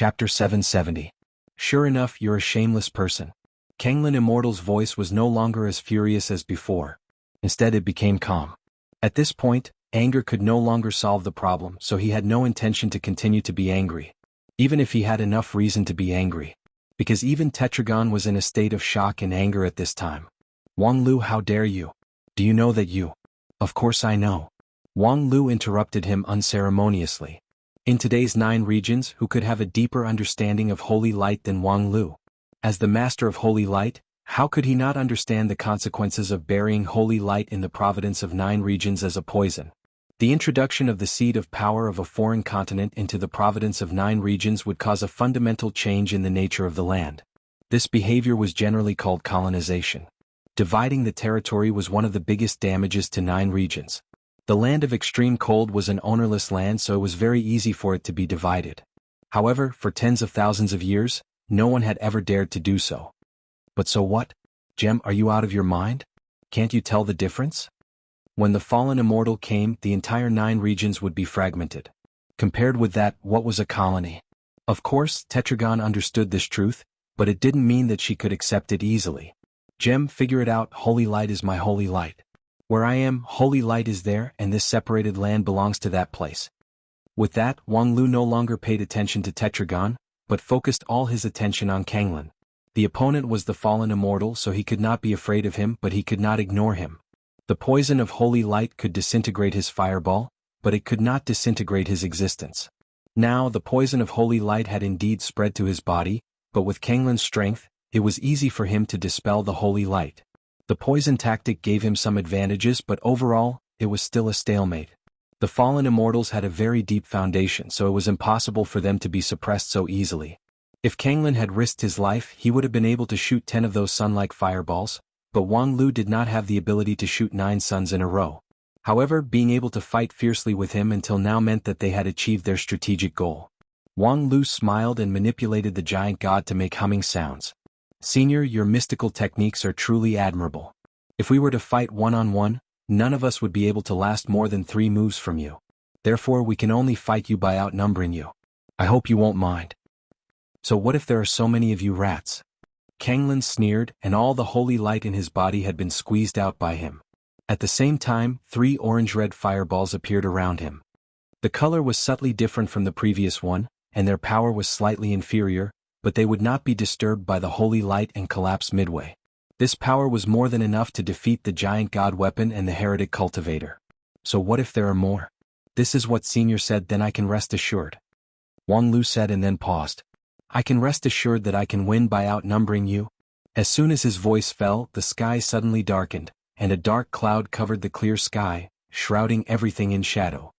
Chapter 770. Sure enough, you're a shameless person. Kanglin Immortal's voice was no longer as furious as before. Instead it became calm. At this point, anger could no longer solve the problem, so he had no intention to continue to be angry. Even if he had enough reason to be angry. Because even Tetragon was in a state of shock and anger at this time. Wang Lu, how dare you? Do you know that you? Of course I know. Wang Lu interrupted him unceremoniously. In today's 9 regions, who could have a deeper understanding of holy light than Wang Lu? As the master of holy light, how could he not understand the consequences of burying holy light in the providence of 9 regions as a poison? The introduction of the seed of power of a foreign continent into the providence of 9 regions would cause a fundamental change in the nature of the land. This behavior was generally called colonization. Dividing the territory was one of the biggest damages to 9 regions. The land of extreme cold was an ownerless land, so it was very easy for it to be divided. However, for tens of thousands of years, no one had ever dared to do so. But so what? Gem, are you out of your mind? Can't you tell the difference? When the fallen immortal came, the entire 9 regions would be fragmented. Compared with that, what was a colony? Of course, Tetragon understood this truth, but it didn't mean that she could accept it easily. Gem, figure it out. Holy light is my holy light. Where I am, holy light is there, and this separated land belongs to that place. With that, Wang Lu no longer paid attention to Tetragon, but focused all his attention on Kanglin. The opponent was the fallen immortal, so he could not be afraid of him, but he could not ignore him. The poison of holy light could disintegrate his fireball, but it could not disintegrate his existence. Now the poison of holy light had indeed spread to his body, but with Kanglin's strength, it was easy for him to dispel the holy light. The poison tactic gave him some advantages, but overall, it was still a stalemate. The fallen immortals had a very deep foundation, so it was impossible for them to be suppressed so easily. If Kanglin had risked his life, he would have been able to shoot 10 of those sun-like fireballs, but Wang Lu did not have the ability to shoot 9 suns in a row. However, being able to fight fiercely with him until now meant that they had achieved their strategic goal. Wang Lu smiled and manipulated the giant god to make humming sounds. Senior, your mystical techniques are truly admirable. If we were to fight one-on-one, none of us would be able to last more than 3 moves from you. Therefore we can only fight you by outnumbering you. I hope you won't mind. So what if there are so many of you rats? Kanglin sneered, and all the holy light in his body had been squeezed out by him. At the same time, 3 orange-red fireballs appeared around him. The color was subtly different from the previous one, and their power was slightly inferior, but they would not be disturbed by the holy light and collapse midway. This power was more than enough to defeat the giant god weapon and the heretic cultivator. So what if there are more? This is what Senior said, then I can rest assured. Wang Lu said and then paused. I can rest assured that I can win by outnumbering you? As soon as his voice fell, the sky suddenly darkened, and a dark cloud covered the clear sky, shrouding everything in shadow.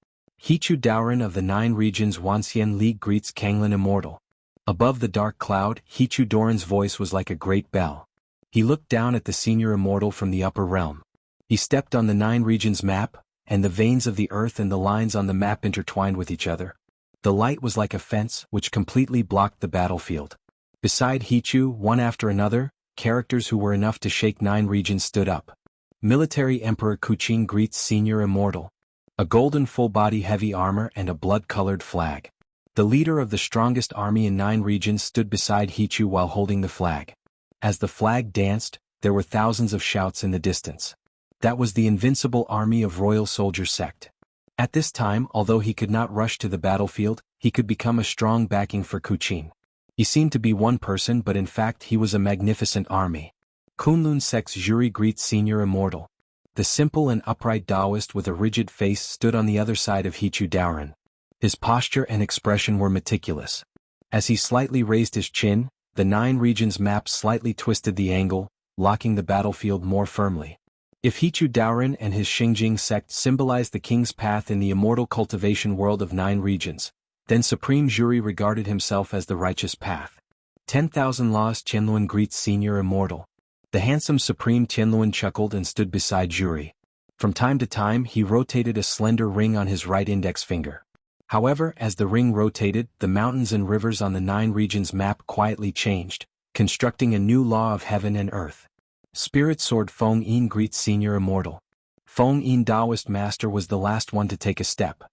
Hichu Daoran of the 9 regions Wanxian League greets Kanglin Immortal. Above the dark cloud, Hichu Doran's voice was like a great bell. He looked down at the senior immortal from the upper realm. He stepped on the 9 regions map, and the veins of the earth and the lines on the map intertwined with each other. The light was like a fence which completely blocked the battlefield. Beside Hichu, one after another, characters who were enough to shake 9 regions stood up. Military Emperor Kuching greets Senior Immortal. A golden full-body heavy armor and a blood-colored flag. The leader of the strongest army in 9 regions stood beside Hichu while holding the flag. As the flag danced, there were thousands of shouts in the distance. That was the invincible army of Royal Soldier Sect. At this time, although he could not rush to the battlefield, he could become a strong backing for Kuching. He seemed to be one person, but in fact he was a magnificent army. Kunlun Sect's Juri greets Senior Immortal. The simple and upright Taoist with a rigid face stood on the other side of Hichu Daoran. His posture and expression were meticulous. As he slightly raised his chin, the 9 regions map slightly twisted the angle, locking the battlefield more firmly. If Hichu Daoran and his Xingjing sect symbolized the king's path in the immortal cultivation world of 9 regions, then Supreme Juri regarded himself as the righteous path. 10,000 Laws Qianluan greets Senior Immortal. The handsome Supreme Qianluan chuckled and stood beside Juri. From time to time he rotated a slender ring on his right index finger. However, as the ring rotated, the mountains and rivers on the 9 regions map quietly changed, constructing a new law of heaven and earth. Spirit Sword Feng Yin greets Senior Immortal. Feng Yin Taoist Master was the last one to take a step.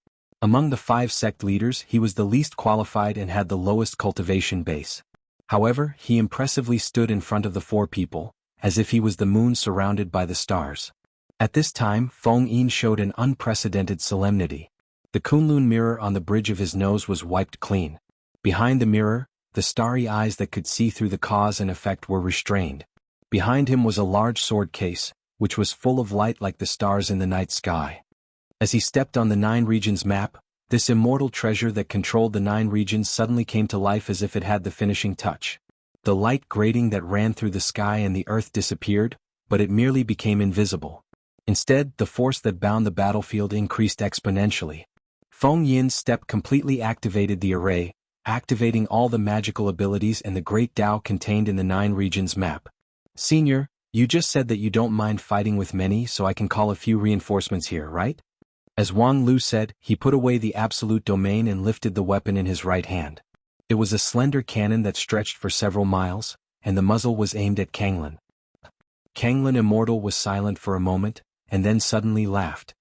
Among the 5 sect leaders he was the least qualified and had the lowest cultivation base. However, he impressively stood in front of the 4 people, as if he was the moon surrounded by the stars. At this time Feng Yin showed an unprecedented solemnity. The Kunlun mirror on the bridge of his nose was wiped clean. Behind the mirror, the starry eyes that could see through the cause and effect were restrained. Behind him was a large sword case, which was full of light like the stars in the night sky. As he stepped on the 9 regions map, this immortal treasure that controlled the 9 regions suddenly came to life as if it had the finishing touch. The light grating that ran through the sky and the earth disappeared, but it merely became invisible. Instead, the force that bound the battlefield increased exponentially. Feng Yin's step completely activated the array, activating all the magical abilities and the great Tao contained in the 9 regions map. Senior, you just said that you don't mind fighting with many, so I can call a few reinforcements here, right? As Wang Lu said, he put away the absolute domain and lifted the weapon in his right hand. It was a slender cannon that stretched for several miles, and the muzzle was aimed at Kanglin. Kanglin Immortal was silent for a moment, and then suddenly laughed.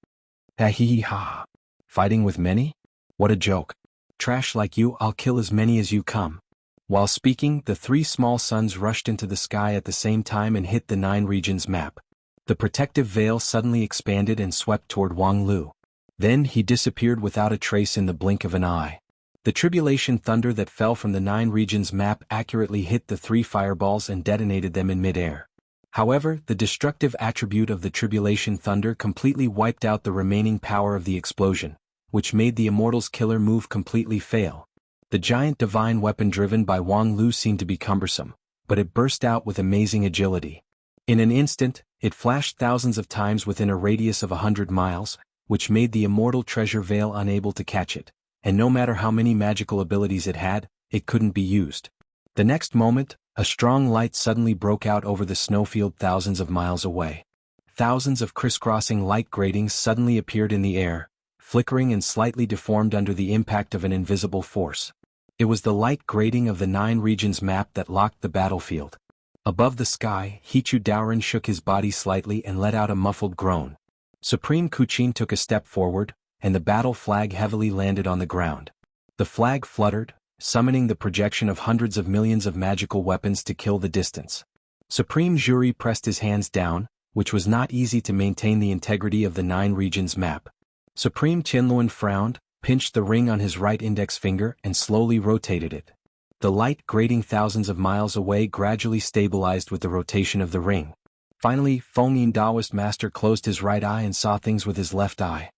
Ha hee ha. Fighting with many? What a joke. Trash like you, I'll kill as many as you come. While speaking, the 3 small suns rushed into the sky at the same time and hit the 9 regions map. The protective veil suddenly expanded and swept toward Wang Lu. Then he disappeared without a trace in the blink of an eye. The tribulation thunder that fell from the 9 regions map accurately hit the 3 fireballs and detonated them in midair. However, the destructive attribute of the tribulation thunder completely wiped out the remaining power of the explosion, which made the Immortal's killer move completely fail. The giant divine weapon driven by Wang Lu seemed to be cumbersome, but it burst out with amazing agility. In an instant, it flashed thousands of times within a radius of 100 miles, which made the immortal treasure veil unable to catch it, and no matter how many magical abilities it had, it couldn't be used. The next moment, a strong light suddenly broke out over the snowfield thousands of miles away. Thousands of crisscrossing light gratings suddenly appeared in the air, flickering and slightly deformed under the impact of an invisible force. It was the light grating of the 9 regions map that locked the battlefield. Above the sky, Hichu Daoren shook his body slightly and let out a muffled groan. Supreme Kuchin took a step forward, and the battle flag heavily landed on the ground. The flag fluttered, summoning the projection of hundreds of millions of magical weapons to kill the distance. Supreme Jury pressed his hands down, which was not easy to maintain the integrity of the 9 regions map. Supreme Qinluan frowned, pinched the ring on his right index finger and slowly rotated it. The light grating thousands of miles away gradually stabilized with the rotation of the ring. Finally, Feng Yin Taoist master closed his right eye and saw things with his left eye.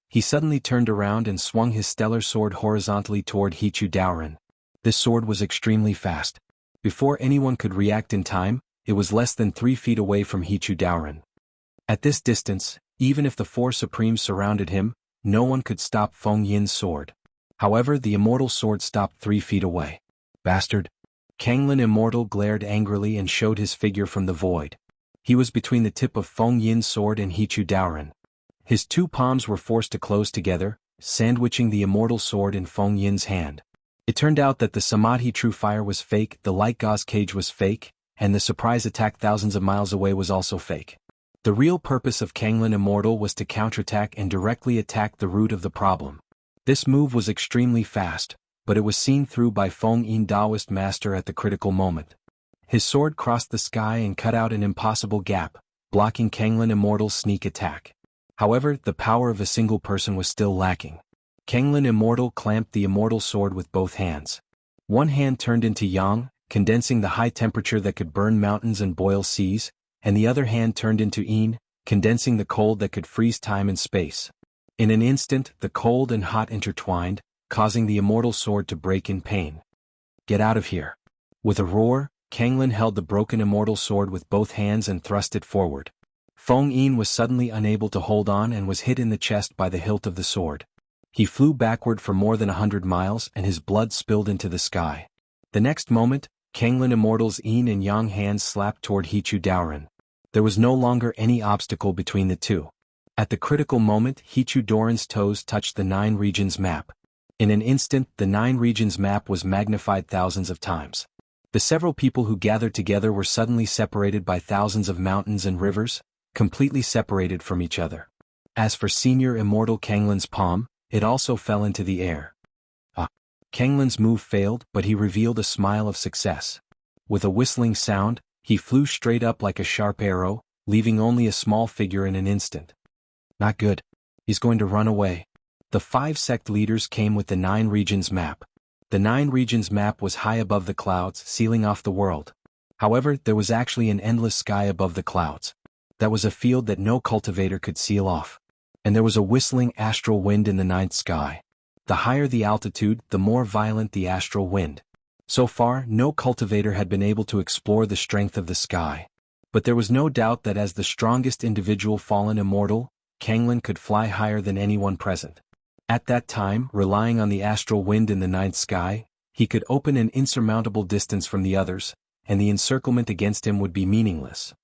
He suddenly turned around and swung his stellar sword horizontally toward Hichu Daoren. This sword was extremely fast. Before anyone could react in time, it was less than 3 feet away from Hichu Daoren. At this distance, even if the 4 supremes surrounded him, no one could stop Feng Yin's sword. However, the immortal sword stopped 3 feet away. Bastard! Kanglin Immortal glared angrily and showed his figure from the void. He was between the tip of Feng Yin's sword and Hichu Daoren. His 2 palms were forced to close together, sandwiching the immortal sword in Feng Yin's hand. It turned out that the Samadhi True Fire was fake, the light gauze cage was fake, and the surprise attack thousands of miles away was also fake. The real purpose of Kanglin Immortal was to counterattack and directly attack the root of the problem. This move was extremely fast, but it was seen through by Feng Yin Taoist master at the critical moment. His sword crossed the sky and cut out an impossible gap, blocking Kanglin Immortal's sneak attack. However, the power of a single person was still lacking. Kanglin Immortal clamped the immortal sword with both hands. One hand turned into yang, condensing the high temperature that could burn mountains and boil seas, and the other hand turned into yin, condensing the cold that could freeze time and space. In an instant, the cold and hot intertwined, causing the immortal sword to break in pain. Get out of here. With a roar, Kanglin held the broken immortal sword with both hands and thrust it forward. Feng Yin was suddenly unable to hold on and was hit in the chest by the hilt of the sword. He flew backward for more than 100 miles and his blood spilled into the sky. The next moment, Kanglin Immortal's yin and yang hands slapped toward Hichu Daoren. There was no longer any obstacle between the two. At the critical moment, Hichu Daoren's toes touched the 9 regions map. In an instant, the 9 regions map was magnified thousands of times. The several people who gathered together were suddenly separated by thousands of mountains and rivers, completely separated from each other. As for Senior Immortal Kanglin's palm, it also fell into the air. Ah! Kanglin's move failed, but he revealed a smile of success. With a whistling sound, he flew straight up like a sharp arrow, leaving only a small figure in an instant. Not good. He's going to run away. The 5 sect leaders came with the 9 regions map. The 9 regions map was high above the clouds, sealing off the world. However, there was actually an endless sky above the clouds. That was a field that no cultivator could seal off. And there was a whistling astral wind in the 9th sky. The higher the altitude, the more violent the astral wind. So far, no cultivator had been able to explore the strength of the sky. But there was no doubt that as the strongest individual fallen immortal, Kanglin could fly higher than anyone present. At that time, relying on the astral wind in the 9th sky, he could open an insurmountable distance from the others, and the encirclement against him would be meaningless.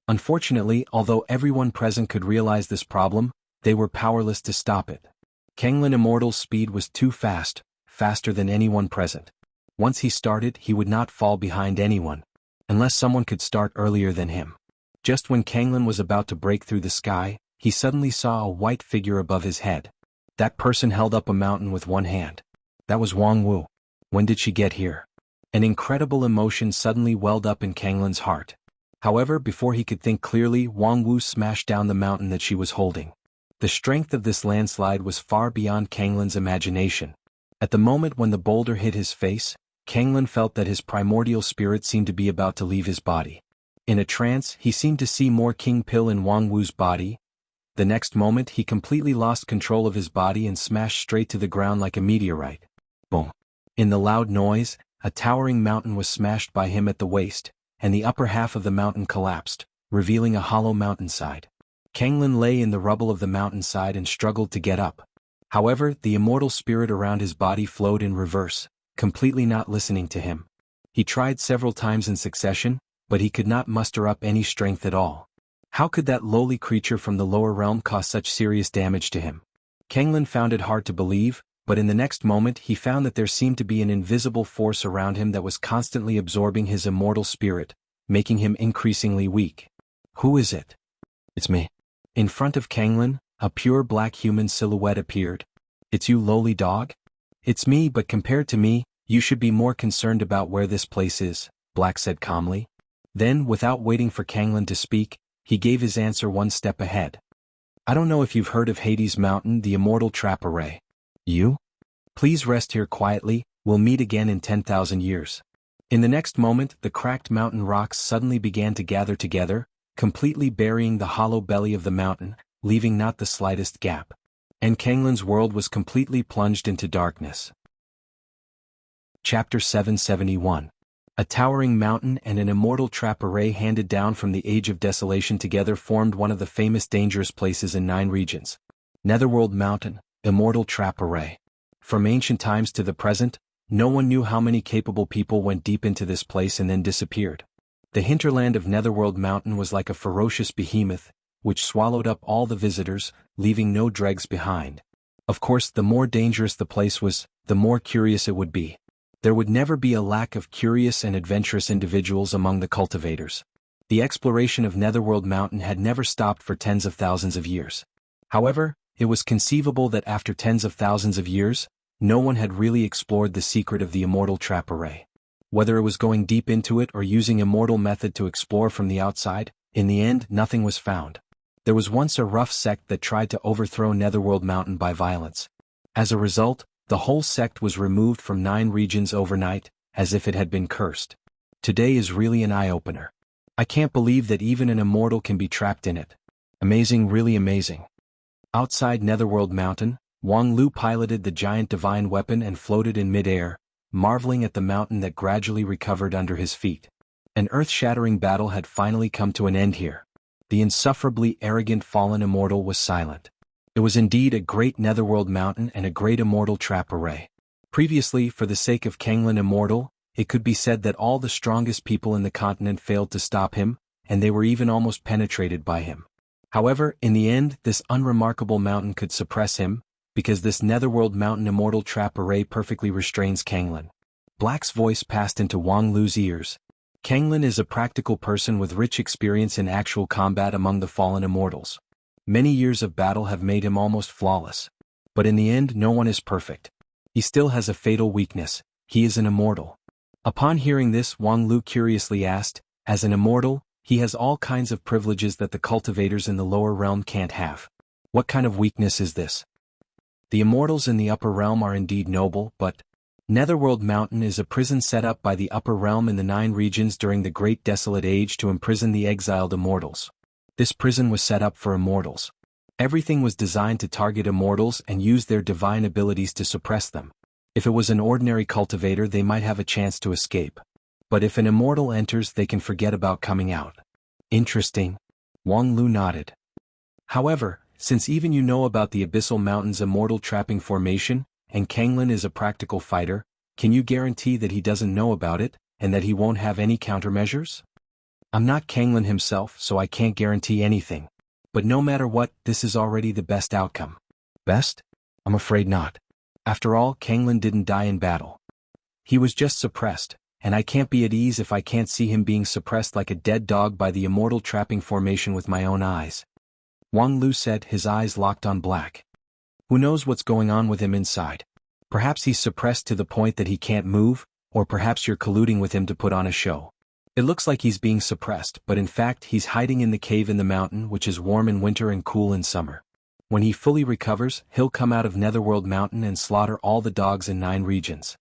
Unfortunately, although everyone present could realize this problem, they were powerless to stop it. Kanglin Immortal's speed was too fast, faster than anyone present. Once he started, he would not fall behind anyone, unless someone could start earlier than him. Just when Kanglin was about to break through the sky, he suddenly saw a white figure above his head. That person held up a mountain with one hand. That was Wang Wu. When did she get here? An incredible emotion suddenly welled up in Kanglin's heart. However, before he could think clearly, Wang Wu smashed down the mountain that she was holding. The strength of this landslide was far beyond Kanglin's imagination. At the moment when the boulder hit his face, Kanglin felt that his primordial spirit seemed to be about to leave his body. In a trance, he seemed to see more King Pill in Wang Wu's body. The next moment, he completely lost control of his body and smashed straight to the ground like a meteorite. Boom! In the loud noise, a towering mountain was smashed by him at the waist, and the upper half of the mountain collapsed, revealing a hollow mountainside. Kanglin lay in the rubble of the mountainside and struggled to get up. However, the immortal spirit around his body flowed in reverse, completely not listening to him. He tried several times in succession, but he could not muster up any strength at all. How could that lowly creature from the lower realm cause such serious damage to him? Kanglin found it hard to believe, but in the next moment he found that there seemed to be an invisible force around him that was constantly absorbing his immortal spirit, making him increasingly weak. Who is it? It's me. In front of Kanglin, a pure black human silhouette appeared. It's you, lowly dog? It's me, but compared to me, you should be more concerned about where this place is, Black said calmly. Then, without waiting for Kanglin to speak, he gave his answer one step ahead. I don't know if you've heard of Hades Mountain, the immortal trap array. You? Please rest here quietly, we'll meet again in 10,000 years. In the next moment, the cracked mountain rocks suddenly began to gather together, completely burying the hollow belly of the mountain, leaving not the slightest gap. And Kanglin's world was completely plunged into darkness. Chapter 771. A towering mountain and an immortal trap array handed down from the Age of Desolation together formed one of the famous dangerous places in 9 regions. Netherworld Mountain, immortal trap array. From ancient times to the present, no one knew how many capable people went deep into this place and then disappeared. The hinterland of Netherworld Mountain was like a ferocious behemoth, which swallowed up all the visitors, leaving no dregs behind. Of course, the more dangerous the place was, the more curious it would be. There would never be a lack of curious and adventurous individuals among the cultivators. The exploration of Netherworld Mountain had never stopped for tens of thousands of years. However, it was conceivable that after tens of thousands of years, no one had really explored the secret of the immortal trap array. Whether it was going deep into it or using immortal method to explore from the outside, in the end nothing was found. There was once a rough sect that tried to overthrow Netherworld Mountain by violence. As a result, the whole sect was removed from 9 regions overnight, as if it had been cursed. Today is really an eye-opener. I can't believe that even an immortal can be trapped in it. Amazing, really amazing. Outside Netherworld Mountain, Wang Lu piloted the giant divine weapon and floated in mid-air, marveling at the mountain that gradually recovered under his feet. An earth-shattering battle had finally come to an end here. The insufferably arrogant fallen immortal was silent. It was indeed a great Netherworld Mountain and a great immortal trap array. Previously, for the sake of Kanglin Immortal, it could be said that all the strongest people in the continent failed to stop him, and they were even almost penetrated by him. However, in the end, this unremarkable mountain could suppress him, because this Netherworld Mountain immortal trap array perfectly restrains Kanglin. Black's voice passed into Wang Lu's ears. Kanglin is a practical person with rich experience in actual combat among the fallen immortals. Many years of battle have made him almost flawless. But in the end no one is perfect. He still has a fatal weakness: he is an immortal. Upon hearing this, Wang Lu curiously asked, as an immortal, he has all kinds of privileges that the cultivators in the lower realm can't have. What kind of weakness is this? The immortals in the upper realm are indeed noble, but Netherworld Mountain is a prison set up by the upper realm in the 9 regions during the Great Desolate Age to imprison the exiled immortals. This prison was set up for immortals. Everything was designed to target immortals and use their divine abilities to suppress them. If it was an ordinary cultivator, they might have a chance to escape. But if an immortal enters, they can forget about coming out. Interesting. Wang Lu nodded. However, since even you know about the Abyssal Mountain's immortal trapping formation, and Kanglin is a practical fighter, can you guarantee that he doesn't know about it, and that he won't have any countermeasures? I'm not Kanglin himself, so I can't guarantee anything. But no matter what, this is already the best outcome. Best? I'm afraid not. After all, Kanglin didn't die in battle. He was just suppressed, and I can't be at ease if I can't see him being suppressed like a dead dog by the immortal trapping formation with my own eyes. Wang Lu said, his eyes locked on Black. Who knows what's going on with him inside? Perhaps he's suppressed to the point that he can't move, or perhaps you're colluding with him to put on a show. It looks like he's being suppressed, but in fact he's hiding in the cave in the mountain, which is warm in winter and cool in summer. When he fully recovers, he'll come out of Netherworld Mountain and slaughter all the dogs in 9 regions.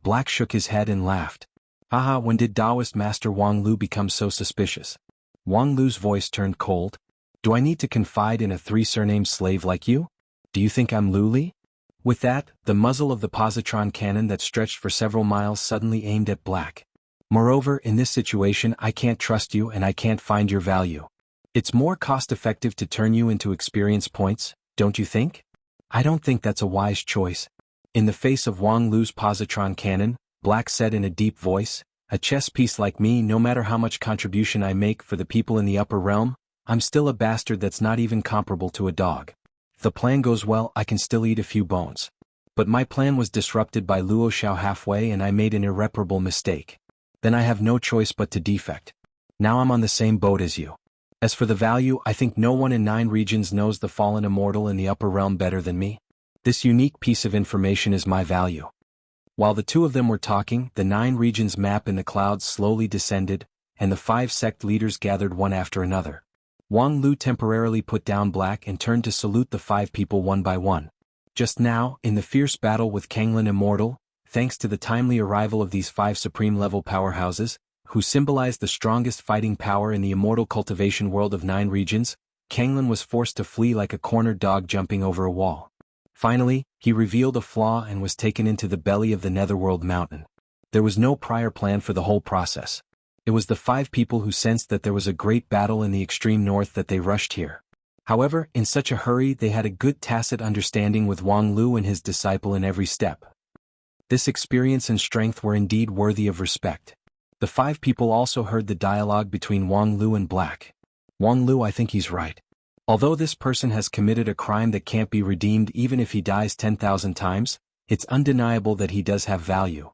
Black shook his head and laughed. Haha, when did Taoist Master Wang Lu become so suspicious? Wang Lu's voice turned cold. Do I need to confide in a 3-surname slave like you? Do you think I'm Luli? With that, the muzzle of the positron cannon that stretched for several miles suddenly aimed at Black. Moreover, in this situation I can't trust you and I can't find your value. It's more cost-effective to turn you into experience points, don't you think? I don't think that's a wise choice. In the face of Wang Lu's positron cannon, Black said in a deep voice, a chess piece like me, no matter how much contribution I make for the people in the upper realm, I'm still a bastard that's not even comparable to a dog. If the plan goes well, I can still eat a few bones. But my plan was disrupted by Luo Xiao halfway and I made an irreparable mistake. Then I have no choice but to defect. Now I'm on the same boat as you. As for the value, I think no one in 9 regions knows the fallen immortal in the upper realm better than me. This unique piece of information is my value. While the two of them were talking, the 9 regions map in the clouds slowly descended, and the 5 sect leaders gathered one after another. Wang Lu temporarily put down Black and turned to salute the 5 people one by one. Just now, in the fierce battle with Kanglin Immortal, thanks to the timely arrival of these 5 supreme-level powerhouses, who symbolized the strongest fighting power in the immortal cultivation world of 9 regions, Kanglin was forced to flee like a cornered dog jumping over a wall. Finally, he revealed a flaw and was taken into the belly of the Netherworld Mountain. There was no prior plan for the whole process. It was the 5 people who sensed that there was a great battle in the extreme north that they rushed here. However, in such a hurry they had a good tacit understanding with Wang Lu and his disciple in every step. This experience and strength were indeed worthy of respect. The 5 people also heard the dialogue between Wang Lu and Black. Wang Lu, I think he's right. Although this person has committed a crime that can't be redeemed even if he dies 10,000 times, it's undeniable that he does have value.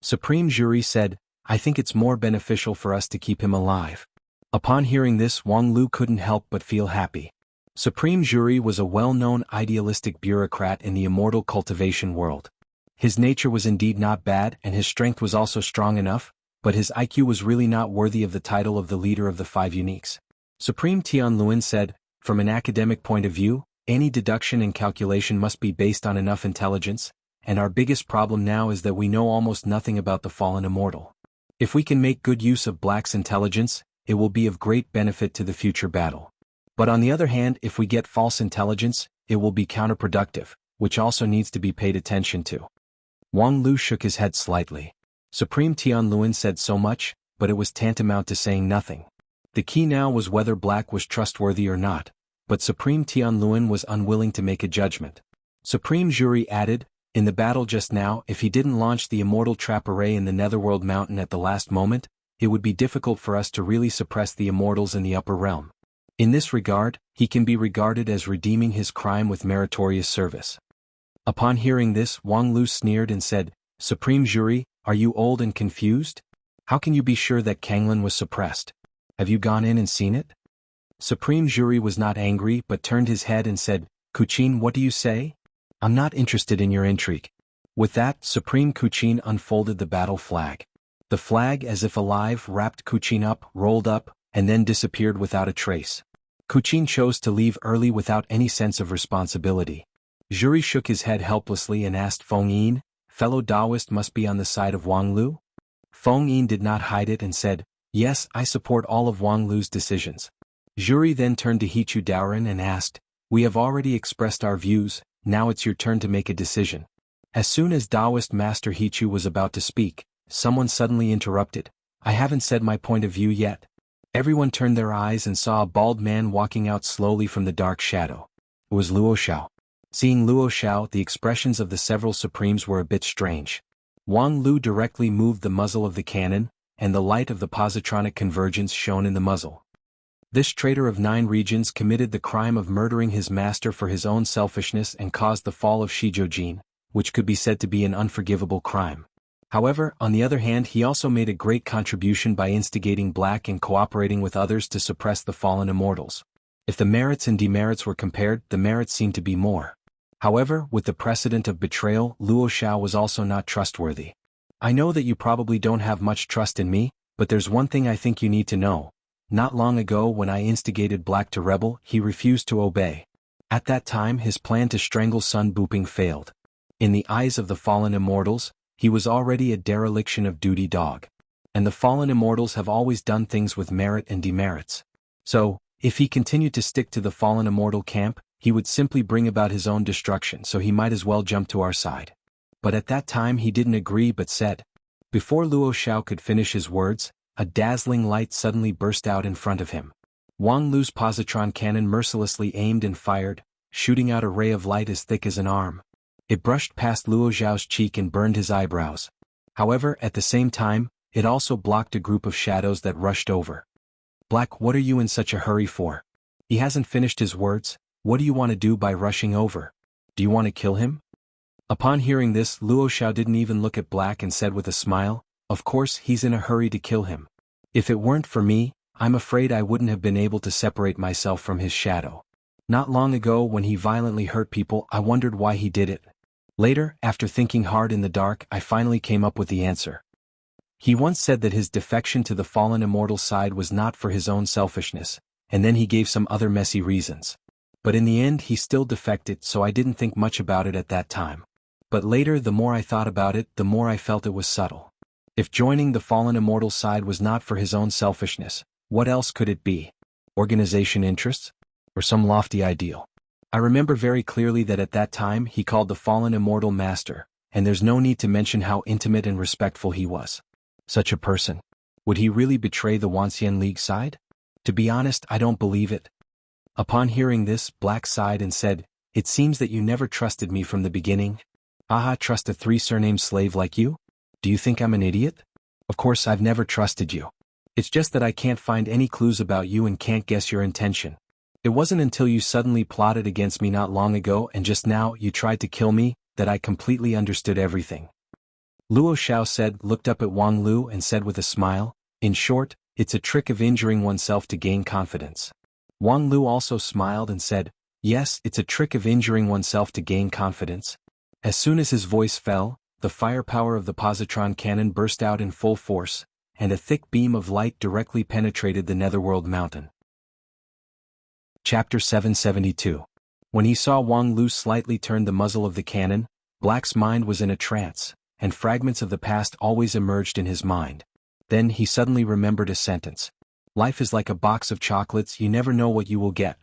Supreme Jury said, I think it's more beneficial for us to keep him alive. Upon hearing this, Wang Lu couldn't help but feel happy. Supreme Jury was a well-known idealistic bureaucrat in the immortal cultivation world. His nature was indeed not bad and his strength was also strong enough, but his IQ was really not worthy of the title of the leader of the 5 uniques. Supreme Tianluan said, from an academic point of view, any deduction and calculation must be based on enough intelligence, and our biggest problem now is that we know almost nothing about the fallen immortal. If we can make good use of Black's intelligence, it will be of great benefit to the future battle. But on the other hand, if we get false intelligence, it will be counterproductive, which also needs to be paid attention to. Wang Lu shook his head slightly. Supreme Tianluan said so much, but it was tantamount to saying nothing. The key now was whether Black was trustworthy or not, but Supreme Tianluan was unwilling to make a judgment. Supreme Jury added, in the battle just now, if he didn't launch the immortal trap array in the Netherworld Mountain at the last moment, it would be difficult for us to really suppress the immortals in the upper realm. In this regard, he can be regarded as redeeming his crime with meritorious service. Upon hearing this, Wang Lu sneered and said, Supreme Jury, are you old and confused? How can you be sure that Kanglin was suppressed? Have you gone in and seen it? Supreme Jury was not angry but turned his head and said, Kuchin, what do you say? I'm not interested in your intrigue. With that, Supreme Kuchin unfolded the battle flag. The flag, as if alive, wrapped Kuchin up, rolled up, and then disappeared without a trace. Kuchin chose to leave early without any sense of responsibility. Zhuri shook his head helplessly and asked Feng Yin, fellow Taoist must be on the side of Wang Lu? Feng Yin did not hide it and said, yes, I support all of Wang Lu's decisions. Zhuri then turned to Hichu Daoren and asked, we have already expressed our views, now it's your turn to make a decision. As soon as Taoist Master Hichu was about to speak, someone suddenly interrupted, I haven't said my point of view yet. Everyone turned their eyes and saw a bald man walking out slowly from the dark shadow. It was Luo Xiao. Seeing Luo Xiao, the expressions of the several supremes were a bit strange. Wang Lu directly moved the muzzle of the cannon, and the light of the positronic convergence shone in the muzzle. This traitor of 9 regions committed the crime of murdering his master for his own selfishness and caused the fall of Shizhou, which could be said to be an unforgivable crime. However, on the other hand, he also made a great contribution by instigating Black and cooperating with others to suppress the fallen immortals. If the merits and demerits were compared, the merits seemed to be more. However, with the precedent of betrayal, Luo Xiao was also not trustworthy. I know that you probably don't have much trust in me, but there's one thing I think you need to know. Not long ago when I instigated Black to rebel, he refused to obey. At that time his plan to strangle Sun Buping failed. In the eyes of the fallen immortals, he was already a dereliction of duty dog. And the fallen immortals have always done things with merit and demerits. So, if he continued to stick to the fallen immortal camp, he would simply bring about his own destruction, so he might as well jump to our side. But at that time he didn't agree but said. Before Luo Xiao could finish his words, a dazzling light suddenly burst out in front of him. Wang Lu's positron cannon mercilessly aimed and fired, shooting out a ray of light as thick as an arm. It brushed past Luo Xiao's cheek and burned his eyebrows. However, at the same time, it also blocked a group of shadows that rushed over. Black, what are you in such a hurry for? He hasn't finished his words. What do you want to do by rushing over? Do you want to kill him? Upon hearing this, Luo Xiao didn't even look at Black and said with a smile, of course he's in a hurry to kill him. If it weren't for me, I'm afraid I wouldn't have been able to separate myself from his shadow. Not long ago when he violently hurt people, I wondered why he did it. Later, after thinking hard in the dark, I finally came up with the answer. He once said that his defection to the fallen immortal side was not for his own selfishness, and then he gave some other messy reasons. But in the end he still defected, so I didn't think much about it at that time. But later, the more I thought about it, the more I felt it was subtle. If joining the fallen immortal side was not for his own selfishness, what else could it be? Organization interests? Or some lofty ideal? I remember very clearly that at that time he called the fallen immortal master, and there's no need to mention how intimate and respectful he was. Such a person. Would he really betray the Wanxian League side? To be honest, I don't believe it. Upon hearing this, Black sighed and said, it seems that you never trusted me from the beginning. Aha, trust a 3-surname slave like you? Do you think I'm an idiot? Of course I've never trusted you. It's just that I can't find any clues about you and can't guess your intention. It wasn't until you suddenly plotted against me not long ago and just now you tried to kill me, that I completely understood everything. Luo Xiao said, looked up at Wang Lu and said with a smile, in short, it's a trick of injuring oneself to gain confidence. Wang Lu also smiled and said, yes, it's a trick of injuring oneself to gain confidence. As soon as his voice fell, the firepower of the positron cannon burst out in full force, and a thick beam of light directly penetrated the Netherworld mountain. Chapter 772. When he saw Wang Lu slightly turn the muzzle of the cannon, Black's mind was in a trance, and fragments of the past always emerged in his mind. Then he suddenly remembered a sentence. Life is like a box of chocolates, you never know what you will get.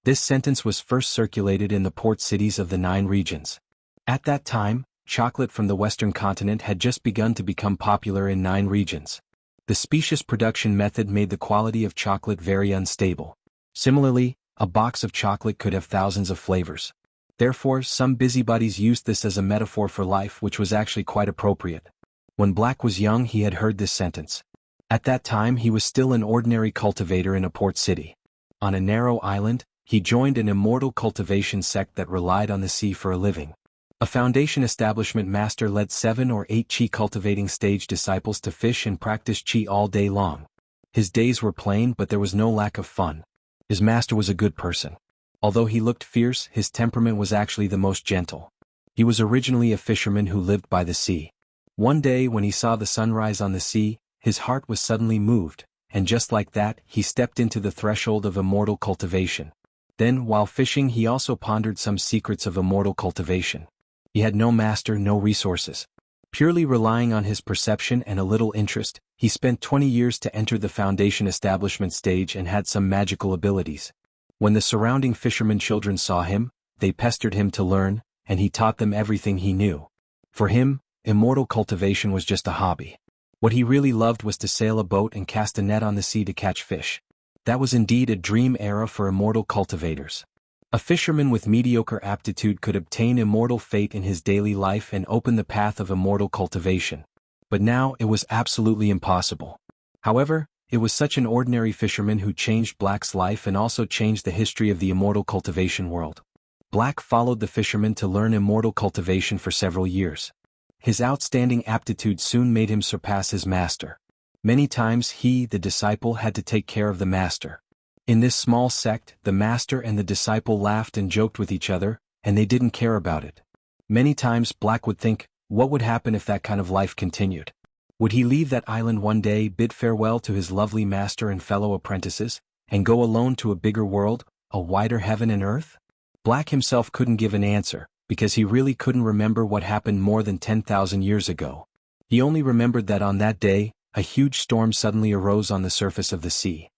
This sentence was first circulated in the port cities of the 9 regions. At that time, chocolate from the western continent had just begun to become popular in 9 regions. The specious production method made the quality of chocolate very unstable. Similarly, a box of chocolate could have thousands of flavors. Therefore, some busybodies used this as a metaphor for life, which was actually quite appropriate. When Black was young, he had heard this sentence. At that time he was still an ordinary cultivator in a port city. On a narrow island, he joined an immortal cultivation sect that relied on the sea for a living. A foundation establishment master led 7 or 8 qi cultivating stage disciples to fish and practice qi all day long. His days were plain, but there was no lack of fun. His master was a good person. Although he looked fierce, his temperament was actually the most gentle. He was originally a fisherman who lived by the sea. One day when he saw the sunrise on the sea, his heart was suddenly moved, and just like that, he stepped into the threshold of immortal cultivation. Then, while fishing, he also pondered some secrets of immortal cultivation. He had no master, no resources. Purely relying on his perception and a little interest, he spent 20 years to enter the foundation establishment stage and had some magical abilities. When the surrounding fishermen children saw him, they pestered him to learn, and he taught them everything he knew. For him, immortal cultivation was just a hobby. What he really loved was to sail a boat and cast a net on the sea to catch fish. That was indeed a dream era for immortal cultivators. A fisherman with mediocre aptitude could obtain immortal fate in his daily life and open the path of immortal cultivation. But now it was absolutely impossible. However, it was such an ordinary fisherman who changed Black's life and also changed the history of the immortal cultivation world. Black followed the fisherman to learn immortal cultivation for several years. His outstanding aptitude soon made him surpass his master. Many times he, the disciple, had to take care of the master. In this small sect, the master and the disciple laughed and joked with each other, and they didn't care about it. Many times Black would think, what would happen if that kind of life continued? Would he leave that island one day, bid farewell to his lovely master and fellow apprentices, and go alone to a bigger world, a wider heaven and earth? Black himself couldn't give an answer, because he really couldn't remember what happened more than 10,000 years ago. He only remembered that on that day, a huge storm suddenly arose on the surface of the sea.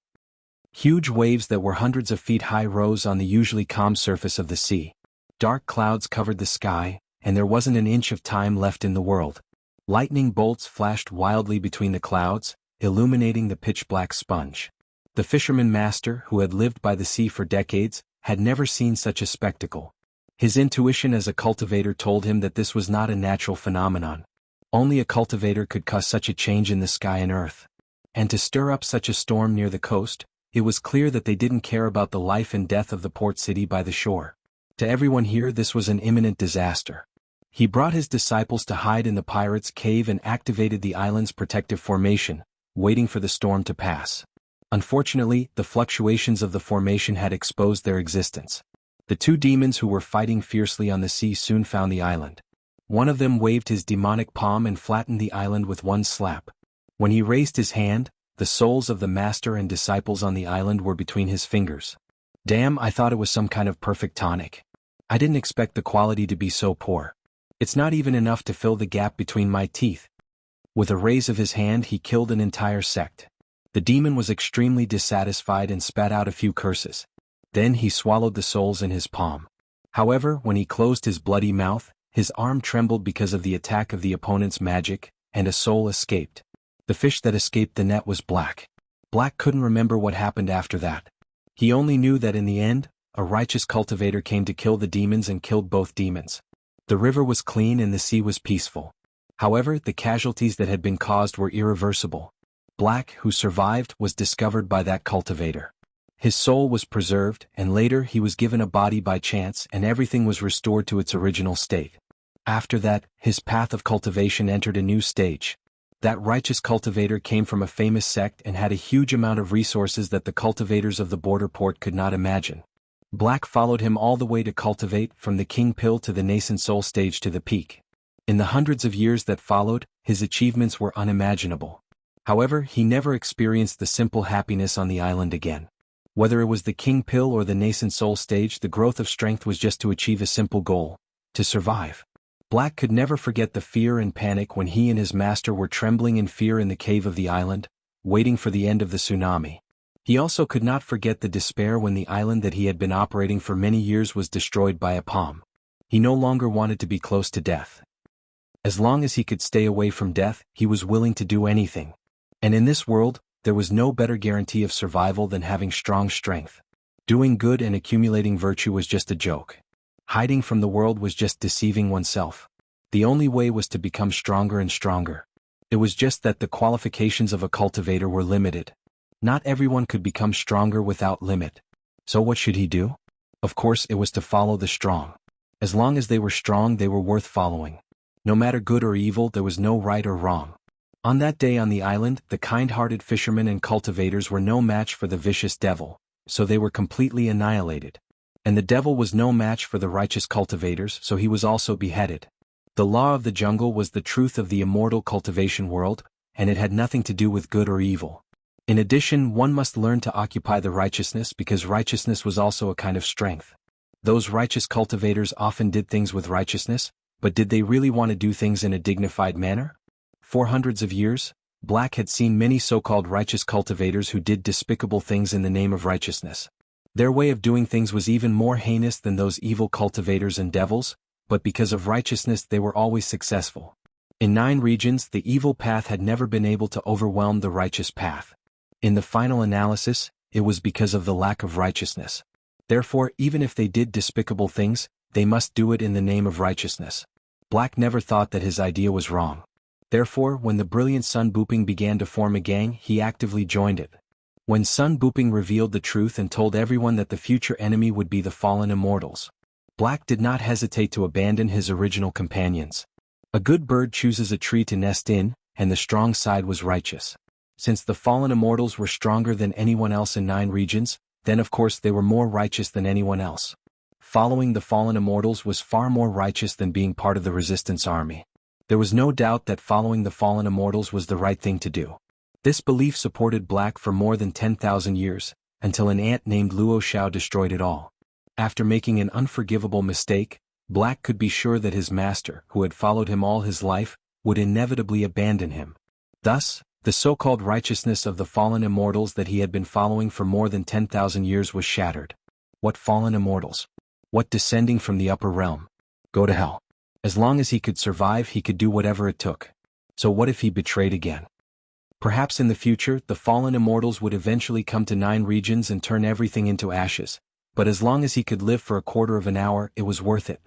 Huge waves that were hundreds of feet high rose on the usually calm surface of the sea. Dark clouds covered the sky, and there wasn't an inch of time left in the world. Lightning bolts flashed wildly between the clouds, illuminating the pitch-black sponge. The fisherman master, who had lived by the sea for decades, had never seen such a spectacle. His intuition as a cultivator told him that this was not a natural phenomenon. Only a cultivator could cause such a change in the sky and earth. And to stir up such a storm near the coast, it was clear that they didn't care about the life and death of the port city by the shore. To everyone here, this was an imminent disaster. He brought his disciples to hide in the pirates' cave and activated the island's protective formation, waiting for the storm to pass. Unfortunately, the fluctuations of the formation had exposed their existence. The two demons who were fighting fiercely on the sea soon found the island. One of them waved his demonic palm and flattened the island with one slap. When he raised his hand, the souls of the master and disciples on the island were between his fingers. Damn, I thought it was some kind of perfect tonic. I didn't expect the quality to be so poor. It's not even enough to fill the gap between my teeth. With a raise of his hand, he killed an entire sect. The demon was extremely dissatisfied and spat out a few curses. Then he swallowed the souls in his palm. However, when he closed his bloody mouth, his arm trembled because of the attack of the opponent's magic, and a soul escaped. The fish that escaped the net was Black. Black couldn't remember what happened after that. He only knew that in the end, a righteous cultivator came to kill the demons and killed both demons. The river was clean and the sea was peaceful. However, the casualties that had been caused were irreversible. Black, who survived, was discovered by that cultivator. His soul was preserved, and later he was given a body by chance and everything was restored to its original state. After that, his path of cultivation entered a new stage. That righteous cultivator came from a famous sect and had a huge amount of resources that the cultivators of the border port could not imagine. Black followed him all the way to cultivate, from the king pill to the nascent soul stage to the peak. In the hundreds of years that followed, his achievements were unimaginable. However, he never experienced the simple happiness on the island again. Whether it was the king pill or the nascent soul stage, the growth of strength was just to achieve a simple goal: to survive. Black could never forget the fear and panic when he and his master were trembling in fear in the cave of the island, waiting for the end of the tsunami. He also could not forget the despair when the island that he had been operating for many years was destroyed by a palm. He no longer wanted to be close to death. As long as he could stay away from death, he was willing to do anything. And in this world, there was no better guarantee of survival than having strong strength. Doing good and accumulating virtue was just a joke. Hiding from the world was just deceiving oneself. The only way was to become stronger and stronger. It was just that the qualifications of a cultivator were limited. Not everyone could become stronger without limit. So what should he do? Of course, it was to follow the strong. As long as they were strong, they were worth following. No matter good or evil, there was no right or wrong. On that day on the island, the kind-hearted fishermen and cultivators were no match for the vicious devil, so they were completely annihilated. And the devil was no match for the righteous cultivators, so he was also beheaded. The law of the jungle was the truth of the immortal cultivation world, and it had nothing to do with good or evil. In addition, one must learn to occupy the righteousness because righteousness was also a kind of strength. Those righteous cultivators often did things with righteousness, but did they really want to do things in a dignified manner? For hundreds of years, Black had seen many so-called righteous cultivators who did despicable things in the name of righteousness. Their way of doing things was even more heinous than those evil cultivators and devils, but because of righteousness they were always successful. In 9 regions, the evil path had never been able to overwhelm the righteous path. In the final analysis, it was because of the lack of righteousness. Therefore, even if they did despicable things, they must do it in the name of righteousness. Black never thought that his idea was wrong. Therefore, when the brilliant Sun Booping began to form a gang, he actively joined it. When Sun Booping revealed the truth and told everyone that the future enemy would be the fallen immortals, Black did not hesitate to abandon his original companions. A good bird chooses a tree to nest in, and the strong side was righteous. Since the fallen immortals were stronger than anyone else in 9 regions, then of course they were more righteous than anyone else. Following the fallen immortals was far more righteous than being part of the resistance army. There was no doubt that following the fallen immortals was the right thing to do. This belief supported Black for more than 10,000 years, until an ant named Luo Xiao destroyed it all. After making an unforgivable mistake, Black could be sure that his master, who had followed him all his life, would inevitably abandon him. Thus, the so-called righteousness of the fallen immortals that he had been following for more than 10,000 years was shattered. What fallen immortals? What descending from the upper realm? Go to hell. As long as he could survive, he could do whatever it took. So what if he betrayed again? Perhaps in the future, the fallen immortals would eventually come to 9 regions and turn everything into ashes, but as long as he could live for a quarter of an hour, it was worth it.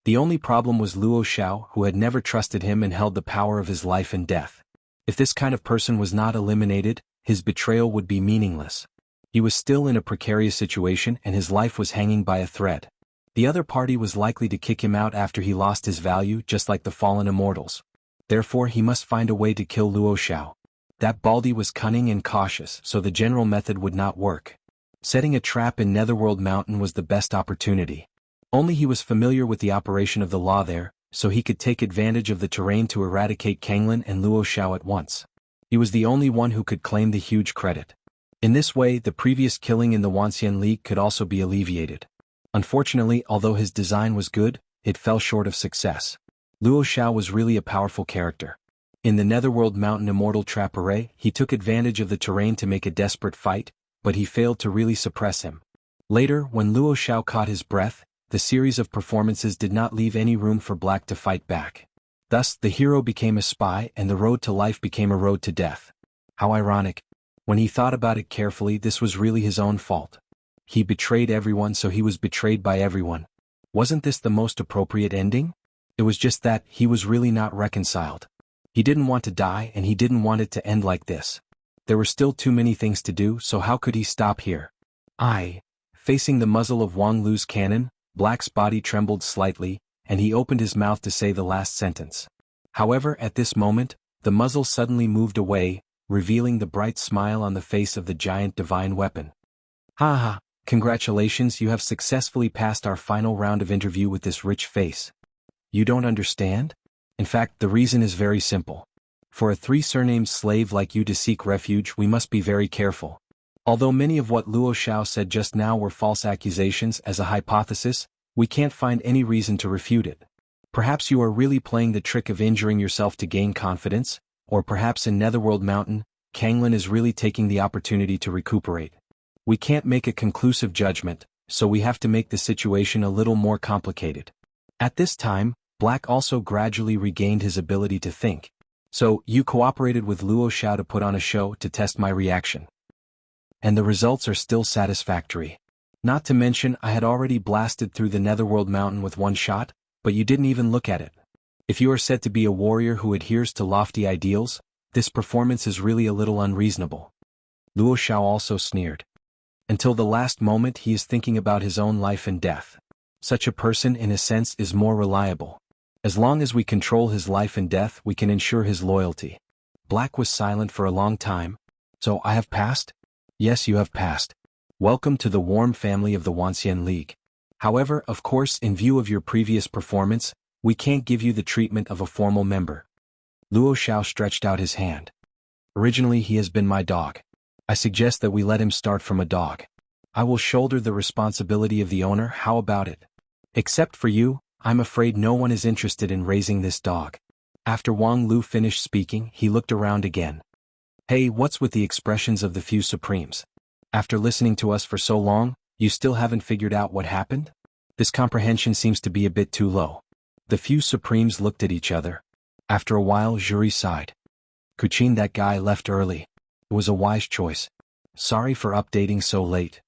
The only problem was Luo Xiao, who had never trusted him and held the power of his life and death. If this kind of person was not eliminated, his betrayal would be meaningless. He was still in a precarious situation and his life was hanging by a thread. The other party was likely to kick him out after he lost his value, just like the fallen immortals. Therefore he must find a way to kill Luo Xiao. That Baldy was cunning and cautious, so the general method would not work. Setting a trap in Netherworld Mountain was the best opportunity. Only he was familiar with the operation of the law there, so he could take advantage of the terrain to eradicate Kanglin and Luo Xiao at once. He was the only one who could claim the huge credit. In this way, the previous killing in the Wuxia League could also be alleviated. Unfortunately, although his design was good, it fell short of success. Luo Xiao was really a powerful character. In the Netherworld Mountain Immortal Trap Array, he took advantage of the terrain to make a desperate fight, but he failed to really suppress him. Later, when Luo Xiao caught his breath, the series of performances did not leave any room for Black to fight back. Thus, the hero became a spy and the road to life became a road to death. How ironic. When he thought about it carefully, this was really his own fault. He betrayed everyone, so he was betrayed by everyone. Wasn't this the most appropriate ending? It was just that he was really not reconciled. He didn't want to die and he didn't want it to end like this. There were still too many things to do, so how could he stop here? Facing the muzzle of Wang Lu's cannon, Black's body trembled slightly, and he opened his mouth to say the last sentence. However, at this moment, the muzzle suddenly moved away, revealing the bright smile on the face of the giant divine weapon. Ha ha, congratulations, you have successfully passed our final round of interview with this rich face. You don't understand? In fact, the reason is very simple. For a 3-surnamed slave like you to seek refuge, we must be very careful. Although many of what Luo Xiao said just now were false accusations as a hypothesis, we can't find any reason to refute it. Perhaps you are really playing the trick of injuring yourself to gain confidence, or perhaps in Netherworld Mountain, Kanglin is really taking the opportunity to recuperate. We can't make a conclusive judgment, so we have to make the situation a little more complicated. At this time, Black also gradually regained his ability to think. So, you cooperated with Luo Xiao to put on a show to test my reaction. And the results are still satisfactory. Not to mention, I had already blasted through the Netherworld Mountain with one shot, but you didn't even look at it. If you are said to be a warrior who adheres to lofty ideals, this performance is really a little unreasonable. Luo Xiao also sneered. Until the last moment he is thinking about his own life and death. Such a person, in a sense, is more reliable. As long as we control his life and death, we can ensure his loyalty. Black was silent for a long time. So I have passed? Yes, you have passed. Welcome to the warm family of the Wuxia League. However, of course, in view of your previous performance, we can't give you the treatment of a formal member. Luo Xiao stretched out his hand. Originally he has been my dog. I suggest that we let him start from a dog. I will shoulder the responsibility of the owner, how about it? Except for you, I'm afraid no one is interested in raising this dog. After Wang Lu finished speaking, he looked around again. Hey, what's with the expressions of the few supremes? After listening to us for so long, you still haven't figured out what happened? This comprehension seems to be a bit too low. The few supremes looked at each other. After a while, Juri sighed. Kuchin, that guy left early. It was a wise choice. Sorry for updating so late.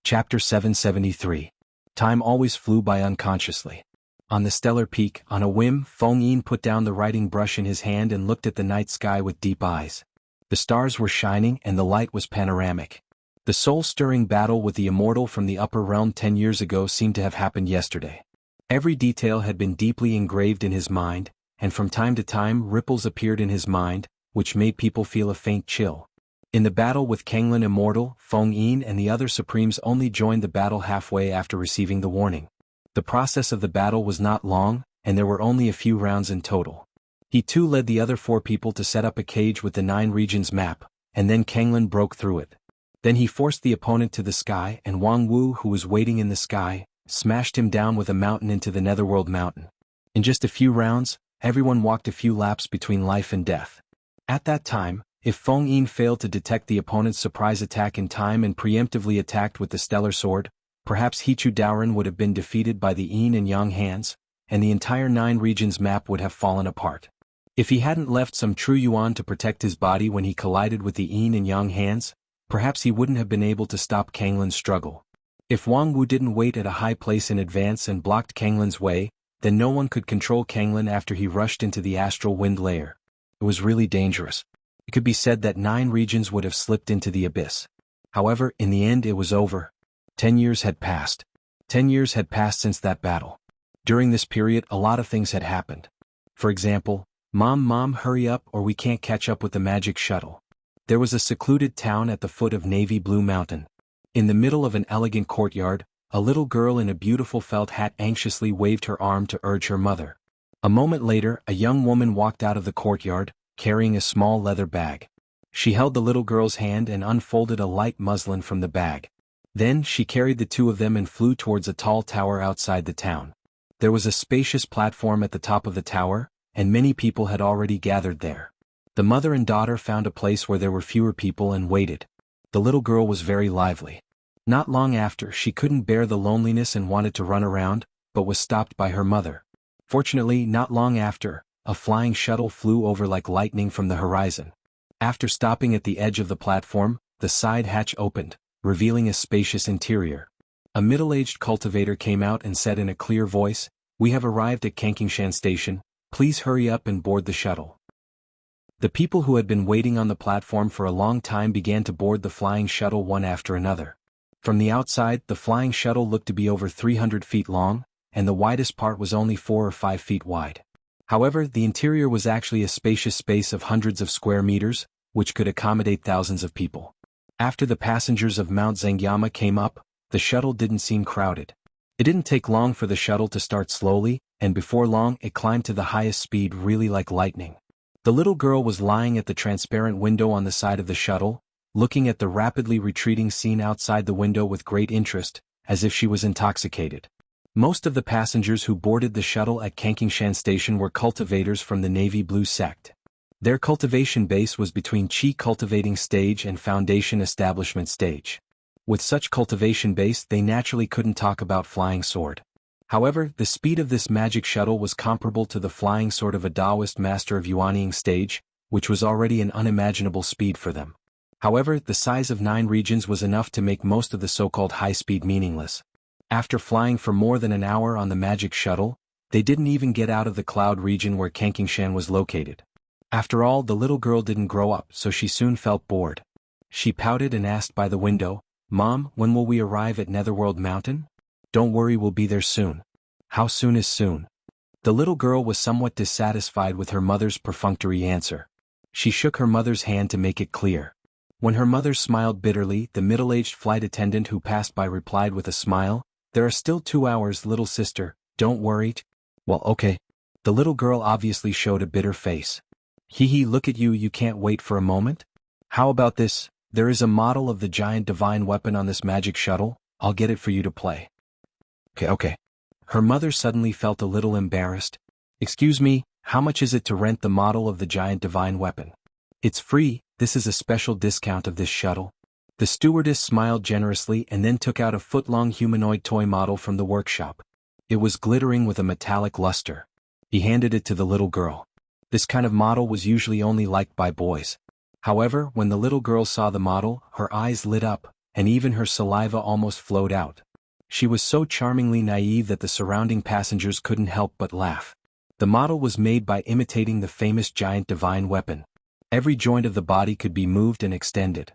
Chapter 773. Time always flew by unconsciously. On the stellar peak, on a whim, Feng Yin put down the writing brush in his hand and looked at the night sky with deep eyes. The stars were shining and the light was panoramic. The soul-stirring battle with the immortal from the upper realm 10 years ago seemed to have happened yesterday. Every detail had been deeply engraved in his mind, and from time to time ripples appeared in his mind, which made people feel a faint chill. In the battle with Kenglin Immortal, Feng Yin and the other Supremes only joined the battle halfway after receiving the warning. The process of the battle was not long, and there were only a few rounds in total. He too led the other 4 people to set up a cage with the 9 regions map, and then Kenglin broke through it. Then he forced the opponent to the sky, and Wang Wu, who was waiting in the sky, smashed him down with a mountain into the Netherworld mountain. In just a few rounds, everyone walked a few laps between life and death. At that time, if Feng Yin failed to detect the opponent's surprise attack in time and preemptively attacked with the stellar sword, perhaps Hichu Daoren would have been defeated by the Yin and Yang hands, and the entire 9 regions map would have fallen apart. If he hadn't left some true yuan to protect his body when he collided with the Yin and Yang hands, perhaps he wouldn't have been able to stop Kanglin's struggle. If Wang Wu didn't wait at a high place in advance and blocked Kanglin's way, then no one could control Kanglin after he rushed into the astral wind layer. It was really dangerous. It could be said that 9 regions would have slipped into the abyss. However, in the end it was over. 10 years had passed. 10 years had passed since that battle. During this period a lot of things had happened. For example, Mom, hurry up or we can't catch up with the magic shuttle. There was a secluded town at the foot of Navy Blue Mountain. In the middle of an elegant courtyard, a little girl in a beautiful felt hat anxiously waved her arm to urge her mother. A moment later, a young woman walked out of the courtyard, carrying a small leather bag. She held the little girl's hand and unfolded a light muslin from the bag. Then she carried the 2 of them and flew towards a tall tower outside the town. There was a spacious platform at the top of the tower, and many people had already gathered there. The mother and daughter found a place where there were fewer people and waited. The little girl was very lively. Not long after, she couldn't bear the loneliness and wanted to run around, but was stopped by her mother. Fortunately, not long after, a flying shuttle flew over like lightning from the horizon. After stopping at the edge of the platform, the side hatch opened, revealing a spacious interior. A middle-aged cultivator came out and said in a clear voice, "We have arrived at Kankingshan Station, please hurry up and board the shuttle." The people who had been waiting on the platform for a long time began to board the flying shuttle one after another. From the outside, the flying shuttle looked to be over 300 feet long, and the widest part was only 4 or 5 feet wide. However, the interior was actually a spacious space of hundreds of square meters, which could accommodate thousands of people. After the passengers of Mount Zangyama came up, the shuttle didn't seem crowded. It didn't take long for the shuttle to start slowly, and before long it climbed to the highest speed really like lightning. The little girl was lying at the transparent window on the side of the shuttle, looking at the rapidly retreating scene outside the window with great interest, as if she was intoxicated. Most of the passengers who boarded the shuttle at Kankingshan Station were cultivators from the Navy Blue sect. Their cultivation base was between Qi cultivating stage and Foundation establishment stage. With such cultivation base they naturally couldn't talk about flying sword. However, the speed of this magic shuttle was comparable to the flying sword of a Taoist master of Yuanying stage, which was already an unimaginable speed for them. However, the size of 9 regions was enough to make most of the so-called high speed meaningless. After flying for more than an hour on the magic shuttle, they didn't even get out of the cloud region where Kankingshan was located. After all, the little girl didn't grow up, so she soon felt bored. She pouted and asked by the window, "Mom, when will we arrive at Netherworld Mountain?" "Don't worry, we'll be there soon." "How soon is soon?" The little girl was somewhat dissatisfied with her mother's perfunctory answer. She shook her mother's hand to make it clear. When her mother smiled bitterly, the middle-aged flight attendant who passed by replied with a smile, "There are still 2 hours, little sister, don't worry." "Well, okay." The little girl obviously showed a bitter face. "Hee, look at you, you can't wait for a moment? How about this? There is a model of the giant divine weapon on this magic shuttle, I'll get it for you to play." Okay. Her mother suddenly felt a little embarrassed. "Excuse me, how much is it to rent the model of the giant divine weapon?" "It's free, this is a special discount of this shuttle." The stewardess smiled generously and then took out a foot-long humanoid toy model from the workshop. It was glittering with a metallic luster. He handed it to the little girl. This kind of model was usually only liked by boys. However, when the little girl saw the model, her eyes lit up, and even her saliva almost flowed out. She was so charmingly naive that the surrounding passengers couldn't help but laugh. The model was made by imitating the famous giant divine weapon. Every joint of the body could be moved and extended.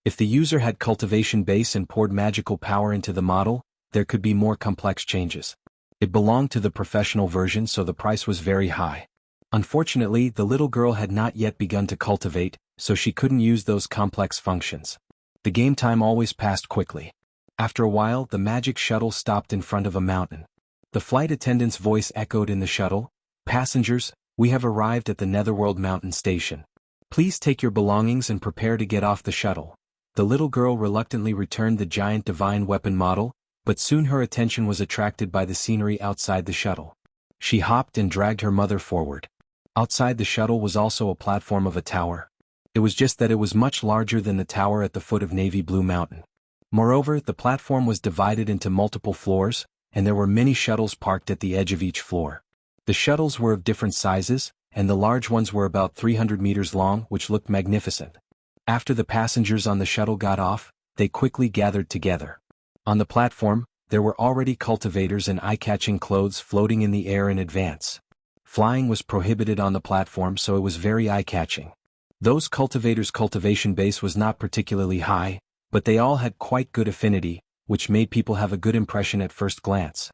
If the user had cultivation base and poured magical power into the model, there could be more complex changes. It belonged to the professional version, so the price was very high. Unfortunately, the little girl had not yet begun to cultivate, so she couldn't use those complex functions. The game time always passed quickly. After a while, the magic shuttle stopped in front of a mountain. The flight attendant's voice echoed in the shuttle, "Passengers, we have arrived at the Netherworld Mountain Station. Please take your belongings and prepare to get off the shuttle." The little girl reluctantly returned the giant divine weapon model, but soon her attention was attracted by the scenery outside the shuttle. She hopped and dragged her mother forward. Outside the shuttle was also a platform of a tower. It was just that it was much larger than the tower at the foot of Navy Blue Mountain. Moreover, the platform was divided into multiple floors, and there were many shuttles parked at the edge of each floor. The shuttles were of different sizes, and the large ones were about 300 meters long, which looked magnificent. After the passengers on the shuttle got off, they quickly gathered together. On the platform, there were already cultivators and eye-catching clothes floating in the air in advance. Flying was prohibited on the platform, so it was very eye-catching. Those cultivators' cultivation base was not particularly high, but they all had quite good affinity, which made people have a good impression at first glance.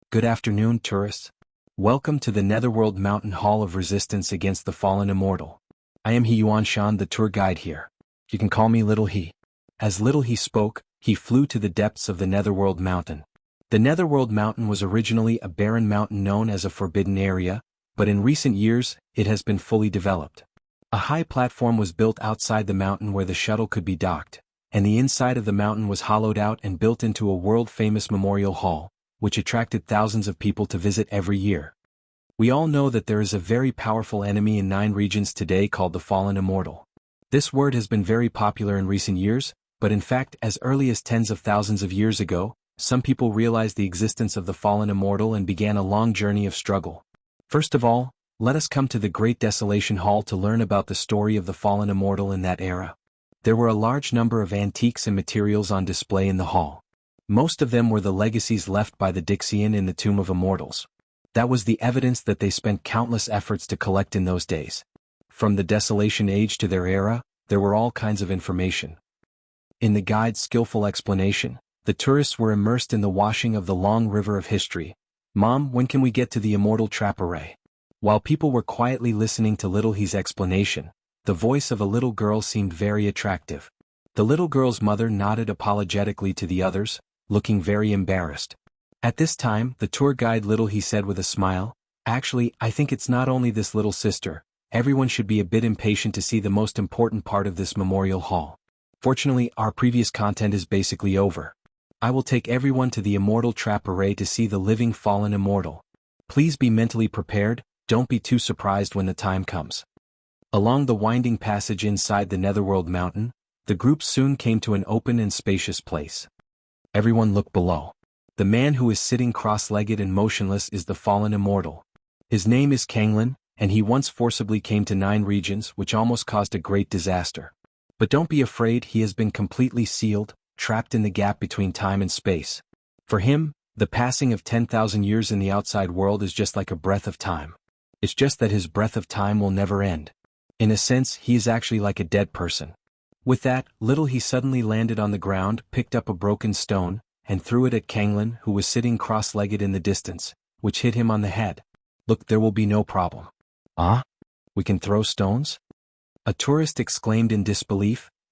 "Good afternoon, tourists. Welcome to the Netherworld Mountain Hall of Resistance against the Fallen Immortal. I am He Yuanshan, the tour guide here. You can call me Little He." As Little He spoke, he flew to the depths of the Netherworld Mountain. The Netherworld Mountain was originally a barren mountain known as a forbidden area, but in recent years, it has been fully developed. A high platform was built outside the mountain where the shuttle could be docked, and the inside of the mountain was hollowed out and built into a world-famous memorial hall, which attracted thousands of people to visit every year. We all know that there is a very powerful enemy in 9 regions today called the Fallen Immortal. This word has been very popular in recent years, but in fact as early as tens of thousands of years ago, some people realized the existence of the Fallen Immortal and began a long journey of struggle. First of all, let us come to the Great Desolation Hall to learn about the story of the Fallen Immortal in that era. There were a large number of antiques and materials on display in the hall. Most of them were the legacies left by the Dixian in the Tomb of Immortals. That was the evidence that they spent countless efforts to collect in those days. From the Desolation Age to their era, there were all kinds of information. In the guide's skillful explanation, the tourists were immersed in the washing of the long river of history. "Mom, when can we get to the immortal trap array?" While people were quietly listening to Little He's explanation, the voice of a little girl seemed very attractive. The little girl's mother nodded apologetically to the others, looking very embarrassed. At this time, the tour guide Little He said with a smile, "Actually, I think it's not only this little sister. Everyone should be a bit impatient to see the most important part of this memorial hall. Fortunately, our previous content is basically over. I will take everyone to the immortal trap array to see the living fallen immortal. Please be mentally prepared, don't be too surprised when the time comes." Along the winding passage inside the Netherworld Mountain, the group soon came to an open and spacious place. Everyone looked below. The man who is sitting cross-legged and motionless is the fallen immortal. His name is Kanglin, and he once forcibly came to 9 regions, which almost caused a great disaster. But don't be afraid, he has been completely sealed, trapped in the gap between time and space. For him, the passing of 10,000 years in the outside world is just like a breath of time. It's just that his breath of time will never end. In a sense, he is actually like a dead person. With that, Little He suddenly landed on the ground, picked up a broken stone, and threw it at Kanglin, who was sitting cross-legged in the distance, which hit him on the head. "Look, there will be no problem." "Ah? We can throw stones?" A tourist exclaimed in disbelief.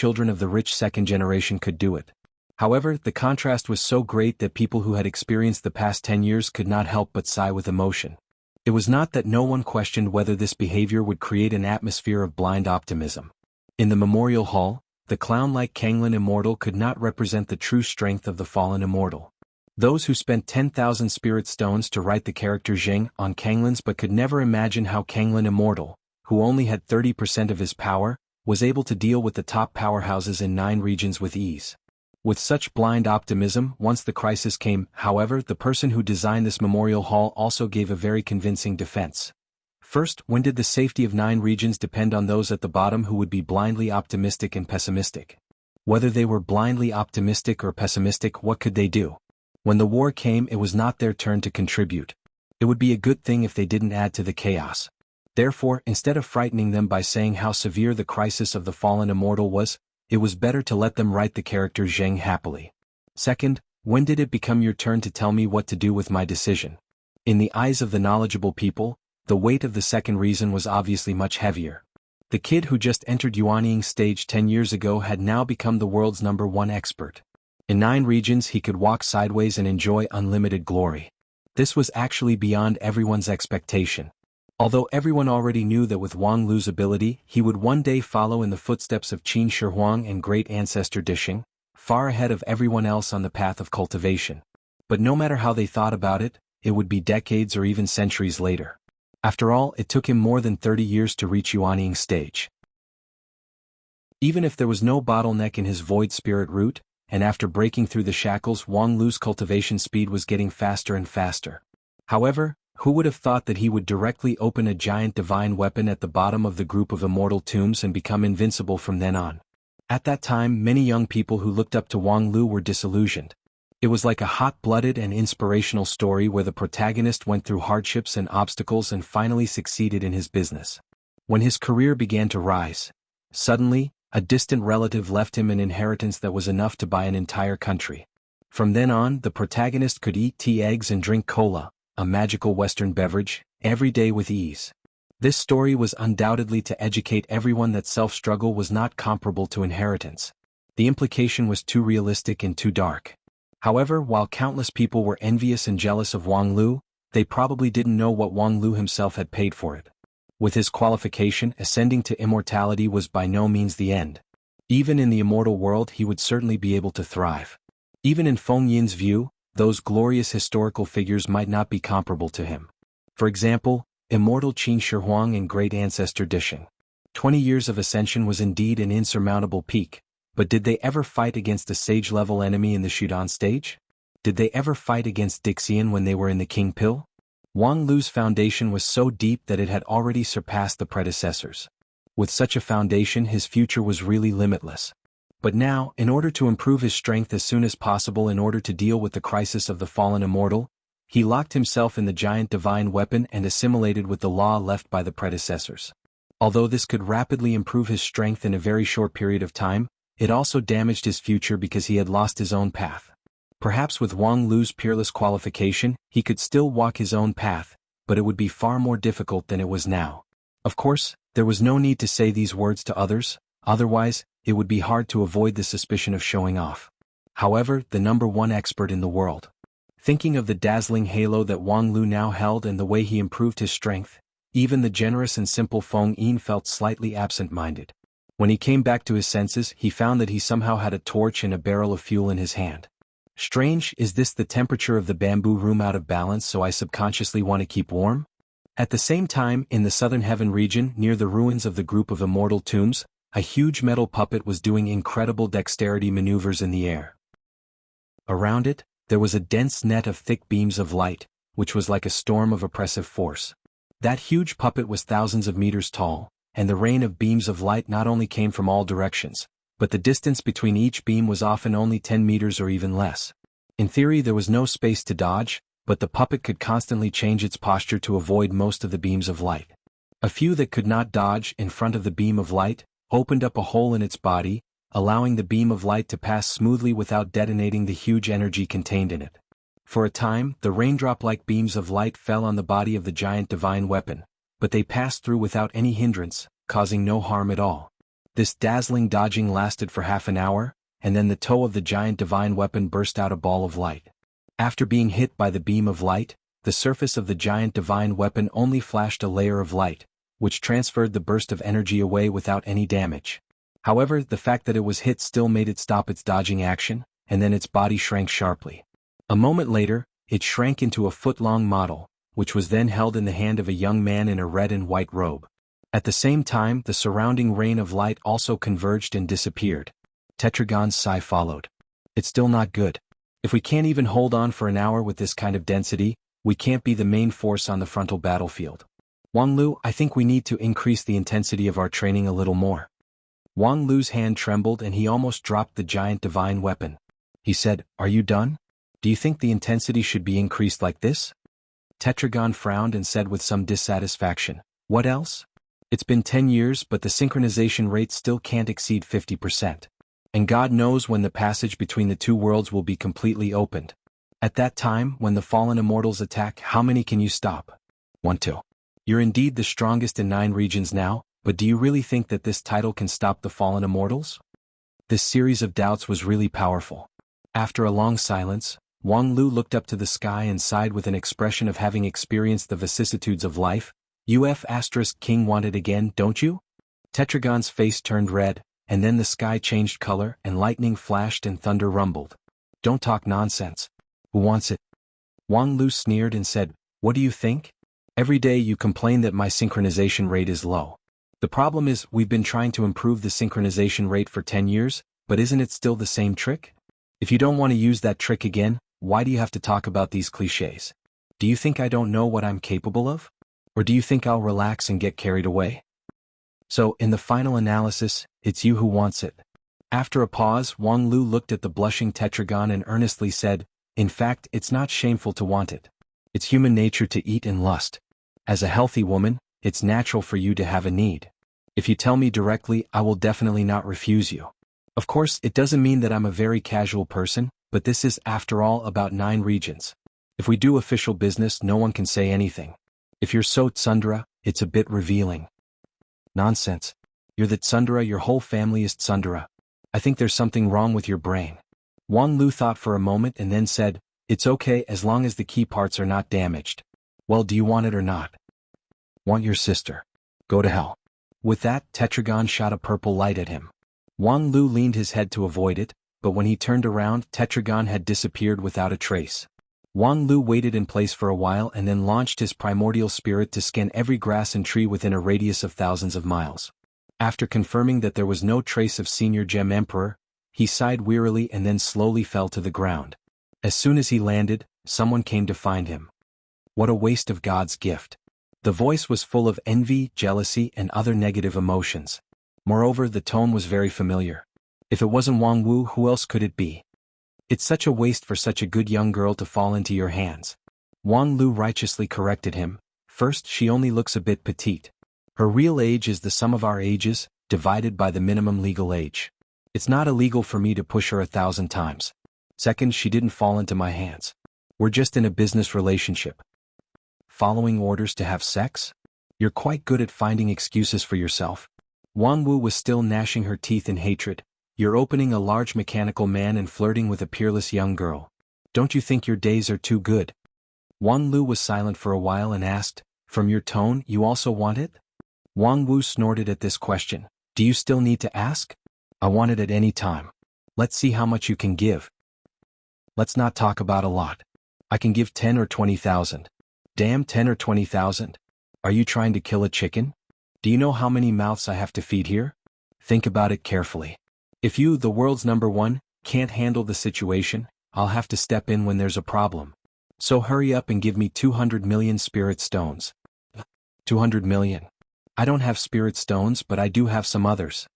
children of the rich second generation could do it. However, the contrast was so great that people who had experienced the past 10 years could not help but sigh with emotion. It was not that no one questioned whether this behavior would create an atmosphere of blind optimism. In the memorial hall, the clown-like Kanglin immortal could not represent the true strength of the fallen immortal. Those who spent 10,000 spirit stones to write the character Zheng on Kanglin's but could never imagine how Kanglin immortal, who only had 30% of his power, was able to deal with the top powerhouses in 9 regions with ease. With such blind optimism, once the crisis came, however, the person who designed this memorial hall also gave a very convincing defense. First, when did the safety of 9 regions depend on those at the bottom who would be blindly optimistic and pessimistic? Whether they were blindly optimistic or pessimistic, what could they do? When the war came, it was not their turn to contribute. It would be a good thing if they didn't add to the chaos. Therefore, instead of frightening them by saying how severe the crisis of the fallen immortal was, it was better to let them write the character Zheng happily. Second, when did it become your turn to tell me what to do with my decision? In the eyes of the knowledgeable people, the weight of the second reason was obviously much heavier. The kid who just entered Yuanying stage 10 years ago had now become the world's #1 expert. In 9 regions he could walk sideways and enjoy unlimited glory. This was actually beyond everyone's expectation. Although everyone already knew that with Wang Lu's ability, he would one day follow in the footsteps of Qin Shi Huang and great ancestor Disheng, far ahead of everyone else on the path of cultivation. But no matter how they thought about it, it would be decades or even centuries later. After all, it took him more than 30 years to reach Yuanying stage. Even if there was no bottleneck in his void spirit route, and after breaking through the shackles, Wang Lu's cultivation speed was getting faster and faster. However, who would have thought that he would directly open a giant divine weapon at the bottom of the group of immortal tombs and become invincible from then on? At that time, many young people who looked up to Wang Lu were disillusioned. It was like a hot-blooded and inspirational story where the protagonist went through hardships and obstacles and finally succeeded in his business. When his career began to rise, suddenly, A distant relative left him an inheritance that was enough to buy an entire country. From then on, the protagonist could eat tea, eggs, and drink cola, a magical Western beverage, every day with ease. This story was undoubtedly to educate everyone that self-struggle was not comparable to inheritance. The implication was too realistic and too dark. However, while countless people were envious and jealous of Wang Lu, they probably didn't know what Wang Lu himself had paid for it. With his qualification, ascending to immortality was by no means the end. Even in the immortal world he would certainly be able to thrive. Even in Feng Yin's view, those glorious historical figures might not be comparable to him. For example, immortal Qin Shi Huang and great ancestor Disheng. 20 years of ascension was indeed an insurmountable peak, but did they ever fight against a sage-level enemy in the Shudan stage? Did they ever fight against Dixian when they were in the King Pill? Wang Lu's foundation was so deep that it had already surpassed the predecessors. With such a foundation, his future was really limitless. But now, in order to improve his strength as soon as possible in order to deal with the crisis of the fallen immortal, he locked himself in the giant divine weapon and assimilated with the law left by the predecessors. Although this could rapidly improve his strength in a very short period of time, it also damaged his future because he had lost his own path. Perhaps with Wang Lu's peerless qualification, he could still walk his own path, but it would be far more difficult than it was now. Of course, there was no need to say these words to others, otherwise, it would be hard to avoid the suspicion of showing off. However, the #1 expert in the world. Thinking of the dazzling halo that Wang Lu now held and the way he improved his strength, even the generous and simple Feng Yin felt slightly absent-minded. When he came back to his senses, he found that he somehow had a torch and a barrel of fuel in his hand. Strange, is this the temperature of the bamboo room out of balance so I subconsciously want to keep warm? At the same time, in the southern heaven region, near the ruins of the group of immortal tombs, a huge metal puppet was doing incredible dexterity maneuvers in the air. Around it, there was a dense net of thick beams of light, which was like a storm of oppressive force. That huge puppet was thousands of meters tall, and the rain of beams of light not only came from all directions, but the distance between each beam was often only 10 meters or even less. In theory there was no space to dodge, but the puppet could constantly change its posture to avoid most of the beams of light. A few that could not dodge in front of the beam of light opened up a hole in its body, allowing the beam of light to pass smoothly without detonating the huge energy contained in it. For a time, the raindrop-like beams of light fell on the body of the giant divine weapon, but they passed through without any hindrance, causing no harm at all. This dazzling dodging lasted for half an hour, and then the toe of the giant divine weapon burst out a ball of light. After being hit by the beam of light, the surface of the giant divine weapon only flashed a layer of light, which transferred the burst of energy away without any damage. However, the fact that it was hit still made it stop its dodging action, and then its body shrank sharply. A moment later, it shrank into a foot-long model, which was then held in the hand of a young man in a red and white robe. At the same time, the surrounding rain of light also converged and disappeared. Tetragon's sigh followed. It's still not good. If we can't even hold on for an hour with this kind of density, we can't be the main force on the frontal battlefield. Wang Lu, I think we need to increase the intensity of our training a little more. Wang Lu's hand trembled and he almost dropped the giant divine weapon. He said, "Are you done? Do you think the intensity should be increased like this?" Tetragon frowned and said with some dissatisfaction, "What else? It's been 10 years but the synchronization rate still can't exceed 50%. And God knows when the passage between the two worlds will be completely opened. At that time, when the fallen immortals attack, how many can you stop? 1, 2. You're indeed the strongest in 9 regions now, but do you really think that this title can stop the fallen immortals?" This series of doubts was really powerful. After a long silence, Wang Lu looked up to the sky and sighed with an expression of having experienced the vicissitudes of life. King want it again, don't you? Tetragon's face turned red, and then the sky changed color and lightning flashed and thunder rumbled. "Don't talk nonsense. Who wants it?" Wang Lu sneered and said, "What do you think? Every day you complain that my synchronization rate is low. The problem is we've been trying to improve the synchronization rate for 10 years, but isn't it still the same trick? If you don't want to use that trick again, why do you have to talk about these clichés? Do you think I don't know what I'm capable of? Or do you think I'll relax and get carried away? So, in the final analysis, it's you who wants it." After a pause, Wang Lu looked at the blushing Tetragon and earnestly said, "In fact, it's not shameful to want it. It's human nature to eat and lust. As a healthy woman, it's natural for you to have a need. If you tell me directly, I will definitely not refuse you. Of course, it doesn't mean that I'm a very casual person, but this is, after all, about 9 regions. If we do official business, no one can say anything. If you're so tsundere, it's a bit revealing. Nonsense. You're the tsundere, your whole family is tsundere. I think there's something wrong with your brain. Wang Lu thought for a moment and then said, it's okay as long as the key parts are not damaged. Well, do you want it or not? Want your sister. Go to hell. With that, Tetragon shot a purple light at him. Wang Lu leaned his head to avoid it, but when he turned around, Tetragon had disappeared without a trace. Wang Lu waited in place for a while and then launched his primordial spirit to scan every grass and tree within a radius of thousands of miles. After confirming that there was no trace of Senior Gem Emperor, he sighed wearily and then slowly fell to the ground. As soon as he landed, someone came to find him. What a waste of God's gift. The voice was full of envy, jealousy, and other negative emotions. Moreover, the tone was very familiar. If it wasn't Wang Wu, who else could it be? It's such a waste for such a good young girl to fall into your hands. Wang Lu righteously corrected him. First, she only looks a bit petite. Her real age is the sum of our ages, divided by the minimum legal age. It's not illegal for me to push her 1,000 times. Second, she didn't fall into my hands. We're just in a business relationship. Following orders to have sex? You're quite good at finding excuses for yourself. Wang Wu was still gnashing her teeth in hatred. You're opening a large mechanical man and flirting with a peerless young girl. Don't you think your days are too good? Wang Lu was silent for a while and asked, from your tone, you also want it? Wang Wu snorted at this question. Do you still need to ask? I want it at any time. Let's see how much you can give. Let's not talk about a lot. I can give 10 or 20,000. Damn, 10 or 20,000? Are you trying to kill a chicken? Do you know how many mouths I have to feed here? Think about it carefully. If you, the world's #1, can't handle the situation, I'll have to step in when there's a problem. So hurry up and give me 200 million spirit stones. 200 million. I don't have spirit stones, but I do have some others.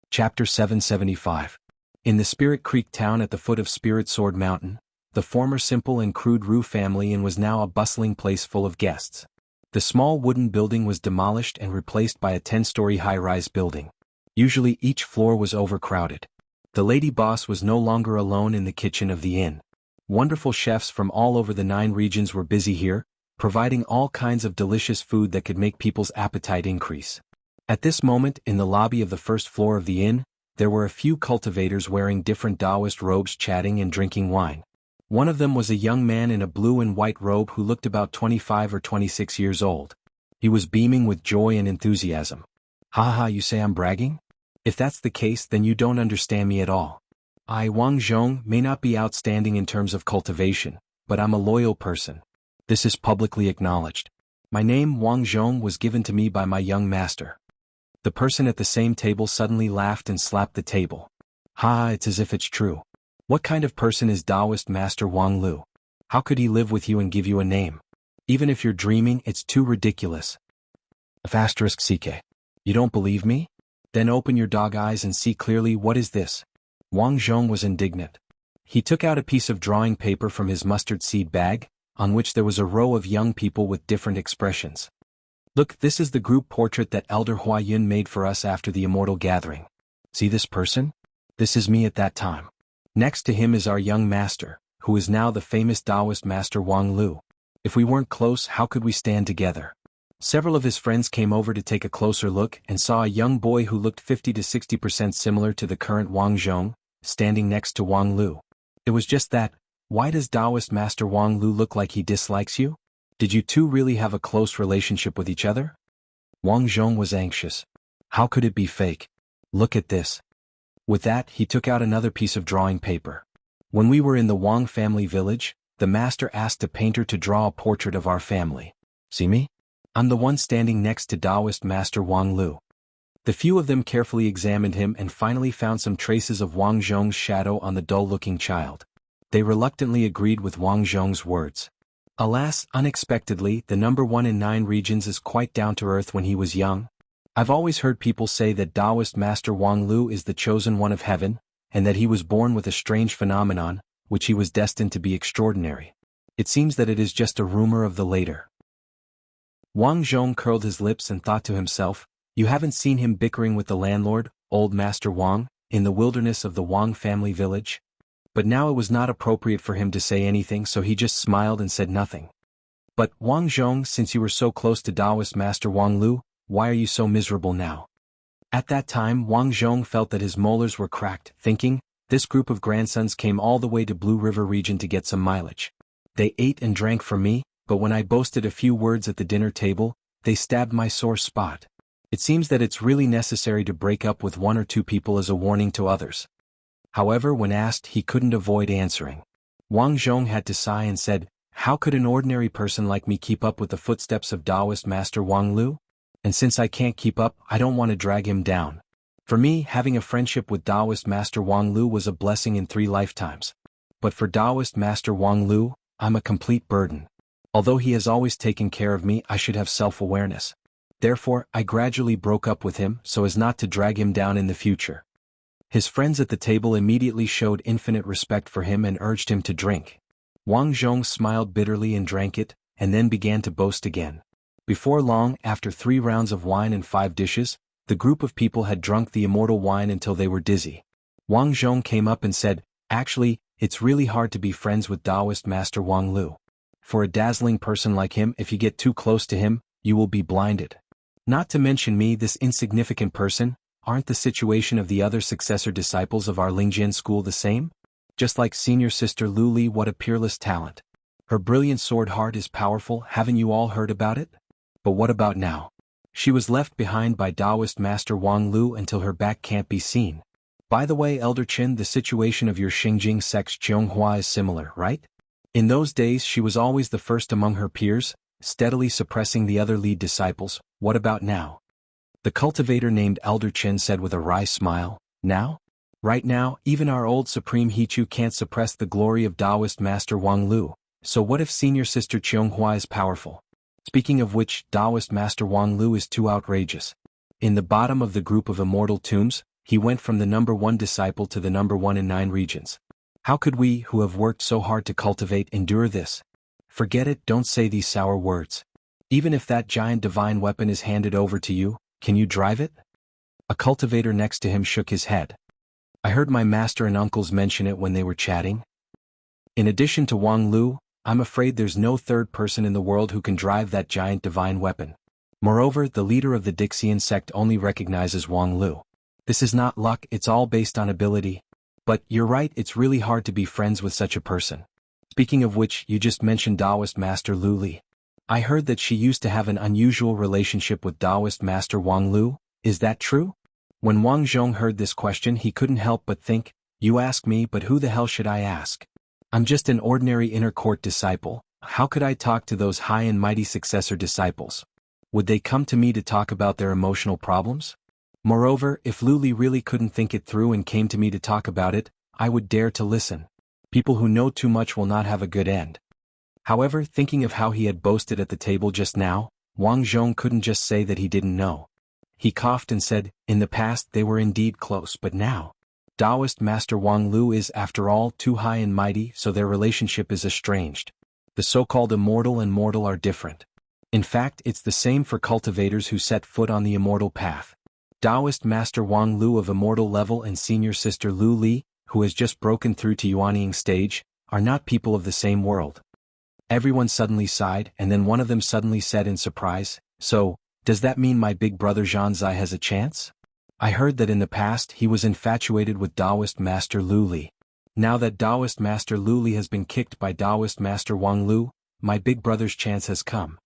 Chapter 775. In the Spirit Creek town at the foot of Spirit Sword Mountain, the former simple and crude Rue family inn was now a bustling place full of guests. The small wooden building was demolished and replaced by a 10-story high-rise building. Usually each floor was overcrowded. The lady boss was no longer alone in the kitchen of the inn. Wonderful chefs from all over the 9 regions were busy here, providing all kinds of delicious food that could make people's appetite increase. At this moment, in the lobby of the first floor of the inn, there were a few cultivators wearing different Taoist robes chatting and drinking wine. One of them was a young man in a blue and white robe who looked about 25 or 26 years old. He was beaming with joy and enthusiasm. Ha ha, you say I'm bragging? If that's the case, then you don't understand me at all. I, Wang Zhong, may not be outstanding in terms of cultivation, but I'm a loyal person. This is publicly acknowledged. My name, Wang Zhong, was given to me by my young master. The person at the same table suddenly laughed and slapped the table. Ha, it's as if it's true. What kind of person is Taoist Master Wang Lu? How could he live with you and give you a name? Even if you're dreaming, it's too ridiculous. *CK. You don't believe me? Then open your dog eyes and see clearly. What is this? Wang Zhong was indignant. He took out a piece of drawing paper from his mustard seed bag, on which there was a row of young people with different expressions. Look, this is the group portrait that Elder Hua Yun made for us after the Immortal Gathering. See this person? This is me at that time. Next to him is our young master, who is now the famous Taoist master Wang Lu. If we weren't close, how could we stand together? Several of his friends came over to take a closer look and saw a young boy who looked 50 to 60% similar to the current Wang Zhong, standing next to Wang Lu. It was just that. Why does Taoist Master Wang Lu look like he dislikes you? Did you two really have a close relationship with each other? Wang Zhong was anxious. How could it be fake? Look at this. With that, he took out another piece of drawing paper. When we were in the Wang family village, the master asked a painter to draw a portrait of our family. See me? I'm the one standing next to Taoist Master Wang Lu. The few of them carefully examined him and finally found some traces of Wang Zhong's shadow on the dull-looking child. They reluctantly agreed with Wang Zhong's words. Alas, unexpectedly, the #1 in 9 regions is quite down to earth when he was young. I've always heard people say that Taoist Master Wang Lu is the chosen one of heaven, and that he was born with a strange phenomenon, which he was destined to be extraordinary. It seems that it is just a rumor of the later. Wang Zhong curled his lips and thought to himself, you haven't seen him bickering with the landlord, old Master Wang, in the wilderness of the Wang family village? But now it was not appropriate for him to say anything, so he just smiled and said nothing. But, Wang Zhong, since you were so close to Taoist Master Wang Lu, why are you so miserable now? At that time Wang Zhong felt that his molars were cracked, thinking, this group of grandsons came all the way to Blue River region to get some mileage. They ate and drank for me, but when I boasted a few words at the dinner table, they stabbed my sore spot. It seems that it's really necessary to break up with one or two people as a warning to others. However, when asked, he couldn't avoid answering. Wang Zhong had to sigh and said, how could an ordinary person like me keep up with the footsteps of Taoist Master Wang Lu? And since I can't keep up, I don't want to drag him down. For me, having a friendship with Taoist Master Wang Lu was a blessing in 3 lifetimes. But for Taoist Master Wang Lu, I'm a complete burden. Although he has always taken care of me, I should have self-awareness. Therefore, I gradually broke up with him so as not to drag him down in the future. His friends at the table immediately showed infinite respect for him and urged him to drink. Wang Zhong smiled bitterly and drank it, and then began to boast again. Before long, after 3 rounds of wine and 5 dishes, the group of people had drunk the immortal wine until they were dizzy. Wang Zhong came up and said, actually, it's really hard to be friends with Taoist Master Wang Lu. For a dazzling person like him, if you get too close to him, you will be blinded. Not to mention me, this insignificant person, aren't the situation of the other successor disciples of our Lingjian school the same? Just like senior sister Lu Li, what a peerless talent. Her brilliant sword heart is powerful, haven't you all heard about it? But what about now? She was left behind by Taoist Master Wang Lu until her back can't be seen. By the way, Elder Qin, the situation of your Xingjing sect's Zhonghua is similar, right? In those days she was always the first among her peers, steadily suppressing the other lead disciples. What about now? The cultivator named Elder Qin said with a wry smile, now? Right now, even our old Supreme Hichu can't suppress the glory of Taoist Master Wang Lu, so what if senior sister Zhonghua is powerful? Speaking of which, Taoist Master Wang Lu is too outrageous. In the bottom of the group of immortal tombs, he went from the number 1 disciple to the number 1 in 9 regions. How could we, who have worked so hard to cultivate, endure this? Forget it, don't say these sour words. Even if that giant divine weapon is handed over to you, can you drive it? A cultivator next to him shook his head. I heard my master and uncles mention it when they were chatting. In addition to Wang Lu, I'm afraid there's no third person in the world who can drive that giant divine weapon. Moreover, the leader of the Dixian sect only recognizes Wang Lu. This is not luck, it's all based on ability. But, you're right, it's really hard to be friends with such a person. Speaking of which, you just mentioned Taoist Master Lu Li. I heard that she used to have an unusual relationship with Taoist Master Wang Lu, is that true? When Wang Zhong heard this question, he couldn't help but think, you ask me, but who the hell should I ask? I'm just an ordinary inner court disciple, how could I talk to those high and mighty successor disciples? Would they come to me to talk about their emotional problems? Moreover, if Lu Li really couldn't think it through and came to me to talk about it, I would dare to listen. People who know too much will not have a good end. However, thinking of how he had boasted at the table just now, Wang Zhong couldn't just say that he didn't know. He coughed and said, in the past they were indeed close, but now? Taoist Master Wang Lu is, after all, too high and mighty, so their relationship is estranged. The so-called immortal and mortal are different. In fact, it's the same for cultivators who set foot on the immortal path. Taoist Master Wang Lu of immortal level and senior sister Lu Li, who has just broken through to Yuanying stage, are not people of the same world. Everyone suddenly sighed, and then one of them suddenly said in surprise, so, does that mean my big brother Zhanzai has a chance? I heard that in the past he was infatuated with Taoist Master Lu Li. Now that Taoist Master Lu Li has been kicked by Taoist Master Wang Lu, my big brother's chance has come.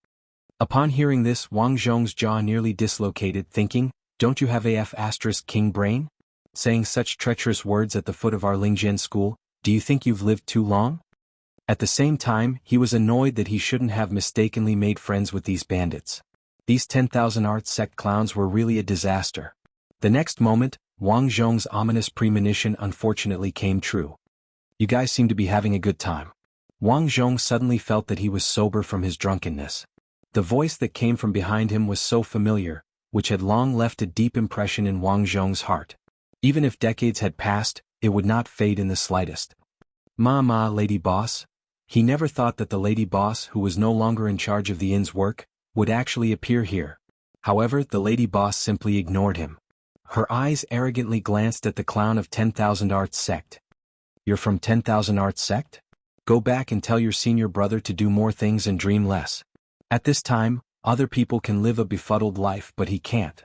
Upon hearing this, Wang Zhong's jaw nearly dislocated, thinking, don't you have AF * king brain? Saying such treacherous words at the foot of our Lingjian school, do you think you've lived too long? At the same time, he was annoyed that he shouldn't have mistakenly made friends with these bandits. These 10,000 arts sect clowns were really a disaster. The next moment, Wang Zhong's ominous premonition unfortunately came true. You guys seem to be having a good time. Wang Zhong suddenly felt that he was sober from his drunkenness. The voice that came from behind him was so familiar, which had long left a deep impression in Wang Zhong's heart. Even if decades had passed, it would not fade in the slightest. Ma, lady boss? He never thought that the lady boss, who was no longer in charge of the inn's work, would actually appear here. However, the lady boss simply ignored him. Her eyes arrogantly glanced at the clown of 10,000 Arts sect. You're from 10,000 Arts sect? Go back and tell your senior brother to do more things and dream less. At this time, other people can live a befuddled life but he can't.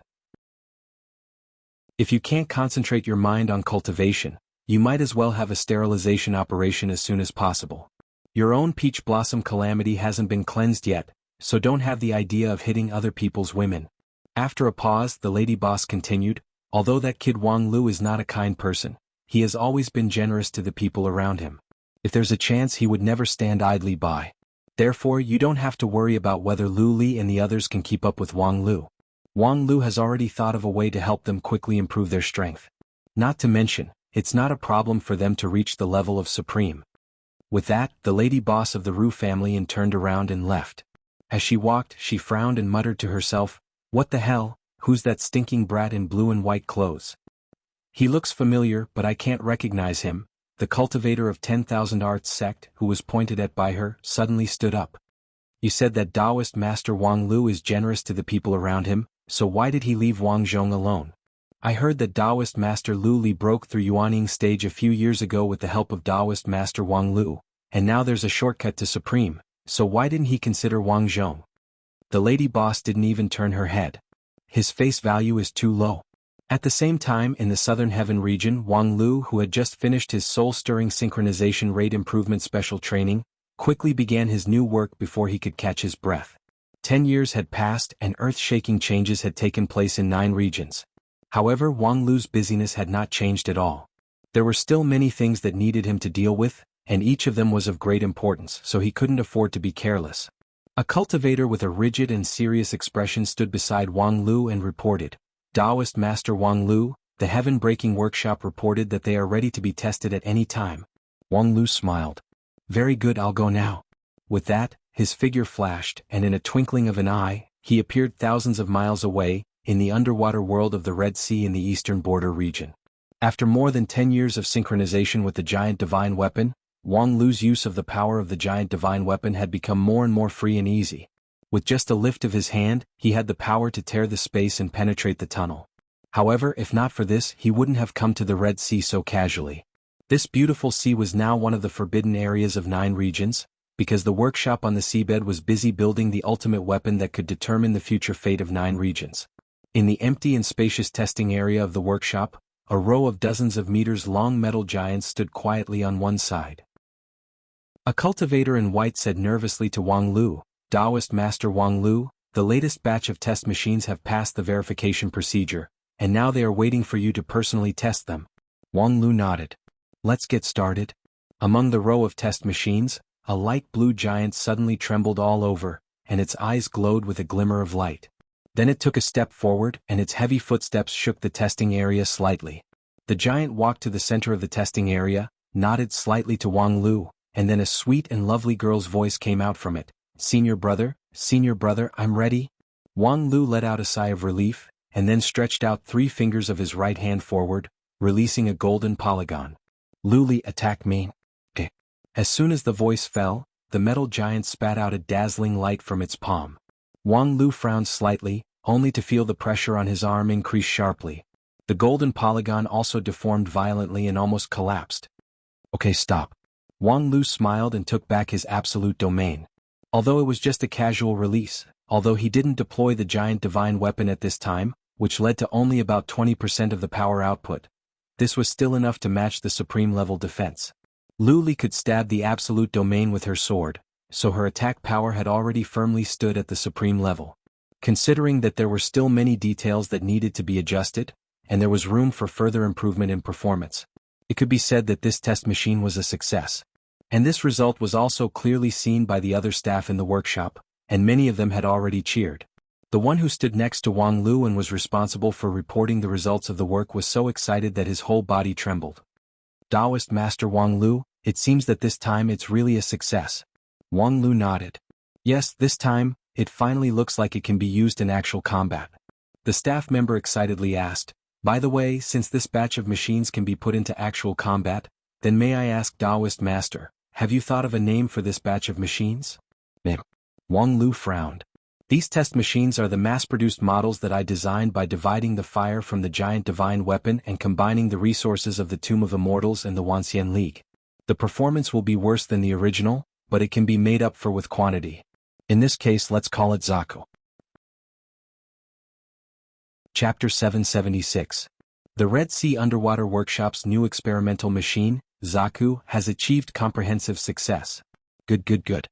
If you can't concentrate your mind on cultivation, you might as well have a sterilization operation as soon as possible. Your own peach blossom calamity hasn't been cleansed yet, so don't have the idea of hitting other people's women. After a pause, the lady boss continued, although that kid Wang Lu is not a kind person, he has always been generous to the people around him. If there's a chance, he would never stand idly by. Therefore, you don't have to worry about whether Lu Li and the others can keep up with Wang Lu. Wang Lu has already thought of a way to help them quickly improve their strength. Not to mention, it's not a problem for them to reach the level of Supreme. With that, the lady boss of the Ru family turned around and left. As she walked, she frowned and muttered to herself, "What the hell, who's that stinking brat in blue and white clothes? He looks familiar but I can't recognize him." The cultivator of 10,000 Arts sect, who was pointed at by her, suddenly stood up. "You said that Taoist Master Wang Lu is generous to the people around him, so why did he leave Wang Zhong alone? I heard that Taoist Master Lu Li broke through Yuaning stage a few years ago with the help of Taoist Master Wang Lu, and now there's a shortcut to Supreme, so why didn't he consider Wang Zhong?" The lady boss didn't even turn her head. His face value is too low. At the same time, in the Southern Heaven region, Wang Lu, who had just finished his soul-stirring synchronization rate improvement special training, quickly began his new work before he could catch his breath. 10 years had passed and earth-shaking changes had taken place in 9 regions. However, Wang Lu's busyness had not changed at all. There were still many things that needed him to deal with, and each of them was of great importance, so he couldn't afford to be careless. A cultivator with a rigid and serious expression stood beside Wang Lu and reported, "Taoist Master Wang Lu, the Heaven-Breaking Workshop reported that they are ready to be tested at any time." Wang Lu smiled. "Very good, I'll go now." With that, his figure flashed, and in a twinkling of an eye, he appeared thousands of miles away, in the underwater world of the Red Sea in the eastern border region. After more than 10 years of synchronization with the giant divine weapon, Wang Lu's use of the power of the giant divine weapon had become more and more free and easy. With just a lift of his hand, he had the power to tear the space and penetrate the tunnel. However, if not for this, he wouldn't have come to the Red Sea so casually. This beautiful sea was now one of the forbidden areas of 9 regions, because the workshop on the seabed was busy building the ultimate weapon that could determine the future fate of 9 regions. In the empty and spacious testing area of the workshop, a row of dozens of meters-long metal giants stood quietly on one side. A cultivator in white said nervously to Wang Lu, "Taoist Master Wang Lu, the latest batch of test machines have passed the verification procedure, and now they are waiting for you to personally test them." Wang Lu nodded. "Let's get started." Among the row of test machines, a light blue giant suddenly trembled all over, and its eyes glowed with a glimmer of light. Then it took a step forward, and its heavy footsteps shook the testing area slightly. The giant walked to the center of the testing area, nodded slightly to Wang Lu, and then a sweet and lovely girl's voice came out from it. Senior brother, I'm ready." Wang Lu let out a sigh of relief, and then stretched out 3 fingers of his right hand forward, releasing a golden polygon. "Lu Li, attack me." Eh. As soon as the voice fell, the metal giant spat out a dazzling light from its palm. Wang Lu frowned slightly, only to feel the pressure on his arm increase sharply. The golden polygon also deformed violently and almost collapsed. "Okay, stop." Wang Lu smiled and took back his absolute domain. Although it was just a casual release, although he didn't deploy the giant divine weapon at this time, which led to only about 20% of the power output, this was still enough to match the supreme level defense. Lu Li could stab the absolute domain with her sword, so her attack power had already firmly stood at the supreme level. Considering that there were still many details that needed to be adjusted, and there was room for further improvement in performance, it could be said that this test machine was a success. And this result was also clearly seen by the other staff in the workshop, and many of them had already cheered. The one who stood next to Wang Lu and was responsible for reporting the results of the work was so excited that his whole body trembled. "Taoist Master Wang Lu, it seems that this time it's really a success." Wang Lu nodded. "Yes, this time, it finally looks like it can be used in actual combat." The staff member excitedly asked, "By the way, since this batch of machines can be put into actual combat, then may I ask Taoist Master, have you thought of a name for this batch of machines?" Wang Lu frowned. These test machines are the mass-produced models that I designed by dividing the fire from the giant divine weapon and combining the resources of the Tomb of Immortals and the Wuxia League. The performance will be worse than the original, but it can be made up for with quantity. In this case, let's call it Zaku. Chapter 776. The Red Sea Underwater Workshop's new experimental machine, Zaku, has achieved comprehensive success. Good.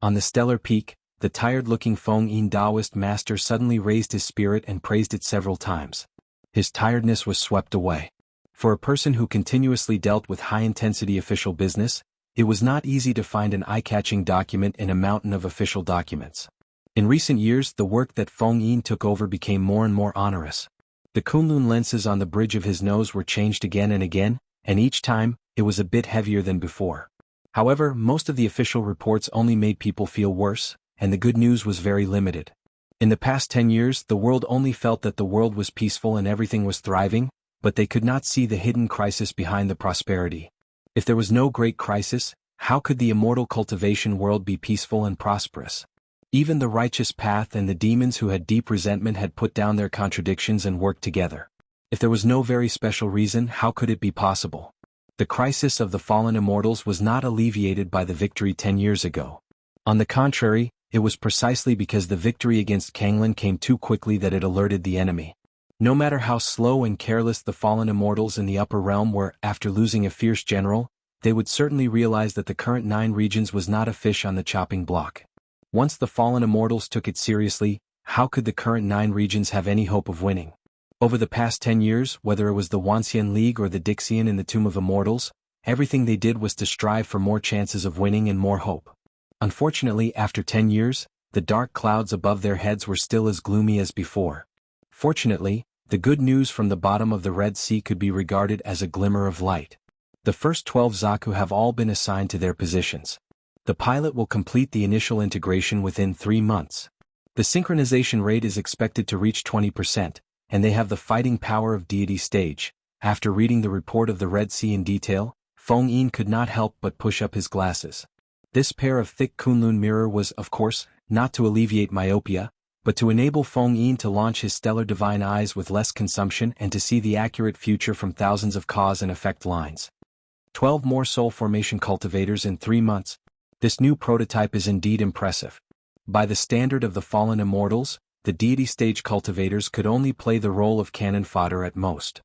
On the stellar peak, the tired-looking Feng Yin Taoist master suddenly raised his spirit and praised it several times. His tiredness was swept away. For a person who continuously dealt with high-intensity official business, it was not easy to find an eye-catching document in a mountain of official documents. In recent years, the work that Feng Yin took over became more and more onerous. The Kunlun lenses on the bridge of his nose were changed again and again, and each time, it was a bit heavier than before. However, most of the official reports only made people feel worse, and the good news was very limited. In the past 10 years, the world only felt that the world was peaceful and everything was thriving, but they could not see the hidden crisis behind the prosperity. If there was no great crisis, how could the immortal cultivation world be peaceful and prosperous? Even the righteous path and the demons who had deep resentment had put down their contradictions and worked together. If there was no very special reason, how could it be possible? The crisis of the fallen immortals was not alleviated by the victory 10 years ago. On the contrary, it was precisely because the victory against Kanglin came too quickly that it alerted the enemy. No matter how slow and careless the fallen immortals in the upper realm were after losing a fierce general, they would certainly realize that the current 9 regions was not a fish on the chopping block. Once the fallen immortals took it seriously, how could the current 9 regions have any hope of winning? Over the past 10 years, whether it was the Wuxia League or the Dixian in the Tomb of Immortals, everything they did was to strive for more chances of winning and more hope. Unfortunately, after 10 years, the dark clouds above their heads were still as gloomy as before. Fortunately, the good news from the bottom of the Red Sea could be regarded as a glimmer of light. The first 12 Zaku have all been assigned to their positions. The pilot will complete the initial integration within 3 months. The synchronization rate is expected to reach 20%, and they have the fighting power of deity stage. After reading the report of the Red Sea in detail, Feng Yin could not help but push up his glasses. This pair of thick Kunlun mirror was, of course, not to alleviate myopia, but to enable Feng Yin to launch his stellar divine eyes with less consumption and to see the accurate future from thousands of cause and effect lines. 12 more soul formation cultivators in 3 months. This new prototype is indeed impressive. By the standard of the fallen immortals, the deity stage cultivators could only play the role of cannon fodder at most.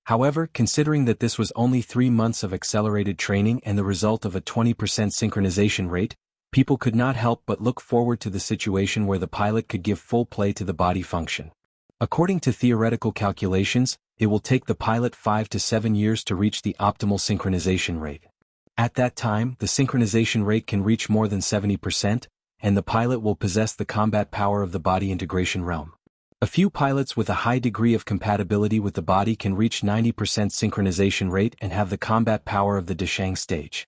However, considering that this was only 3 months of accelerated training and the result of a 20% synchronization rate, people could not help but look forward to the situation where the pilot could give full play to the body function. According to theoretical calculations, it will take the pilot 5 to 7 years to reach the optimal synchronization rate. At that time, the synchronization rate can reach more than 70%, and the pilot will possess the combat power of the body integration realm. A few pilots with a high degree of compatibility with the body can reach 90% synchronization rate and have the combat power of the Deshang stage.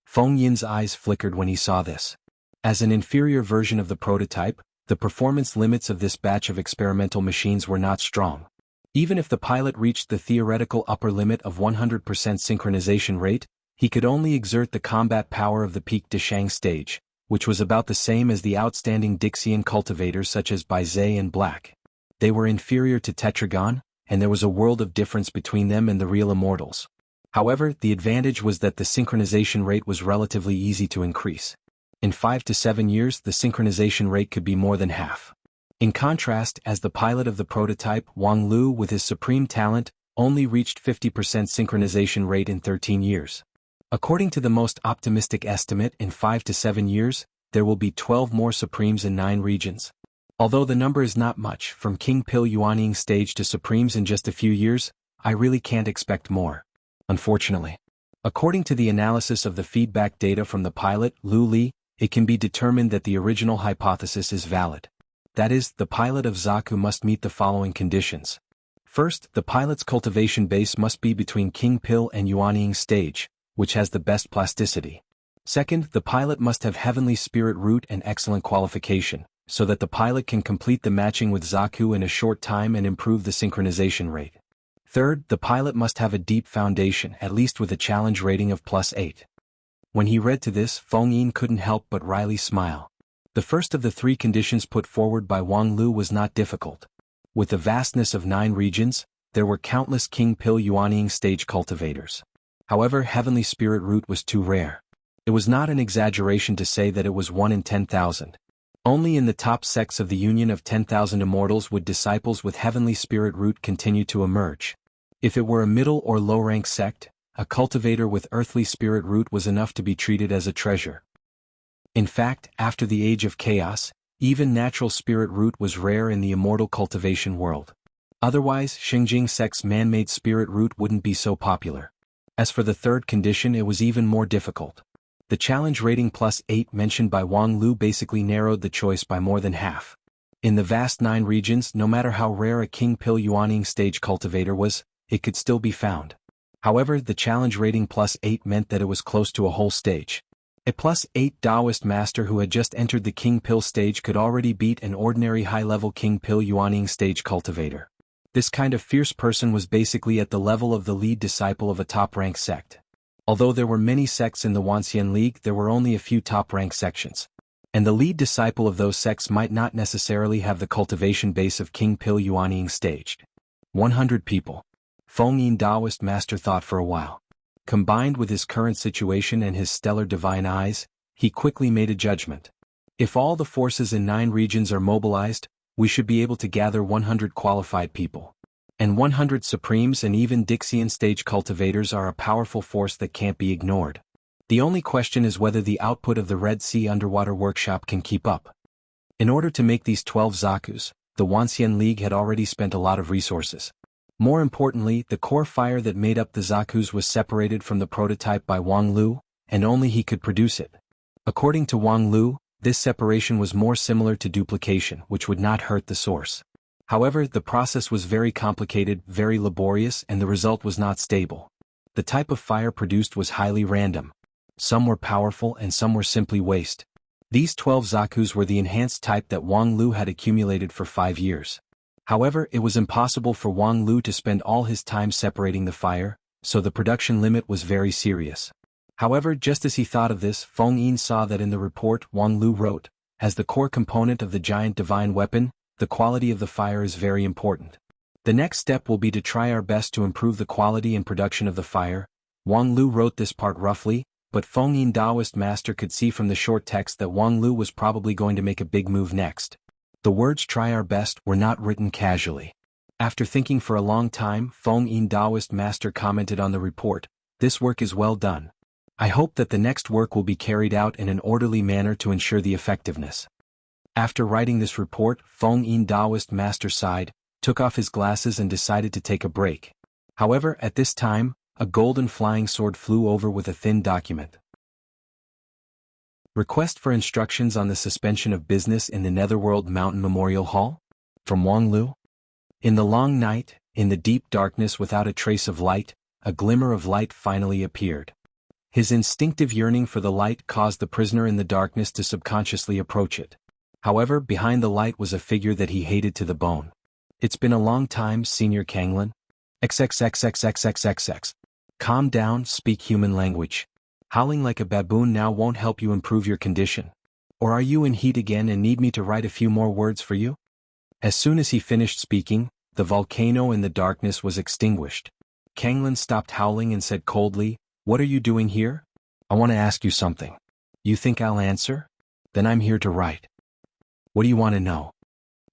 Feng Yin's eyes flickered when he saw this. As an inferior version of the prototype, the performance limits of this batch of experimental machines were not strong. Even if the pilot reached the theoretical upper limit of 100% synchronization rate, he could only exert the combat power of the peak Deshang stage, which was about the same as the outstanding Dixian cultivators such as Baizé and Black. They were inferior to Tetragon, and there was a world of difference between them and the real immortals. However, the advantage was that the synchronization rate was relatively easy to increase. In 5 to 7 years, the synchronization rate could be more than half. In contrast, as the pilot of the prototype, Wang Lu with his supreme talent, only reached 50% synchronization rate in 13 years. According to the most optimistic estimate, in 5 to 7 years, there will be 12 more Supremes in 9 regions. Although the number is not much, from King Pil Yuanying stage to Supremes in just a few years, I really can't expect more. Unfortunately. According to the analysis of the feedback data from the pilot, Lu Li, it can be determined that the original hypothesis is valid. That is, the pilot of Zaku must meet the following conditions. First, the pilot's cultivation base must be between King Pil and Yuanying stage, which has the best plasticity. Second, the pilot must have Heavenly Spirit root and excellent qualification, so that the pilot can complete the matching with Zaku in a short time and improve the synchronization rate. Third, the pilot must have a deep foundation, at least with a challenge rating of +8. When he read to this, Feng Yin couldn't help but wryly smile. The first of the three conditions put forward by Wang Lu was not difficult. With the vastness of 9 regions, there were countless King Pil Yuanying stage cultivators. However, heavenly spirit root was too rare. It was not an exaggeration to say that it was 1 in 10,000. Only in the top sects of the Union of 10,000 Immortals would disciples with heavenly spirit root continue to emerge. If it were a middle or low-rank sect, a cultivator with earthly spirit root was enough to be treated as a treasure. In fact, after the Age of Chaos, even natural spirit root was rare in the immortal cultivation world. Otherwise, Xingjing sect's man-made spirit root wouldn't be so popular. As for the third condition, it was even more difficult. The challenge rating +8 mentioned by Wang Lu basically narrowed the choice by more than half. In the vast 9 regions, no matter how rare a King Pil Yuanying stage cultivator was, it could still be found. However, the challenge rating +8 meant that it was close to a whole stage. A +8 Taoist master who had just entered the King Pil stage could already beat an ordinary high-level King Pil Yuanying stage cultivator. This kind of fierce person was basically at the level of the lead disciple of a top-ranked sect. Although there were many sects in the Wanxian League, there were only a few top-ranked sections. And the lead disciple of those sects might not necessarily have the cultivation base of King Pil Yuanying staged. 100 people. Feng Yin Taoist master thought for a while. Combined with his current situation and his stellar divine eyes, he quickly made a judgment. If all the forces in 9 regions are mobilized, we should be able to gather 100 qualified people. And 100 Supremes and even Dixian stage cultivators are a powerful force that can't be ignored. The only question is whether the output of the Red Sea Underwater Workshop can keep up. In order to make these 12 Zakus, the Wanxian League had already spent a lot of resources. More importantly, the core fire that made up the Zakus was separated from the prototype by Wang Lu, and only he could produce it. According to Wang Lu, this separation was more similar to duplication, which would not hurt the source. However, the process was very complicated, very laborious, and the result was not stable. The type of fire produced was highly random. Some were powerful and some were simply waste. These 12 Zakus were the enhanced type that Wang Lu had accumulated for 5 years. However, it was impossible for Wang Lu to spend all his time separating the fire, so the production limit was very serious. However, just as he thought of this, Feng Yin saw that in the report Wang Lu wrote, as the core component of the giant divine weapon, the quality of the fire is very important. The next step will be to try our best to improve the quality and production of the fire. Wang Lu wrote this part roughly, but Feng Yin Taoist master could see from the short text that Wang Lu was probably going to make a big move next. The words "try our best" were not written casually. After thinking for a long time, Feng Yin Taoist master commented on the report, "This work is well done. I hope that the next work will be carried out in an orderly manner to ensure the effectiveness." After writing this report, Feng Yin Taoist master sighed, took off his glasses and decided to take a break. However, at this time, a golden flying sword flew over with a thin document. Request for instructions on the suspension of business in the Netherworld Mountain Memorial Hall? From Wang Lu. In the long night, in the deep darkness without a trace of light, a glimmer of light finally appeared. His instinctive yearning for the light caused the prisoner in the darkness to subconsciously approach it. However, behind the light was a figure that he hated to the bone. "It's been a long time, Senior Kanglin." XXXXXXXX. Calm down, speak human language. Howling like a baboon now won't help you improve your condition. Or are you in heat again and need me to write a few more words for you? As soon as he finished speaking, the volcano in the darkness was extinguished. Kanglin stopped howling and said coldly, "What are you doing here? I want to ask you something. You think I'll answer? Then I'm here to write." "What do you want to know?"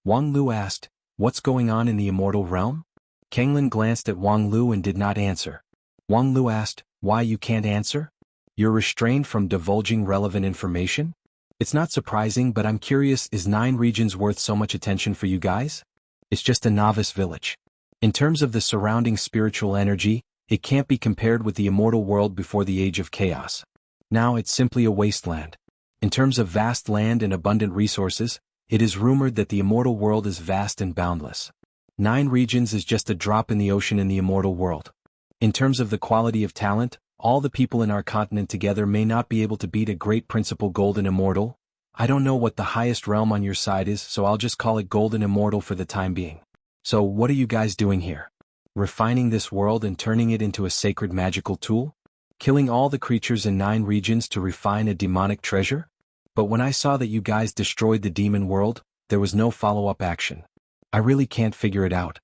Wang Lu asked. "What's going on in the immortal realm?" Kanglin glanced at Wang Lu and did not answer. Wang Lu asked, "Why you can't answer? You're restrained from divulging relevant information? It's not surprising, but I'm curious, is 9 regions worth so much attention for you guys? It's just a novice village. In terms of the surrounding spiritual energy, it can't be compared with the immortal world before the Age of Chaos. Now it's simply a wasteland. In terms of vast land and abundant resources, it is rumored that the immortal world is vast and boundless. 9 regions is just a drop in the ocean in the immortal world. In terms of the quality of talent, all the people in our continent together may not be able to beat a great principal golden immortal. I don't know what the highest realm on your side is, so I'll just call it golden immortal for the time being. So what are you guys doing here? Refining this world and turning it into a sacred magical tool? Killing all the creatures in 9 regions to refine a demonic treasure? But when I saw that you guys destroyed the demon world, there was no follow-up action. I really can't figure it out."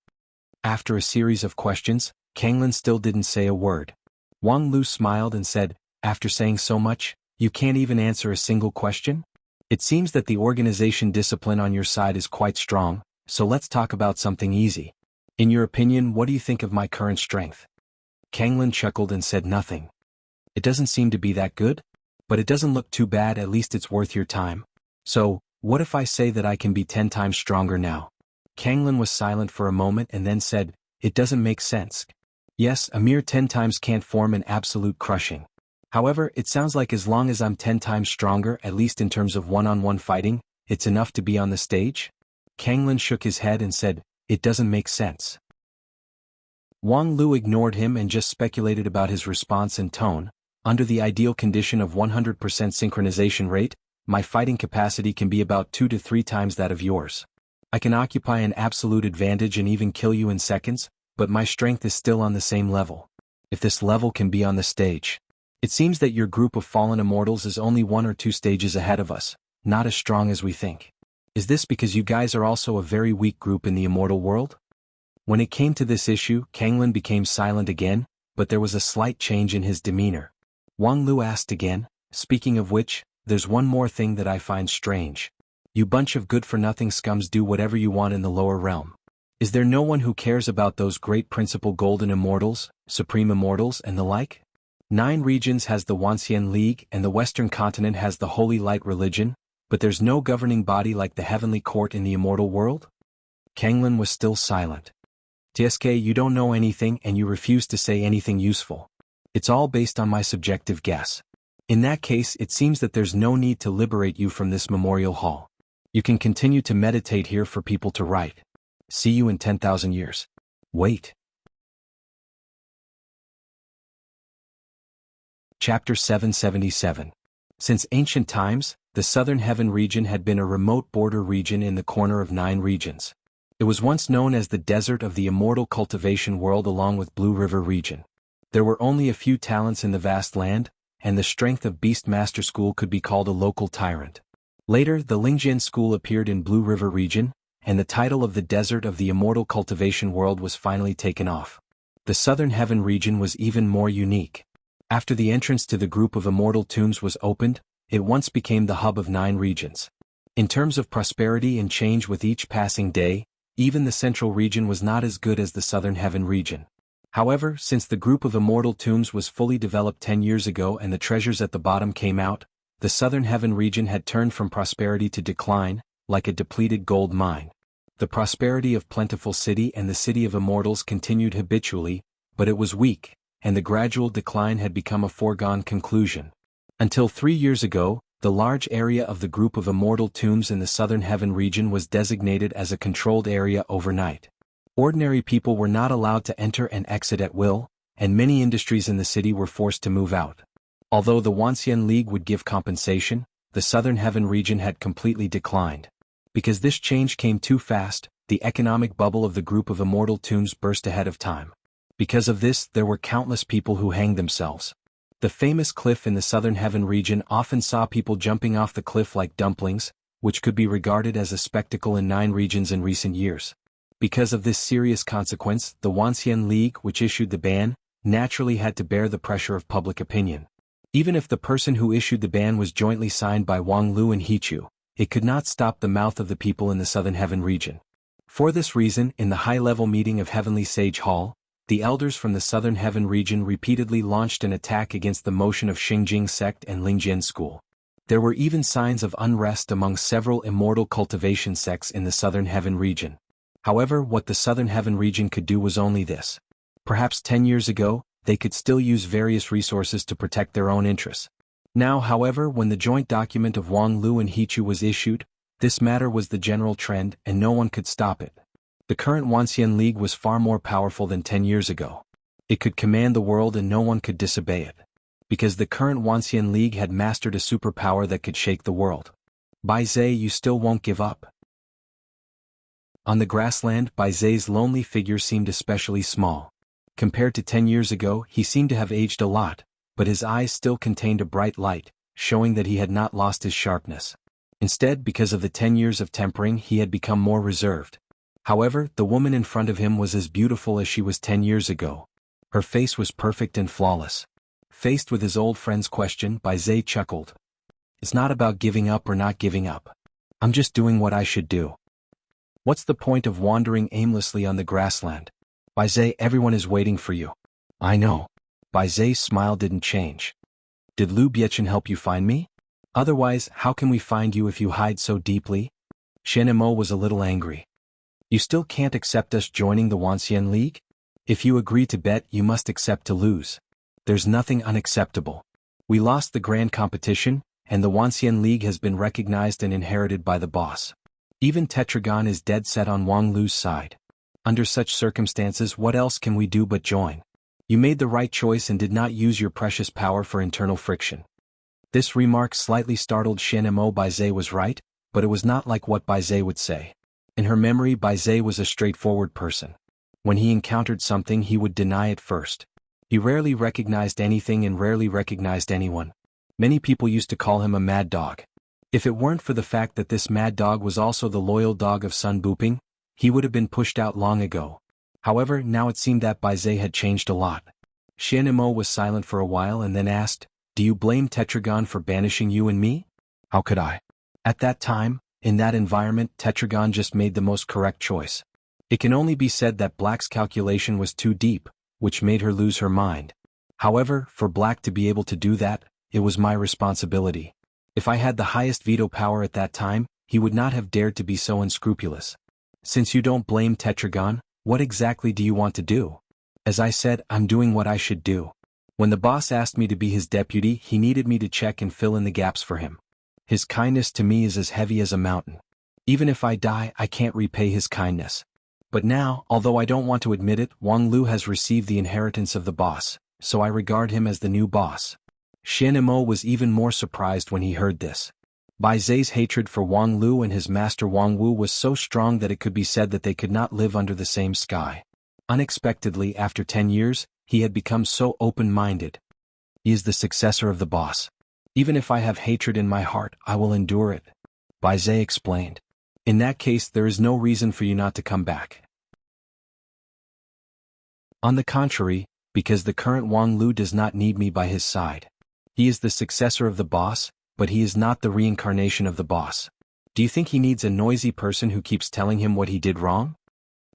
After a series of questions, Kanglin still didn't say a word. Wang Lu smiled and said, "After saying so much, you can't even answer a single question? It seems that the organization discipline on your side is quite strong, so let's talk about something easy. In your opinion, what do you think of my current strength?" Kanglin chuckled and said nothing. "It doesn't seem to be that good? But it doesn't look too bad, at least it's worth your time. So, what if I say that I can be 10 times stronger now?" Kanglin was silent for a moment and then said, "It doesn't make sense. Yes, a mere 10 times can't form an absolute crushing. However, it sounds like as long as I'm 10 times stronger, at least in terms of one-on-one fighting, it's enough to be on the stage?" Kanglin shook his head and said, "It doesn't make sense." Wang Lu ignored him and just speculated about his response and tone. "Under the ideal condition of 100% synchronization rate, my fighting capacity can be about 2 to 3 times that of yours. I can occupy an absolute advantage and even kill you in seconds, but my strength is still on the same level. If this level can be on the stage. It seems that your group of fallen immortals is only 1 or 2 stages ahead of us, not as strong as we think. Is this because you guys are also a very weak group in the immortal world?" When it came to this issue, Kanglin became silent again, but there was a slight change in his demeanor. Wang Lu asked again, "Speaking of which, there's one more thing that I find strange. You bunch of good-for-nothing scums do whatever you want in the lower realm. Is there no one who cares about those great principal golden immortals, supreme immortals and the like? 9 regions has the Wuxia League and the Western continent has the Holy Light religion, but there's no governing body like the Heavenly Court in the immortal world?" Kanglin was still silent. "TSK, you don't know anything and you refuse to say anything useful. It's all based on my subjective guess. In that case, it seems that there's no need to liberate you from this memorial hall. You can continue to meditate here for people to write. See you in 10,000 years. Wait." Chapter 777. Since ancient times, the Southern Heaven region had been a remote border region in the corner of 9 regions. It was once known as the Desert of the Immortal Cultivation World along with Blue River region. There were only a few talents in the vast land, and the strength of Beastmaster School could be called a local tyrant. Later, the Lingjian School appeared in Blue River region, and the title of the Desert of the Immortal Cultivation World was finally taken off. The Southern Heaven region was even more unique. After the entrance to the group of immortal tombs was opened, it once became the hub of 9 regions. In terms of prosperity and change with each passing day, even the central region was not as good as the Southern Heaven region. However, since the group of immortal tombs was fully developed 10 years ago and the treasures at the bottom came out, the Southern Heaven region had turned from prosperity to decline, like a depleted gold mine. The prosperity of Plentiful City and the City of Immortals continued habitually, but it was weak, and the gradual decline had become a foregone conclusion. Until 3 years ago, the large area of the group of immortal tombs in the Southern Heaven region was designated as a controlled area overnight. Ordinary people were not allowed to enter and exit at will, and many industries in the city were forced to move out. Although the Wuxia League would give compensation, the Southern Heaven region had completely declined. Because this change came too fast, the economic bubble of the group of immortal tombs burst ahead of time. Because of this, there were countless people who hanged themselves. The famous cliff in the Southern Heaven region often saw people jumping off the cliff like dumplings, which could be regarded as a spectacle in 9 regions in recent years. Because of this serious consequence, the Wuxia League, which issued the ban, naturally had to bear the pressure of public opinion. Even if the person who issued the ban was jointly signed by Wang Lu and Hichu, it could not stop the mouth of the people in the Southern Heaven region. For this reason, in the high-level meeting of Heavenly Sage Hall, the elders from the Southern Heaven region repeatedly launched an attack against the motion of Xingjing sect and Lingjian school. There were even signs of unrest among several immortal cultivation sects in the Southern Heaven region. However, what the Southern Heaven region could do was only this. Perhaps 10 years ago, they could still use various resources to protect their own interests. Now, however, when the joint document of Wang Lu and Hichu was issued, this matter was the general trend and no one could stop it. The current Wuxia League was far more powerful than 10 years ago. It could command the world and no one could disobey it. Because the current Wuxia League had mastered a superpower that could shake the world. Bai Zhe, you still won't give up. On the grassland, Bai Zhe's lonely figure seemed especially small. Compared to 10 years ago, he seemed to have aged a lot, but his eyes still contained a bright light, showing that he had not lost his sharpness. Instead, because of the 10 years of tempering, he had become more reserved. However, the woman in front of him was as beautiful as she was 10 years ago. Her face was perfect and flawless. Faced with his old friend's question, Bai Zhe chuckled. It's not about giving up or not giving up. I'm just doing what I should do. What's the point of wandering aimlessly on the grassland? Bai Zhe, everyone is waiting for you. I know. Bai Zhe's smile didn't change. Did Liu Biechen help you find me? Otherwise, how can we find you if you hide so deeply? Shen Mo was a little angry. You still can't accept us joining the Wanxian League? If you agree to bet, you must accept to lose. There's nothing unacceptable. We lost the grand competition, and the Wanxian League has been recognized and inherited by the boss. Even Tetragon is dead set on Wang Lu's side. Under such circumstances, what else can we do but join? You made the right choice and did not use your precious power for internal friction. This remark slightly startled Shen Mo. Bai Zhe was right, but it was not like what Bai Zhe would say. In her memory, Bai Zhe was a straightforward person. When he encountered something, he would deny it first. He rarely recognized anything and rarely recognized anyone. Many people used to call him a mad dog. If it weren't for the fact that this mad dog was also the loyal dog of Sun Buping, he would have been pushed out long ago. However, now it seemed that Bai Zhe had changed a lot. Shen Mo was silent for a while and then asked, Do you blame Tetragon for banishing you and me? How could I? At that time, in that environment, Tetragon just made the most correct choice. It can only be said that Black's calculation was too deep, which made her lose her mind. However, for Black to be able to do that, it was my responsibility. If I had the highest veto power at that time, he would not have dared to be so unscrupulous. Since you don't blame Tetragon, what exactly do you want to do? As I said, I'm doing what I should do. When the boss asked me to be his deputy, he needed me to check and fill in the gaps for him. His kindness to me is as heavy as a mountain. Even if I die, I can't repay his kindness. But now, although I don't want to admit it, Wang Lu has received the inheritance of the boss, so I regard him as the new boss. Shen Mo was even more surprised when he heard this. Bai Zhe's hatred for Wang Lu and his master Wang Wu was so strong that it could be said that they could not live under the same sky. Unexpectedly, after 10 years, he had become so open-minded. He is the successor of the boss. Even if I have hatred in my heart, I will endure it. Bai Zhe explained. In that case, there is no reason for you not to come back. On the contrary, because the current Wang Lu does not need me by his side. He is the successor of the boss, but he is not the reincarnation of the boss. Do you think he needs a noisy person who keeps telling him what he did wrong?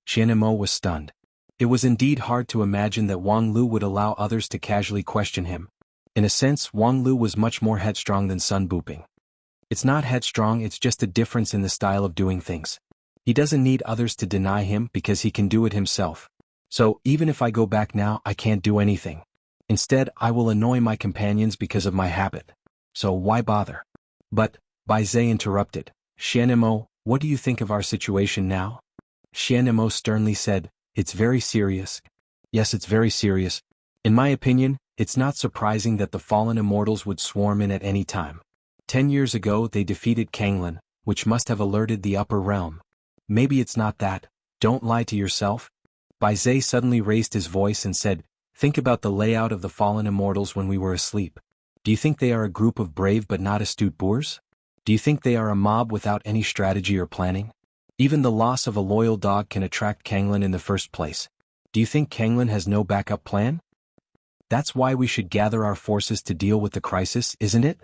Shen Mo was stunned. It was indeed hard to imagine that Wang Lu would allow others to casually question him. In a sense, Wang Lu was much more headstrong than Sun Buping. It's not headstrong, it's just a difference in the style of doing things. He doesn't need others to deny him because he can do it himself. So, even if I go back now, I can't do anything. Instead, I will annoy my companions because of my habit. So why bother? But, Bai Zhe interrupted. Shen Mo, what do you think of our situation now? Shen Mo sternly said, It's very serious. Yes, it's very serious. In my opinion, it's not surprising that the fallen immortals would swarm in at any time. 10 years ago they defeated Kanglin, which must have alerted the upper realm. Maybe it's not that. Don't lie to yourself. Bai Zhe suddenly raised his voice and said, Think about the layout of the fallen immortals when we were asleep. Do you think they are a group of brave but not astute boors? Do you think they are a mob without any strategy or planning? Even the loss of a loyal dog can attract Kanglin in the first place. Do you think Kanglin has no backup plan? That's why we should gather our forces to deal with the crisis, isn't it?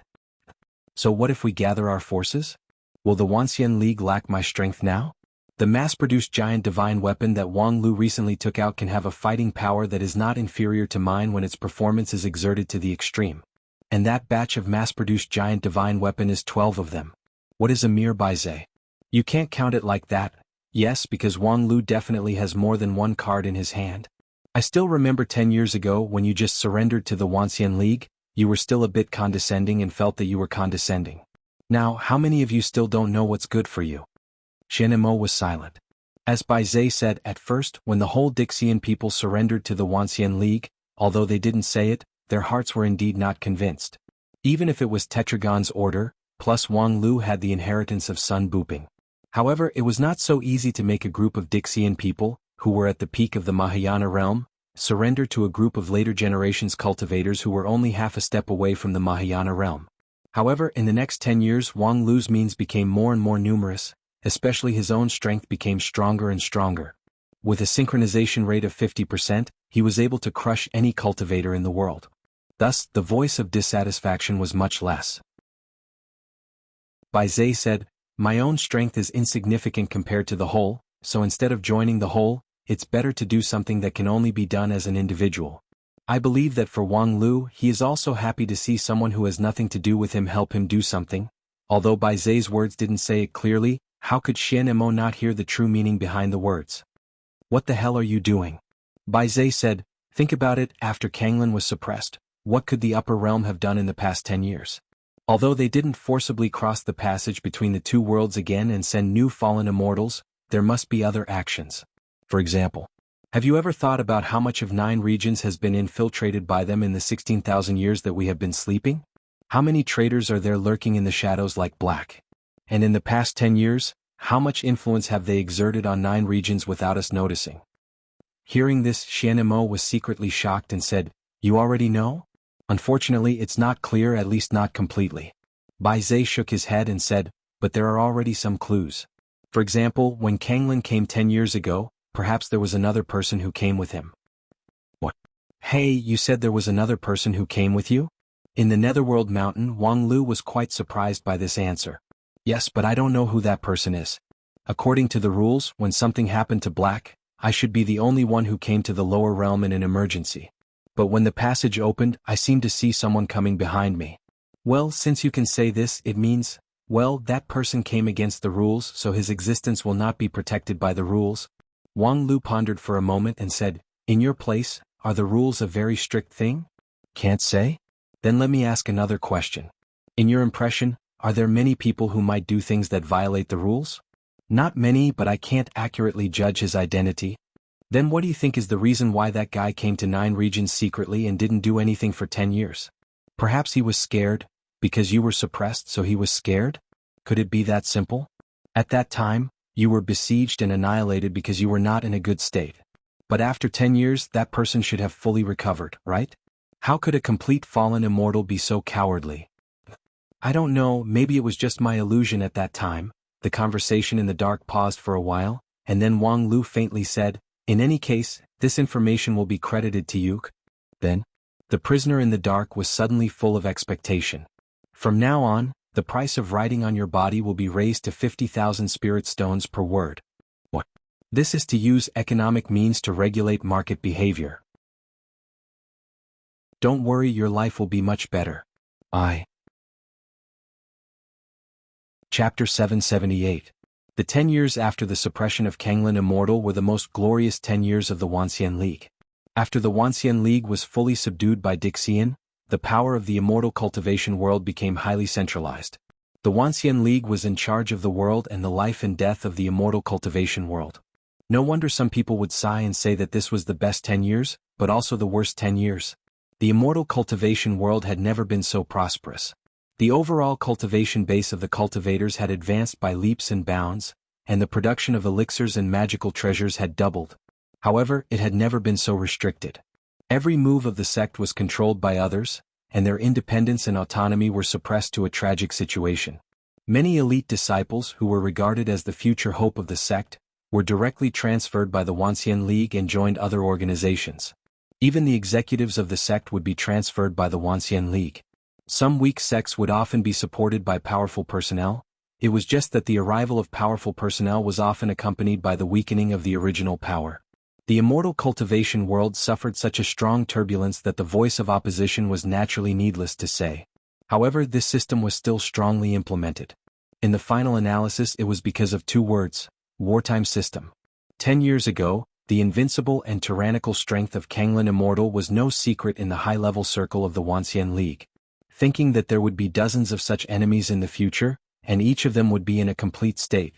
So what if we gather our forces? Will the Wanxian League lack my strength now? The mass-produced giant divine weapon that Wang Lu recently took out can have a fighting power that is not inferior to mine when its performance is exerted to the extreme. And that batch of mass-produced giant divine weapon is 12 of them. What is a mere Bai Zhe? You can't count it like that. Yes, because Wang Lu definitely has more than one card in his hand. I still remember 10 years ago when you just surrendered to the Wanxian League, you were still a bit condescending and felt that you were condescending. Now, how many of you still don't know what's good for you? Shen Mo was silent. As Bai Zhe said, at first, when the whole Dixian people surrendered to the Wanxian League, although they didn't say it, their hearts were indeed not convinced. Even if it was Tetragon's order, plus Wang Lu had the inheritance of Sun Buping. However, it was not so easy to make a group of Dixian people, who were at the peak of the Mahayana realm, surrender to a group of later generations cultivators who were only half a step away from the Mahayana realm. However, in the next 10 years Wang Lu's means became more and more numerous, especially his own strength became stronger and stronger. With a synchronization rate of 50%, he was able to crush any cultivator in the world. Thus, the voice of dissatisfaction was much less. Bai Zhe said, "My own strength is insignificant compared to the whole, so instead of joining the whole, it's better to do something that can only be done as an individual." I believe that for Wang Lu, he is also happy to see someone who has nothing to do with him help him do something. Although Bai Zhe's words didn't say it clearly, how could Xian Mo not hear the true meaning behind the words? "What the hell are you doing?" Bai Zhe said, "Think about it, after Kanglin was suppressed, what could the upper realm have done in the past 10 years? Although they didn't forcibly cross the passage between the two worlds again and send new fallen immortals, there must be other actions. For example, have you ever thought about how much of 9 regions has been infiltrated by them in the 16,000 years that we have been sleeping? How many traitors are there lurking in the shadows like black? And in the past 10 years, how much influence have they exerted on 9 regions without us noticing?" Hearing this, Xian Mo was secretly shocked and said, "You already know? Unfortunately, it's not clear, at least not completely." Bai Zhe shook his head and said, "But there are already some clues. For example, when Kanglin came 10 years ago, perhaps there was another person who came with him." "What? Hey, you said there was another person who came with you?" In the Netherworld Mountain, Wang Lu was quite surprised by this answer. "Yes, but I don't know who that person is. According to the rules, when something happened to Black, I should be the only one who came to the lower realm in an emergency. But when the passage opened, I seemed to see someone coming behind me." "Well, since you can say this, it means, well, that person came against the rules, so his existence will not be protected by the rules." Wang Lu pondered for a moment and said, "In your place, are the rules a very strict thing?" "Can't say?" "Then let me ask another question. In your impression, are there many people who might do things that violate the rules?" "Not many, but I can't accurately judge his identity." "Then what do you think is the reason why that guy came to 9 regions secretly and didn't do anything for 10 years? Perhaps he was scared, because you were suppressed, so he was scared? Could it be that simple? At that time, you were besieged and annihilated because you were not in a good state. But after 10 years, that person should have fully recovered, right? How could a complete fallen immortal be so cowardly?" "I don't know, maybe it was just my illusion at that time." The conversation in the dark paused for a while, and then Wang Lu faintly said, "In any case, this information will be credited to you." Then, the prisoner in the dark was suddenly full of expectation. "From now on, the price of writing on your body will be raised to 50,000 spirit stones per word." "What?" "This is to use economic means to regulate market behavior." "Don't worry, your life will be much better." Chapter 778. The 10 years after the suppression of Kanglin Immortal were the most glorious 10 years of the Wanxian League. After the Wanxian League was fully subdued by Dixian, the power of the immortal cultivation world became highly centralized. The Wanxian League was in charge of the world and the life and death of the immortal cultivation world. No wonder some people would sigh and say that this was the best 10 years, but also the worst 10 years. The immortal cultivation world had never been so prosperous. The overall cultivation base of the cultivators had advanced by leaps and bounds, and the production of elixirs and magical treasures had doubled. However, it had never been so restricted. Every move of the sect was controlled by others, and their independence and autonomy were suppressed to a tragic situation. Many elite disciples who were regarded as the future hope of the sect were directly transferred by the Wanxian League and joined other organizations. Even the executives of the sect would be transferred by the Wanxian League. Some weak sects would often be supported by powerful personnel. It was just that the arrival of powerful personnel was often accompanied by the weakening of the original power. The immortal cultivation world suffered such a strong turbulence that the voice of opposition was naturally needless to say. However, this system was still strongly implemented. In the final analysis, it was because of 2 words: wartime system. 10 years ago, the invincible and tyrannical strength of Kanglin Immortal was no secret in the high-level circle of the Wanxian League. Thinking that there would be dozens of such enemies in the future, and each of them would be in a complete state.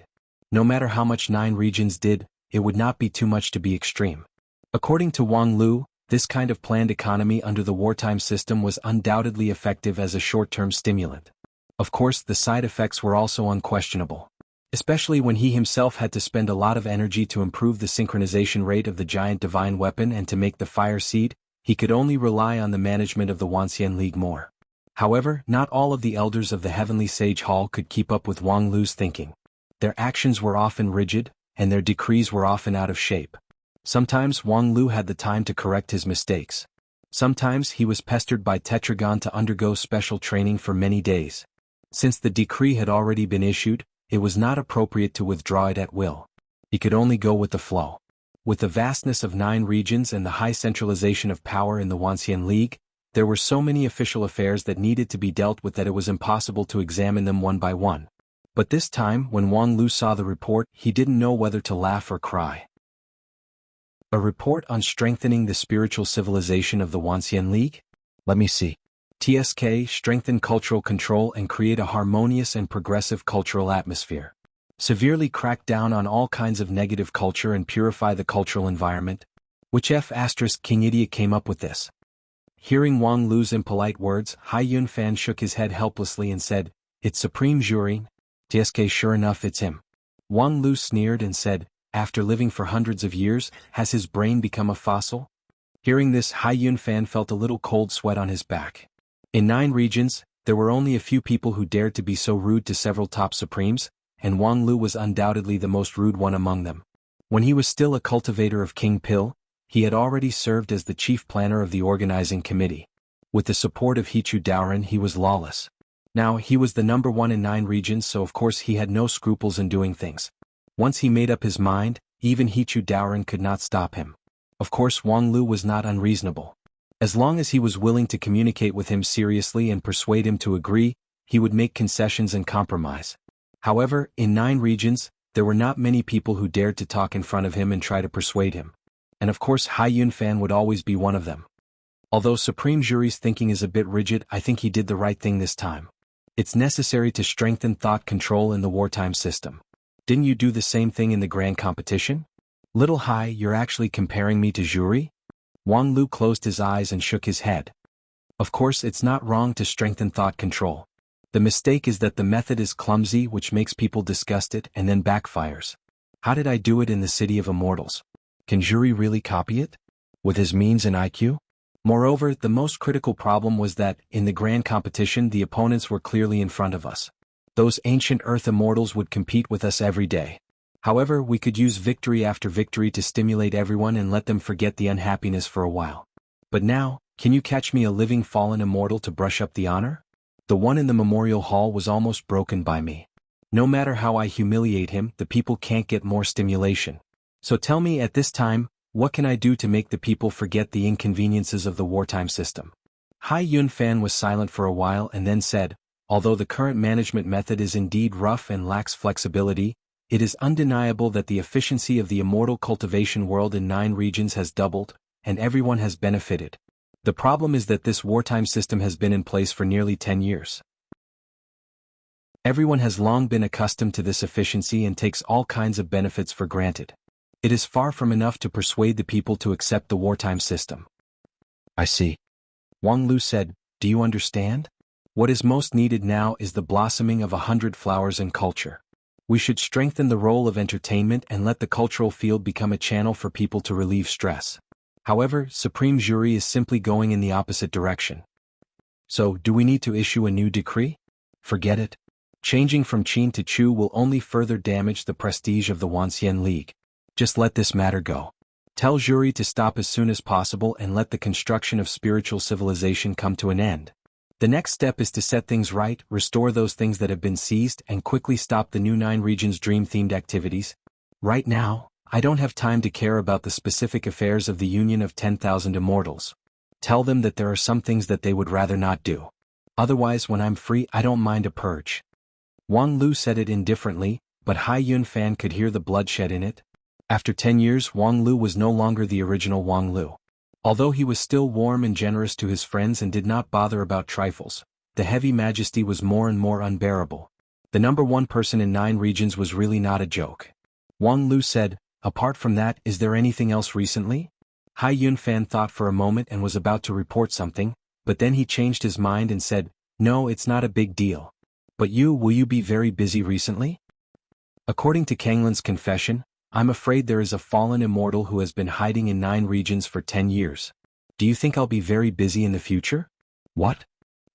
No matter how much 9 regions did, it would not be too much to be extreme. According to Wang Lu, this kind of planned economy under the wartime system was undoubtedly effective as a short-term stimulant. Of course, the side effects were also unquestionable. Especially when he himself had to spend a lot of energy to improve the synchronization rate of the giant divine weapon and to make the fire seed, he could only rely on the management of the Wanxian League more. However, not all of the elders of the Heavenly Sage Hall could keep up with Wang Lu's thinking. Their actions were often rigid, and their decrees were often out of shape. Sometimes Wang Lu had the time to correct his mistakes. Sometimes he was pestered by Tetragon to undergo special training for many days. Since the decree had already been issued, it was not appropriate to withdraw it at will. He could only go with the flow. With the vastness of 9 regions and the high centralization of power in the Wanxian League, there were so many official affairs that needed to be dealt with that it was impossible to examine them one by one. But this time, when Wang Lu saw the report, he didn't know whether to laugh or cry. A report on strengthening the spiritual civilization of the Wanxian League? Let me see. TSK, strengthen cultural control and create a harmonious and progressive cultural atmosphere. Severely crack down on all kinds of negative culture and purify the cultural environment. Which King idiot came up with this? Hearing Wang Lu's impolite words, Hai Yunfan shook his head helplessly and said, "It's Supreme Jury." TSK, sure enough, it's him. Wang Lu sneered and said, "After living for hundreds of years, has his brain become a fossil?" Hearing this, Hai Yunfan felt a little cold sweat on his back. In 9 regions, there were only a few people who dared to be so rude to several top supremes, and Wang Lu was undoubtedly the most rude one among them. When he was still a cultivator of King Pill, he had already served as the chief planner of the organizing committee. With the support of Hichu Daoren, he was lawless. Now, he was the number 1 in 9 regions, so of course he had no scruples in doing things. Once he made up his mind, even Hichu Daoren could not stop him. Of course, Wang Lu was not unreasonable. As long as he was willing to communicate with him seriously and persuade him to agree, he would make concessions and compromise. However, in 9 regions, there were not many people who dared to talk in front of him and try to persuade him. And of course Hai Yunfan would always be one of them. Although Supreme Jury's thinking is a bit rigid, I think he did the right thing this time. It's necessary to strengthen thought control in the wartime system. Didn't you do the same thing in the grand competition? Little Hai, you're actually comparing me to Jury? Wang Lu closed his eyes and shook his head. Of course, it's not wrong to strengthen thought control. The mistake is that the method is clumsy, which makes people disgusted and then backfires. How did I do it in the City of Immortals? Can Jury really copy it? With his means and IQ? Moreover, the most critical problem was that, in the grand competition, the opponents were clearly in front of us. Those ancient Earth Immortals would compete with us every day. However, we could use victory after victory to stimulate everyone and let them forget the unhappiness for a while. But now, can you catch me a living fallen immortal to brush up the honor? The one in the memorial hall was almost broken by me. No matter how I humiliate him, the people can't get more stimulation. So tell me at this time, what can I do to make the people forget the inconveniences of the wartime system? Hai Yunfan was silent for a while and then said, although the current management method is indeed rough and lacks flexibility, it is undeniable that the efficiency of the immortal cultivation world in 9 regions has doubled, and everyone has benefited. The problem is that this wartime system has been in place for nearly 10 years. Everyone has long been accustomed to this efficiency and takes all kinds of benefits for granted. It is far from enough to persuade the people to accept the wartime system. I see. Wang Lu said, do you understand? What is most needed now is the blossoming of 100 flowers in culture. We should strengthen the role of entertainment and let the cultural field become a channel for people to relieve stress. However, Supreme Jury is simply going in the opposite direction. So, do we need to issue a new decree? Forget it. Changing from Qin to Chu will only further damage the prestige of the Wanxian League. Just let this matter go. Tell Jury to stop as soon as possible and let the construction of spiritual civilization come to an end. The next step is to set things right, restore those things that have been seized, and quickly stop the new 9 regions' dream-themed activities. Right now, I don't have time to care about the specific affairs of the Union of 10,000 Immortals. Tell them that there are some things that they would rather not do. Otherwise, when I'm free, I don't mind a purge. Wang Lu said it indifferently, but Hai Yunfan could hear the bloodshed in it. After 10 years, Wang Lu was no longer the original Wang Lu. Although he was still warm and generous to his friends and did not bother about trifles, the heavy majesty was more and more unbearable. The number 1 person in 9 regions was really not a joke. Wang Lu said, apart from that, is there anything else recently? Hai Yunfan thought for a moment and was about to report something, but then he changed his mind and said, no, it's not a big deal. But will you be very busy recently? According to Kanglin's confession, I'm afraid there is a fallen immortal who has been hiding in 9 regions for 10 years. Do you think I'll be very busy in the future? What?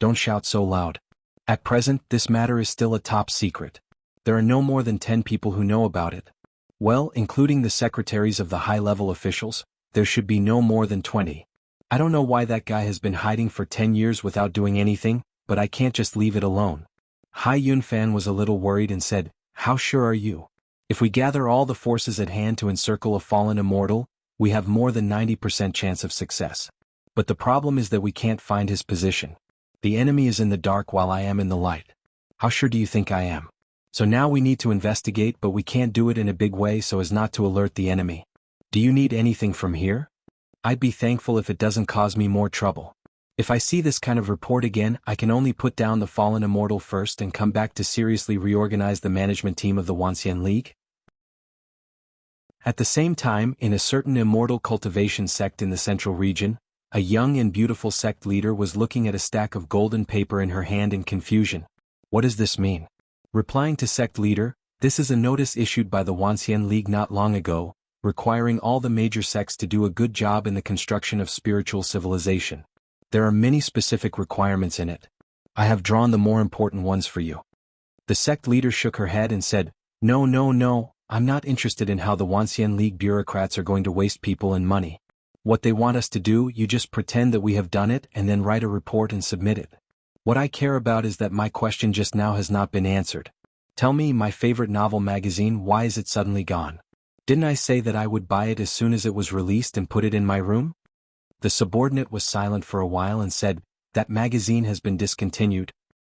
Don't shout so loud. At present, this matter is still a top secret. There are no more than 10 people who know about it. Well, including the secretaries of the high-level officials, there should be no more than 20. I don't know why that guy has been hiding for 10 years without doing anything, but I can't just leave it alone. Hai Yunfan was a little worried and said, "How sure are you? If we gather all the forces at hand to encircle a fallen immortal, we have more than 90% chance of success. But the problem is that we can't find his position. The enemy is in the dark while I am in the light. How sure do you think I am? So now we need to investigate, but we can't do it in a big way so as not to alert the enemy. Do you need anything from here? I'd be thankful if it doesn't cause me more trouble. If I see this kind of report again, I can only put down the fallen immortal first and come back to seriously reorganize the management team of the Wuxia League." At the same time, in a certain immortal cultivation sect in the central region, a young and beautiful sect leader was looking at a stack of golden paper in her hand in confusion. What does this mean? Replying to sect leader, this is a notice issued by the Wuxia League not long ago, requiring all the major sects to do a good job in the construction of spiritual civilization. There are many specific requirements in it. I have drawn the more important ones for you. The sect leader shook her head and said, No, I'm not interested in how the Wuxia League bureaucrats are going to waste people and money. What they want us to do, you just pretend that we have done it and then write a report and submit it. What I care about is that my question just now has not been answered. Tell me, my favorite novel magazine, why is it suddenly gone? Didn't I say that I would buy it as soon as it was released and put it in my room? The subordinate was silent for a while and said, That magazine has been discontinued.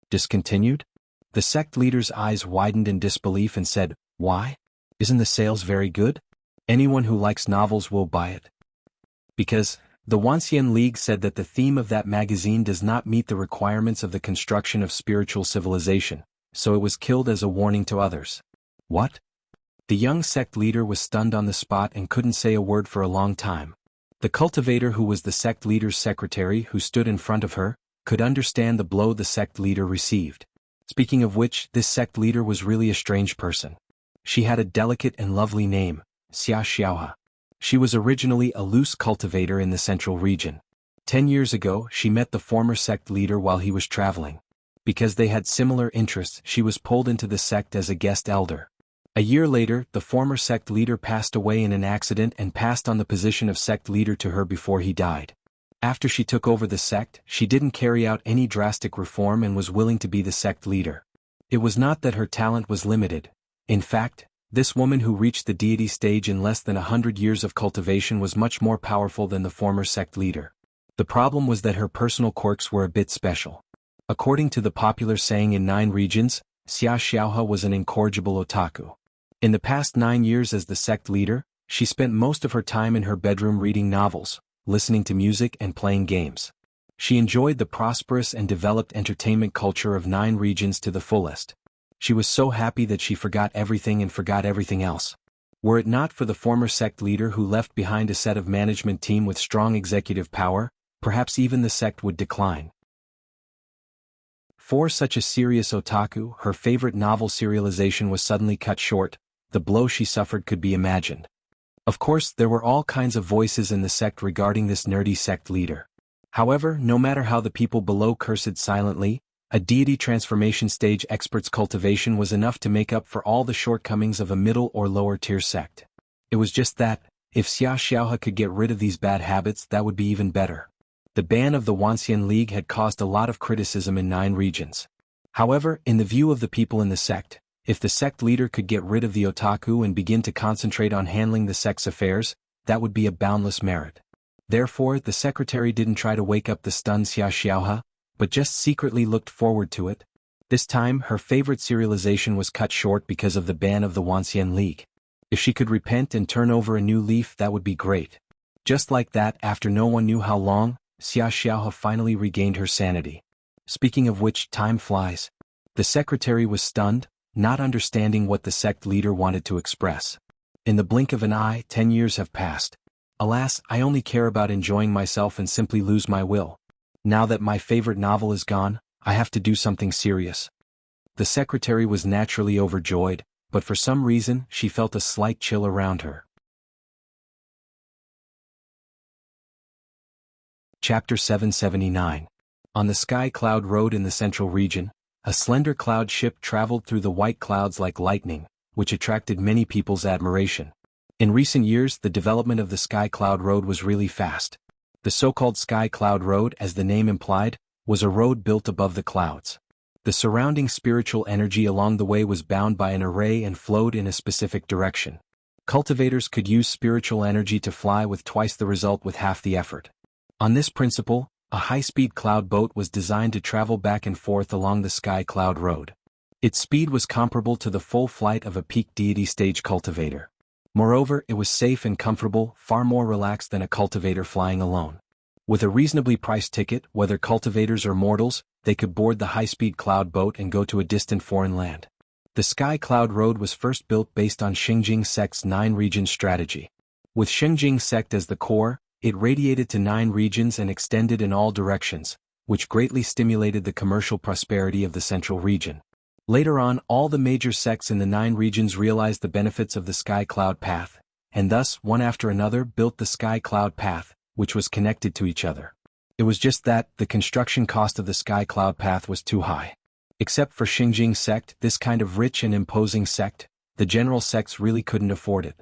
Discontinued? The sect leader's eyes widened in disbelief and said, Why? Isn't the sales very good? Anyone who likes novels will buy it. Because the Wuxia League said that the theme of that magazine does not meet the requirements of the construction of spiritual civilization, so it was killed as a warning to others. What? The young sect leader was stunned on the spot and couldn't say a word for a long time. The cultivator, who was the sect leader's secretary who stood in front of her, could understand the blow the sect leader received. Speaking of which, this sect leader was really a strange person. She had a delicate and lovely name, Xia Xiaohe. She was originally a loose cultivator in the central region. 10 years ago, she met the former sect leader while he was traveling. Because they had similar interests, she was pulled into the sect as a guest elder. A year later, the former sect leader passed away in an accident and passed on the position of sect leader to her before he died. After she took over the sect, she didn't carry out any drastic reform and was willing to be the sect leader. It was not that her talent was limited. In fact, this woman who reached the deity stage in less than 100 years of cultivation was much more powerful than the former sect leader. The problem was that her personal quirks were a bit special. According to the popular saying in 9 regions, Xia Xiaohe was an incorrigible otaku. In the past 9 years as the sect leader, she spent most of her time in her bedroom reading novels, listening to music and playing games. She enjoyed the prosperous and developed entertainment culture of 9 regions to the fullest. She was so happy that she forgot everything and forgot everything else. Were it not for the former sect leader who left behind a set of management team with strong executive power, perhaps even the sect would decline. For such a serious otaku, her favorite novel serialization was suddenly cut short. The blow she suffered could be imagined. Of course, there were all kinds of voices in the sect regarding this nerdy sect leader. However, no matter how the people below cursed silently, a deity transformation stage expert's cultivation was enough to make up for all the shortcomings of a middle or lower tier sect. It was just that, if Xia Xiaohe could get rid of these bad habits, that would be even better. The ban of the Wuxia League had caused a lot of criticism in 9 regions. However, in the view of the people in the sect, if the sect leader could get rid of the otaku and begin to concentrate on handling the sect's affairs, that would be a boundless merit. Therefore, the secretary didn't try to wake up the stunned Xia Xiaohe, but just secretly looked forward to it. This time, her favorite serialization was cut short because of the ban of the Wuxia League. If she could repent and turn over a new leaf, that would be great. Just like that, after no one knew how long, Xia Xiaohe finally regained her sanity. Speaking of which, time flies. The secretary was stunned, not understanding what the sect leader wanted to express. In the blink of an eye, 10 years have passed. Alas, I only care about enjoying myself and simply lose my will. Now that my favorite novel is gone, I have to do something serious. The secretary was naturally overjoyed, but for some reason, she felt a slight chill around her. Chapter 779. On the Sky Cloud Road in the central region, a slender cloud ship traveled through the white clouds like lightning, which attracted many people's admiration. In recent years, the development of the Sky Cloud Road was really fast. The so-called Sky Cloud Road, as the name implied, was a road built above the clouds. The surrounding spiritual energy along the way was bound by an array and flowed in a specific direction. Cultivators could use spiritual energy to fly with twice the result with half the effort. On this principle, a high-speed cloud boat was designed to travel back and forth along the Sky Cloud Road. Its speed was comparable to the full flight of a peak deity stage cultivator. Moreover, it was safe and comfortable, far more relaxed than a cultivator flying alone. With a reasonably priced ticket, whether cultivators or mortals, they could board the high-speed cloud boat and go to a distant foreign land. The Sky Cloud Road was first built based on Xingjing Sect's 9-region strategy. With Xingjing Sect as the core, it radiated to 9 regions and extended in all directions, which greatly stimulated the commercial prosperity of the central region. Later on, all the major sects in the 9 regions realized the benefits of the Sky Cloud Path, and thus, one after another, built the Sky Cloud Path, which was connected to each other. It was just that, the construction cost of the Sky Cloud Path was too high. Except for Xingjing Sect, this kind of rich and imposing sect, the general sects really couldn't afford it.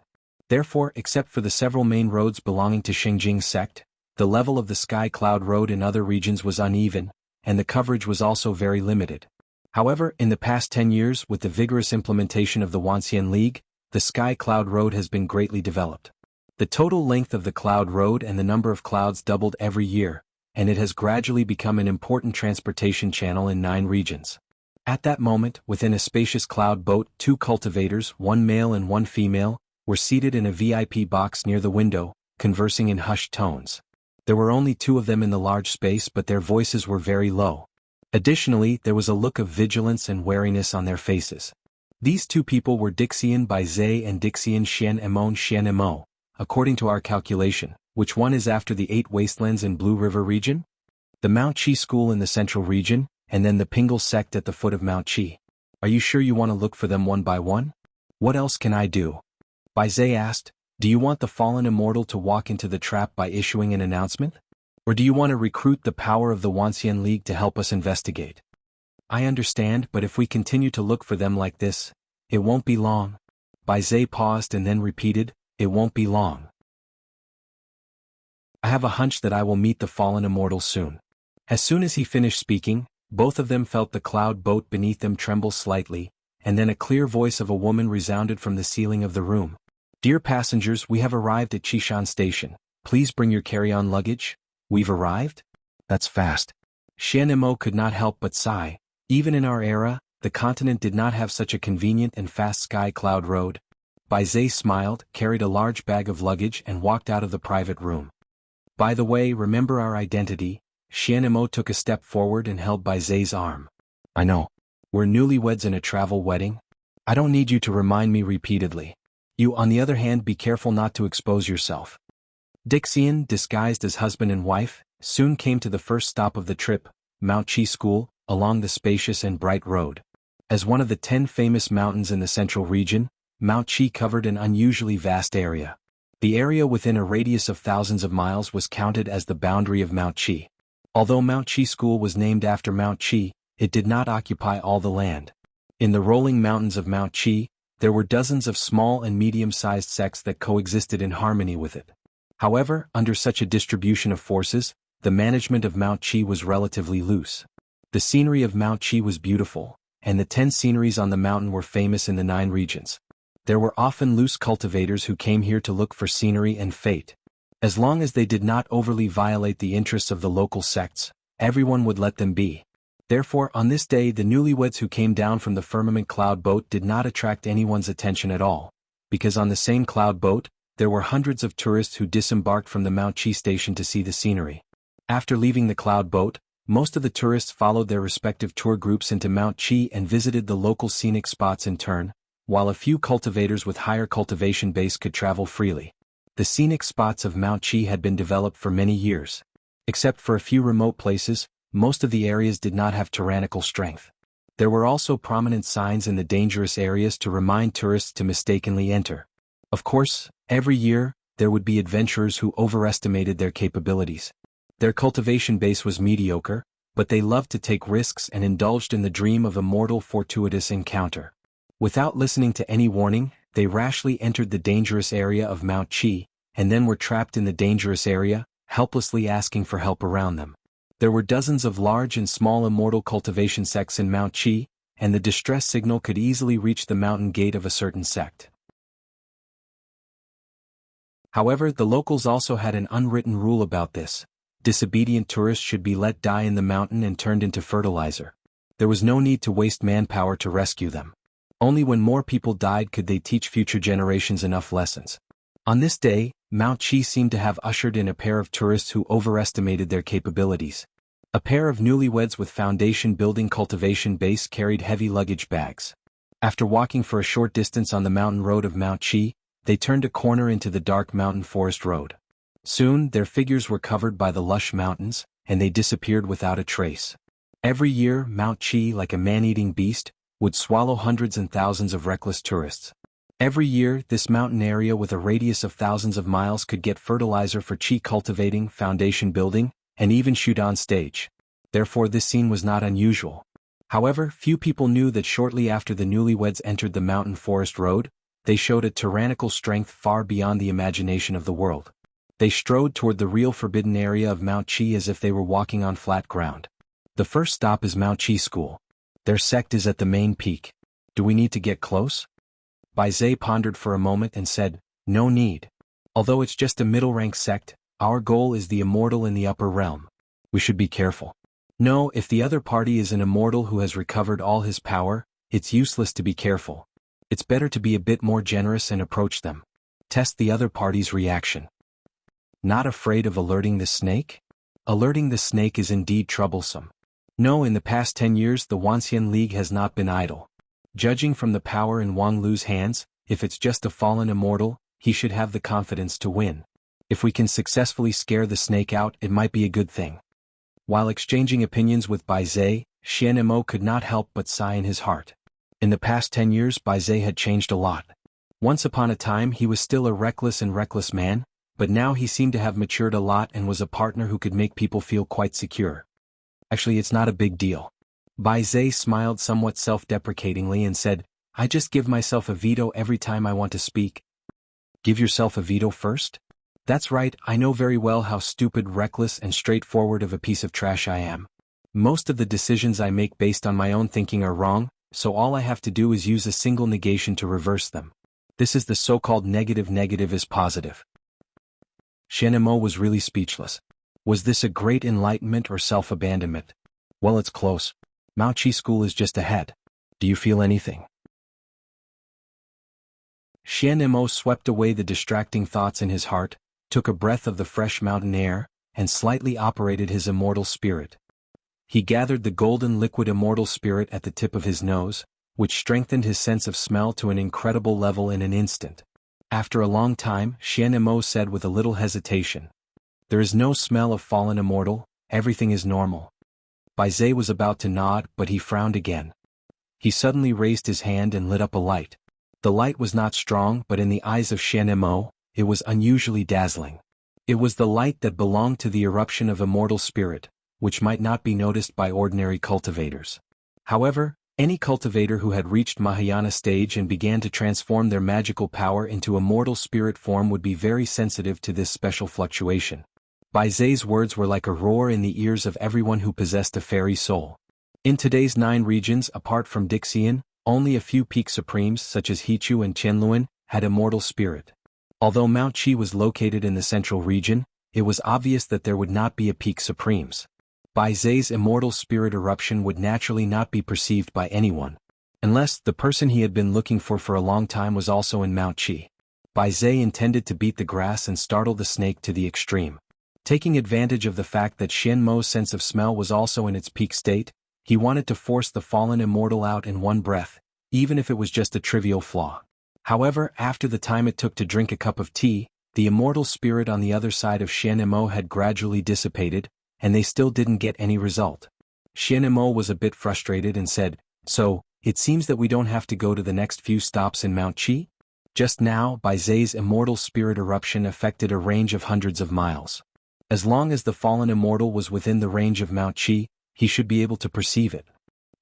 Therefore, except for the several main roads belonging to Xingjing Sect, the level of the Sky Cloud Road in other regions was uneven, and the coverage was also very limited. However, in the past 10 years, with the vigorous implementation of the Wanxian League, the Sky Cloud Road has been greatly developed. The total length of the Cloud Road and the number of clouds doubled every year, and it has gradually become an important transportation channel in 9 regions. At that moment, within a spacious cloud boat, 2 cultivators, one male and one female, were seated in a VIP box near the window, conversing in hushed tones. There were only 2 of them in the large space, but their voices were very low. Additionally, there was a look of vigilance and wariness on their faces. These 2 people were Dixian Baizhe and Dixian Xian Emo, according to our calculation. Which one is after the 8 wastelands in Blue River region? The Mount Qi school in the central region, and then the Pingle sect at the foot of Mount Qi. Are you sure you want to look for them one by one? What else can I do? Baizhe asked, do you want the fallen immortal to walk into the trap by issuing an announcement? Or do you want to recruit the power of the Wanxian League to help us investigate? I understand, but if we continue to look for them like this, it won't be long. Baizhe paused and then repeated, it won't be long. I have a hunch that I will meet the fallen immortal soon. As soon as he finished speaking, both of them felt the cloud boat beneath them tremble slightly, and then a clear voice of a woman resounded from the ceiling of the room. Dear passengers, we have arrived at Qishan Station. Please bring your carry-on luggage. We've arrived? That's fast. Xianemo could not help but sigh. Even in our era, the continent did not have such a convenient and fast Sky Cloud Road. Baizhe smiled, carried a large bag of luggage and walked out of the private room. By the way, remember our identity? Xianemo took a step forward and held Baizhe's arm. I know. We're newlyweds in a travel wedding. I don't need you to remind me repeatedly. You, on the other hand, be careful not to expose yourself. Dixian, disguised as husband and wife, soon came to the first stop of the trip, Mount Qi School, along the spacious and bright road. As one of the 10 famous mountains in the central region, Mount Qi covered an unusually vast area. The area within a radius of thousands of miles was counted as the boundary of Mount Qi. Although Mount Qi School was named after Mount Qi, it did not occupy all the land. In the rolling mountains of Mount Qi, there were dozens of small and medium-sized sects that coexisted in harmony with it. However, under such a distribution of forces, the management of Mount Qi was relatively loose. The scenery of Mount Qi was beautiful, and the 10 sceneries on the mountain were famous in the 9 regions. There were often loose cultivators who came here to look for scenery and fate. As long as they did not overly violate the interests of the local sects, everyone would let them be. Therefore, on this day, the newlyweds who came down from the firmament cloud boat did not attract anyone's attention at all, because on the same cloud boat, there were hundreds of tourists who disembarked from the Mount Qi station to see the scenery. After leaving the cloud boat, most of the tourists followed their respective tour groups into Mount Qi and visited the local scenic spots in turn, while a few cultivators with higher cultivation base could travel freely. The scenic spots of Mount Qi had been developed for many years. Except for a few remote places, most of the areas did not have tyrannical strength. There were also prominent signs in the dangerous areas to remind tourists to mistakenly enter. Of course, every year, there would be adventurers who overestimated their capabilities. Their cultivation base was mediocre, but they loved to take risks and indulged in the dream of a mortal fortuitous encounter. Without listening to any warning, they rashly entered the dangerous area of Mount Qi, and then were trapped in the dangerous area, helplessly asking for help around them. There were dozens of large and small immortal cultivation sects in Mount Qi, and the distress signal could easily reach the mountain gate of a certain sect. However, the locals also had an unwritten rule about this. Disobedient tourists should be let die in the mountain and turned into fertilizer. There was no need to waste manpower to rescue them. Only when more people died could they teach future generations enough lessons. On this day, Mount Qi seemed to have ushered in a pair of tourists who overestimated their capabilities. A pair of newlyweds with foundation-building cultivation base carried heavy luggage bags. After walking for a short distance on the mountain road of Mount Qi, they turned a corner into the dark mountain forest road. Soon, their figures were covered by the lush mountains, and they disappeared without a trace. Every year, Mount Qi, like a man-eating beast, would swallow hundreds and thousands of reckless tourists. Every year, this mountain area with a radius of thousands of miles could get fertilizer for Qi cultivating, foundation building, and even shoot on stage. Therefore, this scene was not unusual. However, few people knew that shortly after the newlyweds entered the mountain forest road, they showed a tyrannical strength far beyond the imagination of the world. They strode toward the real forbidden area of Mount Qi as if they were walking on flat ground. The first stop is Mount Qi School. Their sect is at the main peak. Do we need to get close? Bai Zhe pondered for a moment and said, no need. Although it's just a middle-rank sect, our goal is the immortal in the upper realm. We should be careful. No, if the other party is an immortal who has recovered all his power, it's useless to be careful. It's better to be a bit more generous and approach them. Test the other party's reaction. Not afraid of alerting the snake? Alerting the snake is indeed troublesome. No, in the past 10 years the Wanxian League has not been idle. Judging from the power in Wang Lu's hands, if it's just a fallen immortal, he should have the confidence to win. If we can successfully scare the snake out, it might be a good thing. While exchanging opinions with Bai Zhe, Xian Mo could not help but sigh in his heart. In the past 10 years Bai Zhe had changed a lot. Once upon a time he was still a reckless man, but now he seemed to have matured a lot and was a partner who could make people feel quite secure. Actually, it's not a big deal. Bai Zhe smiled somewhat self-deprecatingly and said, I just give myself a veto every time I want to speak. Give yourself a veto first? That's right, I know very well how stupid, reckless, and straightforward of a piece of trash I am. Most of the decisions I make based on my own thinking are wrong, so all I have to do is use a single negation to reverse them. This is the so-called negative is positive. Xian Mo was really speechless. Was this a great enlightenment or self-abandonment? Well, it's close. Mount Qi School is just ahead. Do you feel anything? Xian Mo swept away the distracting thoughts in his heart, took a breath of the fresh mountain air, and slightly operated his immortal spirit. He gathered the golden liquid immortal spirit at the tip of his nose, which strengthened his sense of smell to an incredible level in an instant. After a long time, Xian Mo said with a little hesitation, there is no smell of fallen immortal, everything is normal. Bai Zhe was about to nod, but he frowned again. He suddenly raised his hand and lit up a light. The light was not strong, but in the eyes of Xian Mo, it was unusually dazzling. It was the light that belonged to the eruption of immortal spirit, which might not be noticed by ordinary cultivators. However, any cultivator who had reached Mahayana stage and began to transform their magical power into immortal spirit form would be very sensitive to this special fluctuation. Bai Zhe's words were like a roar in the ears of everyone who possessed a fairy soul. In today's 9 regions apart from Dixian, only a few peak supremes such as Hichu and Qianluan had immortal spirit. Although Mount Qi was located in the central region, it was obvious that there would not be a peak supremes. Bai Zhe's immortal spirit eruption would naturally not be perceived by anyone, unless the person he had been looking for a long time was also in Mount Qi. Bai Zhe intended to beat the grass and startle the snake to the extreme. Taking advantage of the fact that Xian Mo's sense of smell was also in its peak state, he wanted to force the fallen immortal out in one breath, even if it was just a trivial flaw. However, after the time it took to drink a cup of tea, the immortal spirit on the other side of Xian Mo had gradually dissipated, and they still didn't get any result. Xian Mo was a bit frustrated and said, so, it seems that we don't have to go to the next few stops in Mount Qi? Just now, Bai Zhe's immortal spirit eruption affected a range of hundreds of miles. As long as the fallen immortal was within the range of Mount Qi, he should be able to perceive it.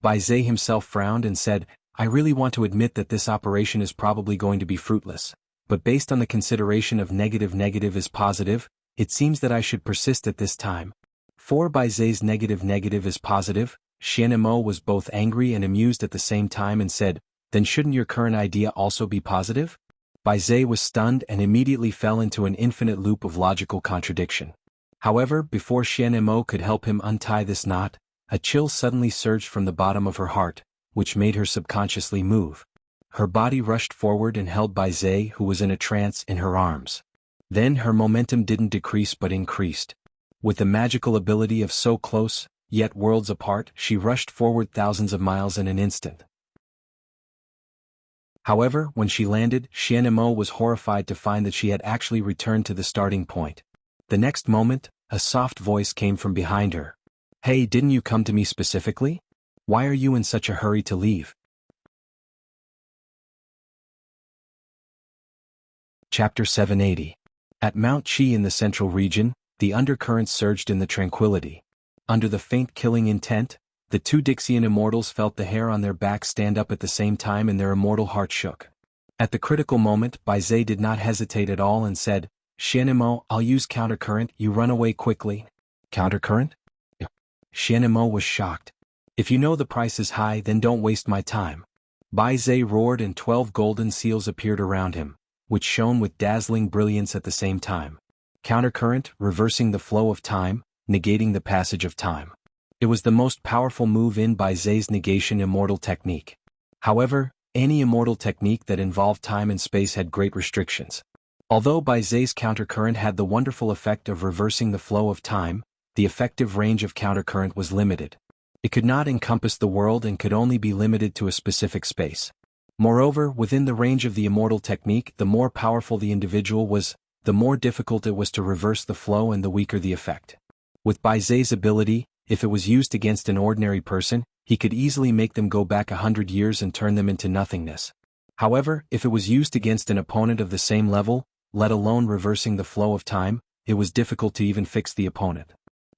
Bai Zhe himself frowned and said, I really want to admit that this operation is probably going to be fruitless, but based on the consideration of negative is positive, it seems that I should persist at this time. For Bai Zhe's negative is positive, Xian Mo was both angry and amused at the same time and said, then shouldn't your current idea also be positive? Bai Zhe was stunned and immediately fell into an infinite loop of logical contradiction. However, before Xian Mo could help him untie this knot, a chill suddenly surged from the bottom of her heart, which made her subconsciously move. Her body rushed forward and held Bai Zhe, who was in a trance, in her arms. Then her momentum didn't decrease but increased. With the magical ability of so close, yet worlds apart, she rushed forward thousands of miles in an instant. However, when she landed, Xian Mo was horrified to find that she had actually returned to the starting point. The next moment, a soft voice came from behind her. Hey, didn't you come to me specifically? Why are you in such a hurry to leave? Chapter 780. At Mount Qi in the central region, the undercurrents surged in the tranquility. Under the faint killing intent, the two Dixian immortals felt the hair on their backs stand up at the same time and their immortal heart shook. At the critical moment, Bai Zhe did not hesitate at all and said, Xian Mo, I'll use countercurrent, you run away quickly. Countercurrent? Xian Mo was shocked. If you know the price is high, then don't waste my time. Bai Zhe roared and 12 golden seals appeared around him, which shone with dazzling brilliance at the same time. Countercurrent, reversing the flow of time, negating the passage of time. It was the most powerful move in Bai Zhe's negation immortal technique. However, any immortal technique that involved time and space had great restrictions. Although Bai Zhe's countercurrent had the wonderful effect of reversing the flow of time, the effective range of countercurrent was limited. It could not encompass the world and could only be limited to a specific space. Moreover, within the range of the immortal technique, the more powerful the individual was, the more difficult it was to reverse the flow and the weaker the effect. With Bai Zhe's ability, if it was used against an ordinary person, he could easily make them go back 100 years and turn them into nothingness. However, if it was used against an opponent of the same level, let alone reversing the flow of time, it was difficult to even fix the opponent.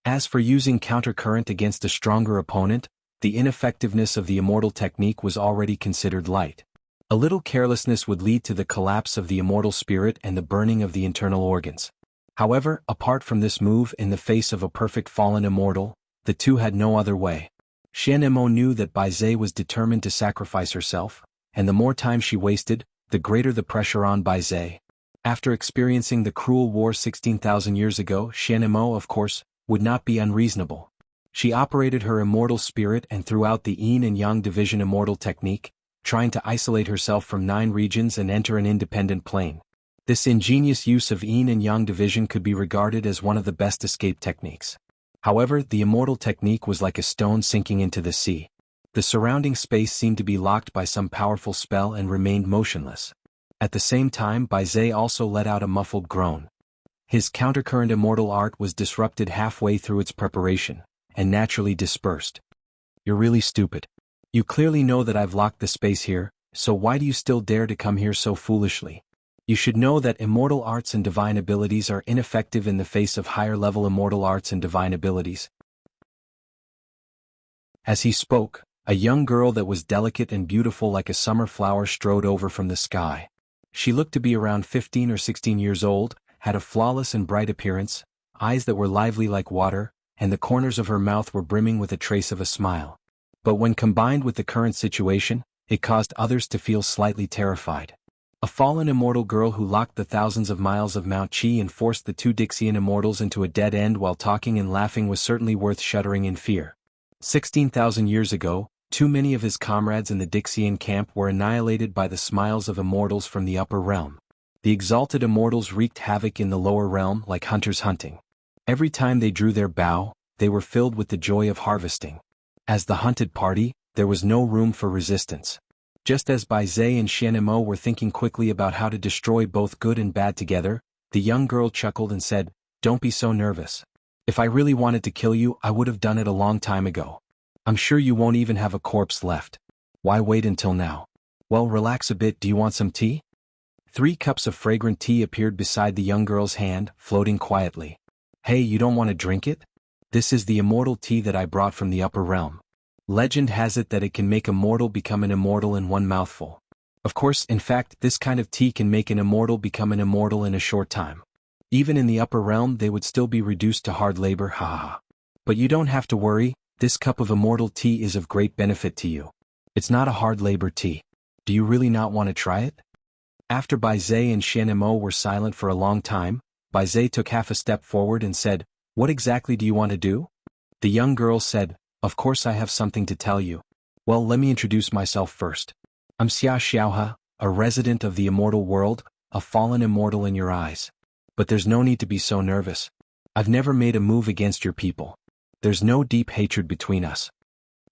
As for using countercurrent against a stronger opponent, the ineffectiveness of the immortal technique was already considered light. A little carelessness would lead to the collapse of the immortal spirit and the burning of the internal organs. However, apart from this move in the face of a perfect fallen immortal, the two had no other way. Xian Mo knew that Bai Zhe was determined to sacrifice herself, and the more time she wasted, the greater the pressure on Bai Zhe. After experiencing the cruel war 16,000 years ago, Xian Mo, of course, would not be unreasonable. She operated her immortal spirit and throughout the yin and yang division immortal technique, trying to isolate herself from 9 regions and enter an independent plane. This ingenious use of yin and yang division could be regarded as one of the best escape techniques. However, the immortal technique was like a stone sinking into the sea. The surrounding space seemed to be locked by some powerful spell and remained motionless. At the same time, Bai Zhe also let out a muffled groan. His countercurrent immortal art was disrupted halfway through its preparation, and naturally dispersed. You're really stupid. You clearly know that I've locked the space here, so why do you still dare to come here so foolishly? You should know that immortal arts and divine abilities are ineffective in the face of higher-level immortal arts and divine abilities. As he spoke, a young girl that was delicate and beautiful like a summer flower strode over from the sky. She looked to be around 15 or 16 years old, had a flawless and bright appearance, eyes that were lively like water, and the corners of her mouth were brimming with a trace of a smile. But when combined with the current situation, it caused others to feel slightly terrified. A fallen immortal girl who locked the thousands of miles of Mount Qi and forced the 2 Dixian immortals into a dead end while talking and laughing was certainly worth shuddering in fear. 16,000 years ago, too many of his comrades in the Dixian camp were annihilated by the smiles of immortals from the upper realm. The exalted immortals wreaked havoc in the lower realm like hunters hunting. Every time they drew their bow, they were filled with the joy of harvesting. As the hunted party, there was no room for resistance. Just as Bai Zhe and Xian Mo were thinking quickly about how to destroy both good and bad together, the young girl chuckled and said, "Don't be so nervous. If I really wanted to kill you, I would have done it a long time ago. I'm sure you won't even have a corpse left. Why wait until now? Well, relax a bit. Do you want some tea?" 3 cups of fragrant tea appeared beside the young girl's hand, floating quietly. "Hey, you don't want to drink it?" This is the immortal tea that I brought from the upper realm. Legend has it that it can make a mortal become an immortal in one mouthful. Of course, in fact, this kind of tea can make an immortal become an immortal in a short time. Even in the upper realm they would still be reduced to hard labor, ha ha ha. But you don't have to worry, this cup of immortal tea is of great benefit to you. It's not a hard labor tea. Do you really not want to try it? After Bai Zhe and Xian Mo were silent for a long time, Bai Zhe took half a step forward and said, "What exactly do you want to do?" The young girl said, "Of course I have something to tell you. Well, let me introduce myself first. I'm Xia Xiaohe, a resident of the immortal world, a fallen immortal in your eyes. But there's no need to be so nervous. I've never made a move against your people. There's no deep hatred between us."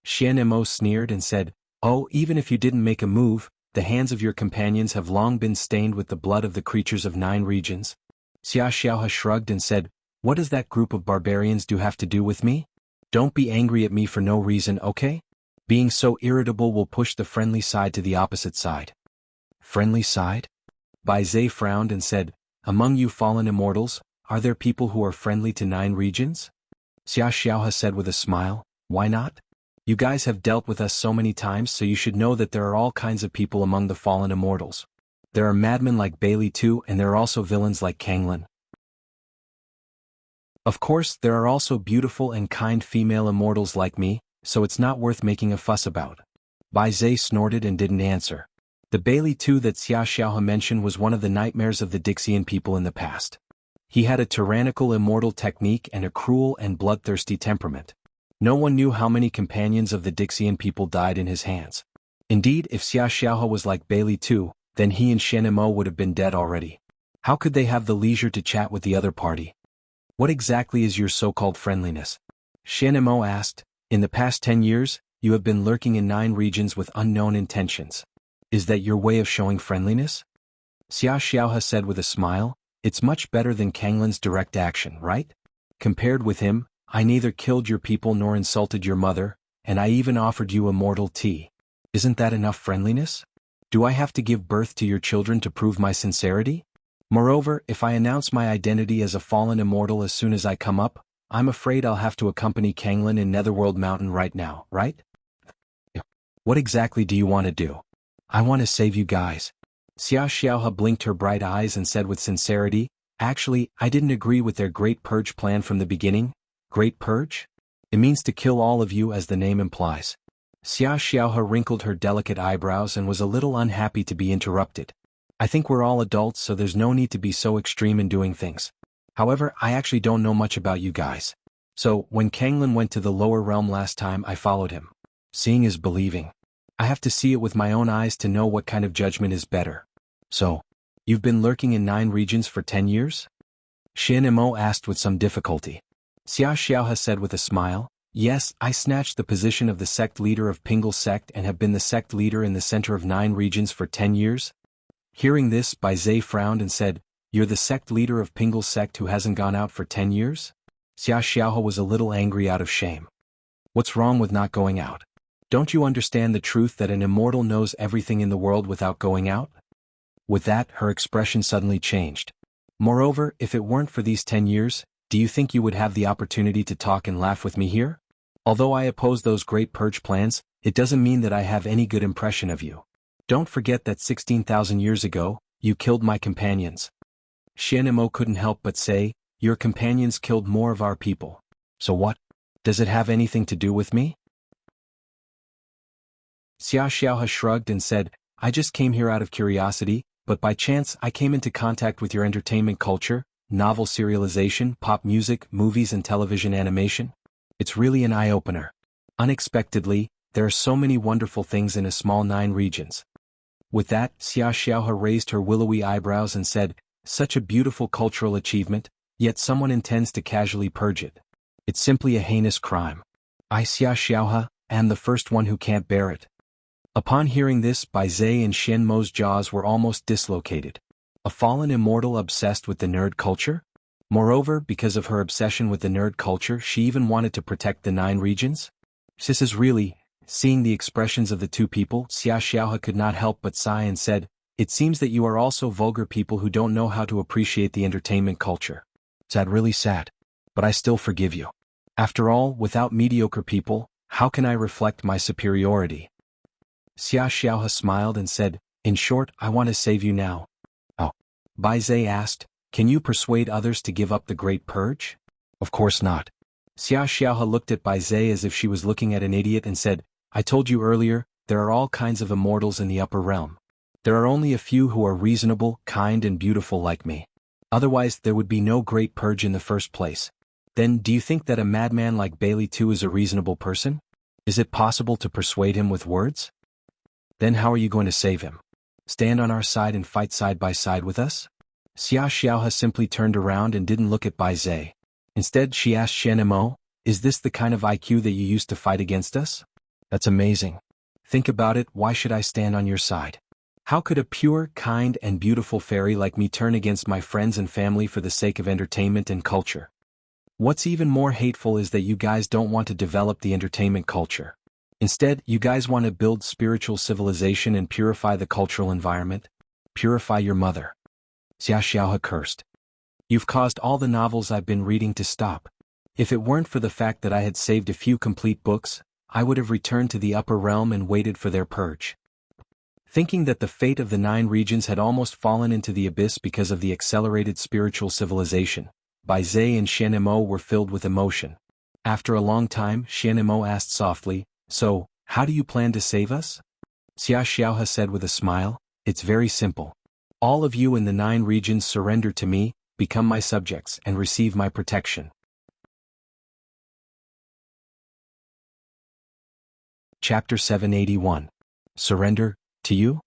Xian Mo sneered and said, "Oh, even if you didn't make a move, the hands of your companions have long been stained with the blood of the creatures of 9 regions." Xia Xiaohe shrugged and said, "What does that group of barbarians have to do with me? Don't be angry at me for no reason, okay? Being so irritable will push the friendly side to the opposite side." Friendly side? Bai Zhe frowned and said, "Among you fallen immortals, are there people who are friendly to 9 regions?" Xia Xiaohe said with a smile, "Why not? You guys have dealt with us so many times, so you should know that there are all kinds of people among the fallen immortals. There are madmen like Bailey too, and there are also villains like Kanglin. Of course, there are also beautiful and kind female immortals like me, so it's not worth making a fuss about." Bai Zhe snorted and didn't answer. The Bailey too that Xia Xiaohe mentioned was one of the nightmares of the Dixian people in the past. He had a tyrannical immortal technique and a cruel and bloodthirsty temperament. No one knew how many companions of the Dixian people died in his hands. Indeed, if Xia Xiaohe was like Bailey too, then he and Xian Mo would have been dead already. How could they have the leisure to chat with the other party? "What exactly is your so-called friendliness?" Xian Mo asked. "In the past 10 years, you have been lurking in 9 regions with unknown intentions. Is that your way of showing friendliness?" Xia Xiaohe said with a smile, "It's much better than Kanglin's direct action, right? Compared with him, I neither killed your people nor insulted your mother, and I even offered you immortal tea. Isn't that enough friendliness? Do I have to give birth to your children to prove my sincerity? Moreover, if I announce my identity as a fallen immortal as soon as I come up, I'm afraid I'll have to accompany Kanglin in Netherworld Mountain right now, right? What exactly do you want to do?" "I want to save you guys." Xia Xiaohe blinked her bright eyes and said with sincerity, "Actually, I didn't agree with their Great Purge plan from the beginning." "Great Purge? It means to kill all of you as the name implies." Xia Xiaohe wrinkled her delicate eyebrows and was a little unhappy to be interrupted. "I think we're all adults, so there's no need to be so extreme in doing things. However, I actually don't know much about you guys. So, when Kanglin went to the lower realm last time, I followed him. Seeing is believing. I have to see it with my own eyes to know what kind of judgment is better." "So, you've been lurking in 9 regions for 10 years? Xian Mo asked with some difficulty. Xia Xiaohe said with a smile, "Yes, I snatched the position of the sect leader of Pingle sect and have been the sect leader in the center of 9 regions for 10 years. Hearing this, Bai Zhe frowned and said, "You're the sect leader of Pingle sect who hasn't gone out for 10 years? Xia Xiaohe was a little angry out of shame. "What's wrong with not going out? Don't you understand the truth that an immortal knows everything in the world without going out?" With that, her expression suddenly changed. "Moreover, if it weren't for these 10 years, do you think you would have the opportunity to talk and laugh with me here? Although I oppose those Great Purge plans, it doesn't mean that I have any good impression of you. Don't forget that 16,000 years ago, you killed my companions." Xian Mo couldn't help but say, "Your companions killed more of our people. So what? Does it have anything to do with me?" Xia Xiaohe shrugged and said, "I just came here out of curiosity, but by chance I came into contact with your entertainment culture, novel serialization, pop music, movies and television animation. It's really an eye-opener. Unexpectedly, there are so many wonderful things in a small 9 regions." With that, Xia Xiaohe raised her willowy eyebrows and said, "Such a beautiful cultural achievement, yet someone intends to casually purge it. It's simply a heinous crime. I, Xia Xiaohe, am the first one who can't bear it." Upon hearing this, Bai Zhe and Xian Mo's jaws were almost dislocated. A fallen immortal obsessed with the nerd culture? Moreover, because of her obsession with the nerd culture, she even wanted to protect the 9 regions? This is really... Seeing the expressions of the two people, Xia Xiaohe could not help but sigh and said, "It seems that you are also vulgar people who don't know how to appreciate the entertainment culture. Sad, really sad. But I still forgive you." After all, without mediocre people, how can I reflect my superiority? Xia Xiaohe smiled and said, in short, I want to save you now. Oh. Bai Zhe asked, can you persuade others to give up the Great Purge? Of course not. Xia Xiaohe looked at Bai Zhe as if she was looking at an idiot and said, I told you earlier, there are all kinds of immortals in the upper realm. There are only a few who are reasonable, kind and beautiful like me. Otherwise there would be no Great Purge in the first place. Then do you think that a madman like Bailey too is a reasonable person? Is it possible to persuade him with words? Then how are you going to save him? Stand on our side and fight side by side with us? Xia Xiaohe simply turned around and didn't look at Bai Zhe. Instead she asked Shen Mo, is this the kind of IQ that you used to fight against us? That's amazing. Think about it, why should I stand on your side? How could a pure, kind and beautiful fairy like me turn against my friends and family for the sake of entertainment and culture? What's even more hateful is that you guys don't want to develop the entertainment culture. Instead, you guys want to build spiritual civilization and purify the cultural environment. Purify your mother. Xia Xiaohe cursed. You've caused all the novels I've been reading to stop. If it weren't for the fact that I had saved a few complete books, I would have returned to the upper realm and waited for their purge. Thinking that the fate of the 9 regions had almost fallen into the abyss because of the accelerated spiritual civilization, Bai Zhe and Shen Mo were filled with emotion. After a long time, Shen Mo asked softly, so, how do you plan to save us? Xia Xiaohe said with a smile, it's very simple. All of you in the 9 regions surrender to me, become my subjects and receive my protection. Chapter 781. Surrender, to you?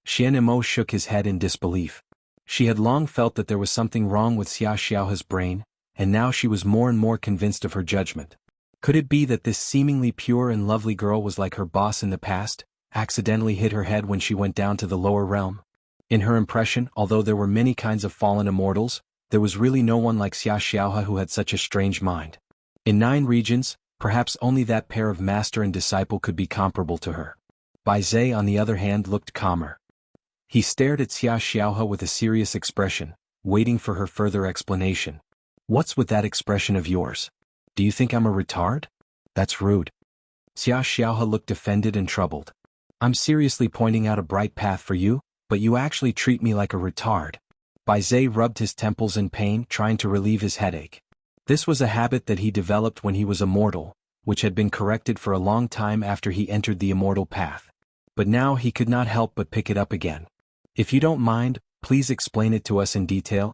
Shen Mo shook his head in disbelief. She had long felt that there was something wrong with Xia Xiaohe's brain, and now she was more and more convinced of her judgment. Could it be that this seemingly pure and lovely girl was like her boss in the past, accidentally hit her head when she went down to the lower realm? In her impression, although there were many kinds of fallen immortals, there was really no one like Xia Xiaohe who had such a strange mind. In 9 regions, perhaps only that pair of master and disciple could be comparable to her. Bai Zhe on the other hand looked calmer. He stared at Xia Xiaohe with a serious expression, waiting for her further explanation. What's with that expression of yours? Do you think I'm a retard? That's rude. Xia Xiaohe looked offended and troubled. I'm seriously pointing out a bright path for you, but you actually treat me like a retard. Bai Zhe rubbed his temples in pain, trying to relieve his headache. This was a habit that he developed when he was a mortal, which had been corrected for a long time after he entered the immortal path. But now he could not help but pick it up again. If you don't mind, please explain it to us in detail.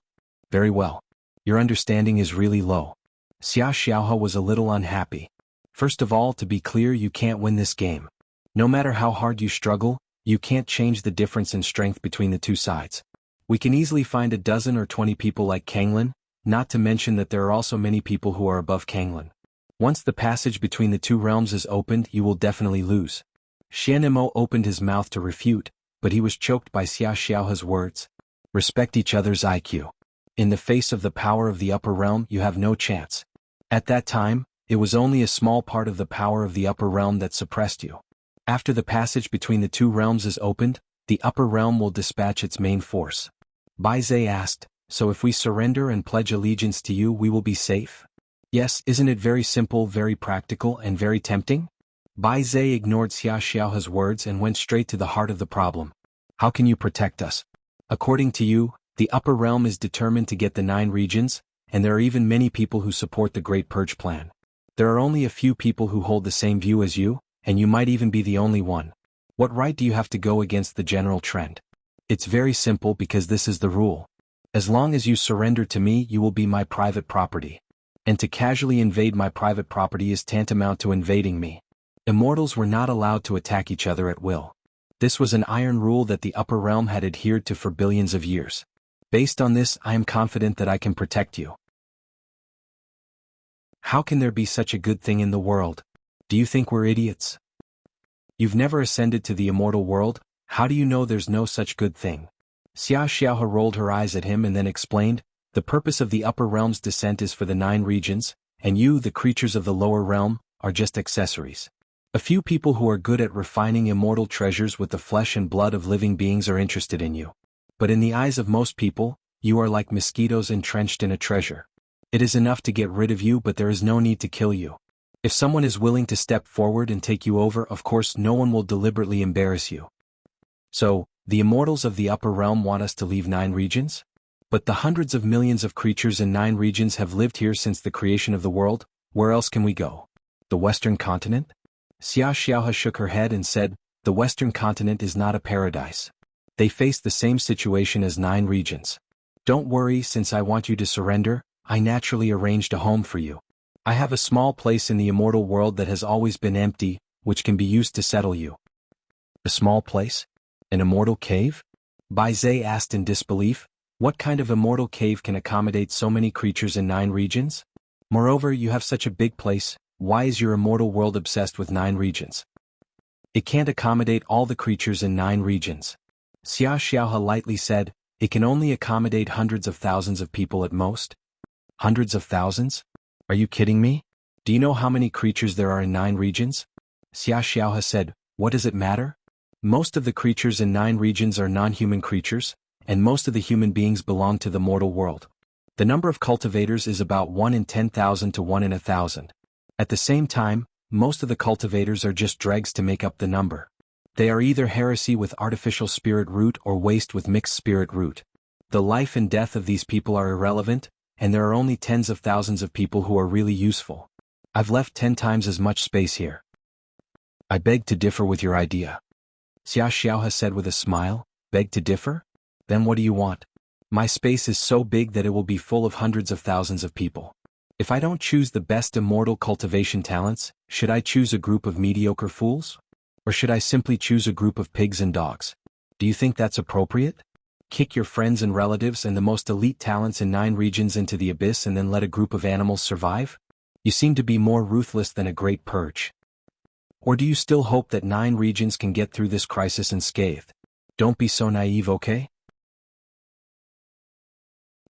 Very well. Your understanding is really low. Xia Xiaohe was a little unhappy. First of all, to be clear, you can't win this game. No matter how hard you struggle, you can't change the difference in strength between the two sides. We can easily find a dozen or 20 people like Kanglin, not to mention that there are also many people who are above Kanglin. Once the passage between the 2 realms is opened, you will definitely lose. Shen Mo opened his mouth to refute, but he was choked by Xia Xiaohe's words. Respect each other's IQ. In the face of the power of the upper realm, you have no chance. At that time, it was only a small part of the power of the upper realm that suppressed you. After the passage between the 2 realms is opened, the upper realm will dispatch its main force. Bai Zhe asked, so if we surrender and pledge allegiance to you, we will be safe? Yes, isn't it very simple, very practical, and very tempting? Bai Zhe ignored Xia Xiaohe's words and went straight to the heart of the problem. How can you protect us? According to you, the upper realm is determined to get the 9 regions, and there are even many people who support the Great Purge plan. There are only a few people who hold the same view as you, and you might even be the only one. What right do you have to go against the general trend? It's very simple because this is the rule. As long as you surrender to me, you will be my private property. And to casually invade my private property is tantamount to invading me. Immortals were not allowed to attack each other at will. This was an iron rule that the upper realm had adhered to for billions of years. Based on this, I am confident that I can protect you. How can there be such a good thing in the world? Do you think we're idiots? You've never ascended to the immortal world, how do you know there's no such good thing? Xia Xiaohe rolled her eyes at him and then explained, the purpose of the upper realm's descent is for the 9 regions, and you, the creatures of the lower realm, are just accessories. A few people who are good at refining immortal treasures with the flesh and blood of living beings are interested in you. But in the eyes of most people, you are like mosquitoes entrenched in a treasure. It is enough to get rid of you, but there is no need to kill you. If someone is willing to step forward and take you over, of course no one will deliberately embarrass you. So, the immortals of the upper realm want us to leave 9 regions? But the hundreds of millions of creatures in 9 regions have lived here since the creation of the world. Where else can we go? The Western continent? Xia Xiaohe shook her head and said, the Western continent is not a paradise. They face the same situation as 9 regions. Don't worry, since I want you to surrender, I naturally arranged a home for you. I have a small place in the immortal world that has always been empty, which can be used to settle you. A small place? An immortal cave? Bai Zhe asked in disbelief. What kind of immortal cave can accommodate so many creatures in 9 regions? Moreover, you have such a big place, why is your immortal world obsessed with 9 regions? It can't accommodate all the creatures in 9 regions. Xia Xiaohe lightly said, it can only accommodate hundreds of thousands of people at most. Hundreds of thousands? Are you kidding me? Do you know how many creatures there are in 9 regions? Xia Xiaohe said, what does it matter? Most of the creatures in 9 regions are non-human creatures, and most of the human beings belong to the mortal world. The number of cultivators is about 1 in 10,000 to 1 in 1,000. At the same time, most of the cultivators are just dregs to make up the number. They are either heresy with artificial spirit root or waste with mixed spirit root. The life and death of these people are irrelevant, and there are only tens of thousands of people who are really useful. I've left 10 times as much space here. I beg to differ with your idea. Xia Xiaohe said with a smile, beg to differ? Then what do you want? My space is so big that it will be full of hundreds of thousands of people. If I don't choose the best immortal cultivation talents, should I choose a group of mediocre fools? Or should I simply choose a group of pigs and dogs? Do you think that's appropriate? Kick your friends and relatives and the most elite talents in 9 regions into the abyss and then let a group of animals survive? You seem to be more ruthless than a great purge. Or do you still hope that 9 regions can get through this crisis unscathed? Don't be so naive, okay?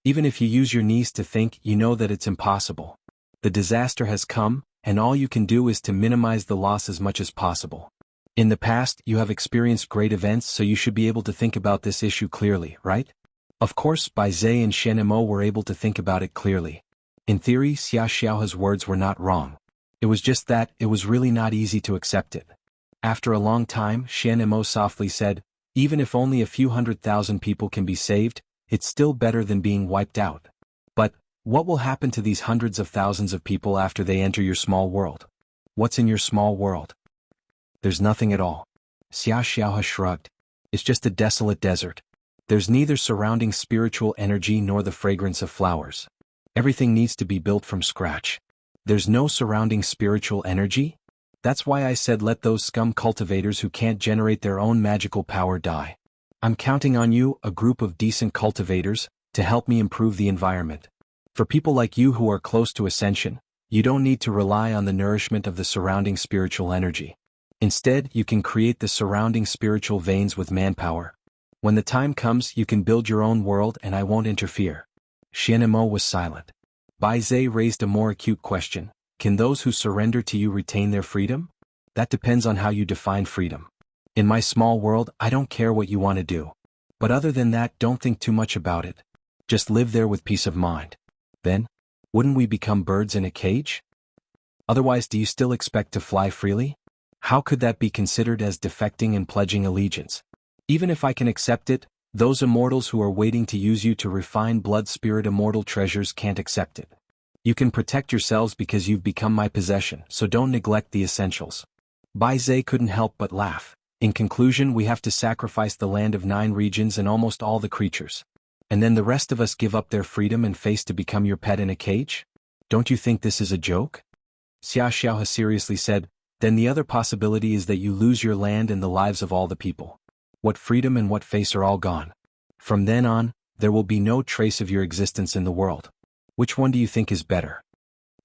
Even if you use your knees to think, you know that it's impossible. The disaster has come, and all you can do is to minimize the loss as much as possible. In the past, you have experienced great events, so you should be able to think about this issue clearly, right? Of course, Bai Zhe and Shen Mo were able to think about it clearly. In theory, Xia Xiaohe's words were not wrong. It was just that, it was really not easy to accept it. After a long time, Shen Mo softly said, even if only a few 100,000 people can be saved, it's still better than being wiped out. But, what will happen to these hundreds of thousands of people after they enter your small world? What's in your small world? There's nothing at all. Xia Xiaohe shrugged. It's just a desolate desert. There's neither surrounding spiritual energy nor the fragrance of flowers. Everything needs to be built from scratch. There's no surrounding spiritual energy? That's why I said let those scum cultivators who can't generate their own magical power die. I'm counting on you, a group of decent cultivators, to help me improve the environment. For people like you who are close to ascension, you don't need to rely on the nourishment of the surrounding spiritual energy. Instead, you can create the surrounding spiritual veins with manpower. When the time comes, you can build your own world and I won't interfere. Shen Mo was silent. Bai Zhe raised a more acute question. Can those who surrender to you retain their freedom? That depends on how you define freedom. In my small world, I don't care what you want to do. But other than that, don't think too much about it. Just live there with peace of mind. Then, wouldn't we become birds in a cage? Otherwise, do you still expect to fly freely? How could that be considered as defecting and pledging allegiance? Even if I can accept it, those immortals who are waiting to use you to refine blood-spirit immortal treasures can't accept it. You can protect yourselves because you've become my possession, so don't neglect the essentials. Bai Zhe couldn't help but laugh. In conclusion, we have to sacrifice the land of 9 regions and almost all the creatures. And then the rest of us give up their freedom and face to become your pet in a cage? Don't you think this is a joke? Xia Xiaohe seriously said, then the other possibility is that you lose your land and the lives of all the people. What freedom and what face are all gone. From then on, there will be no trace of your existence in the world. Which one do you think is better?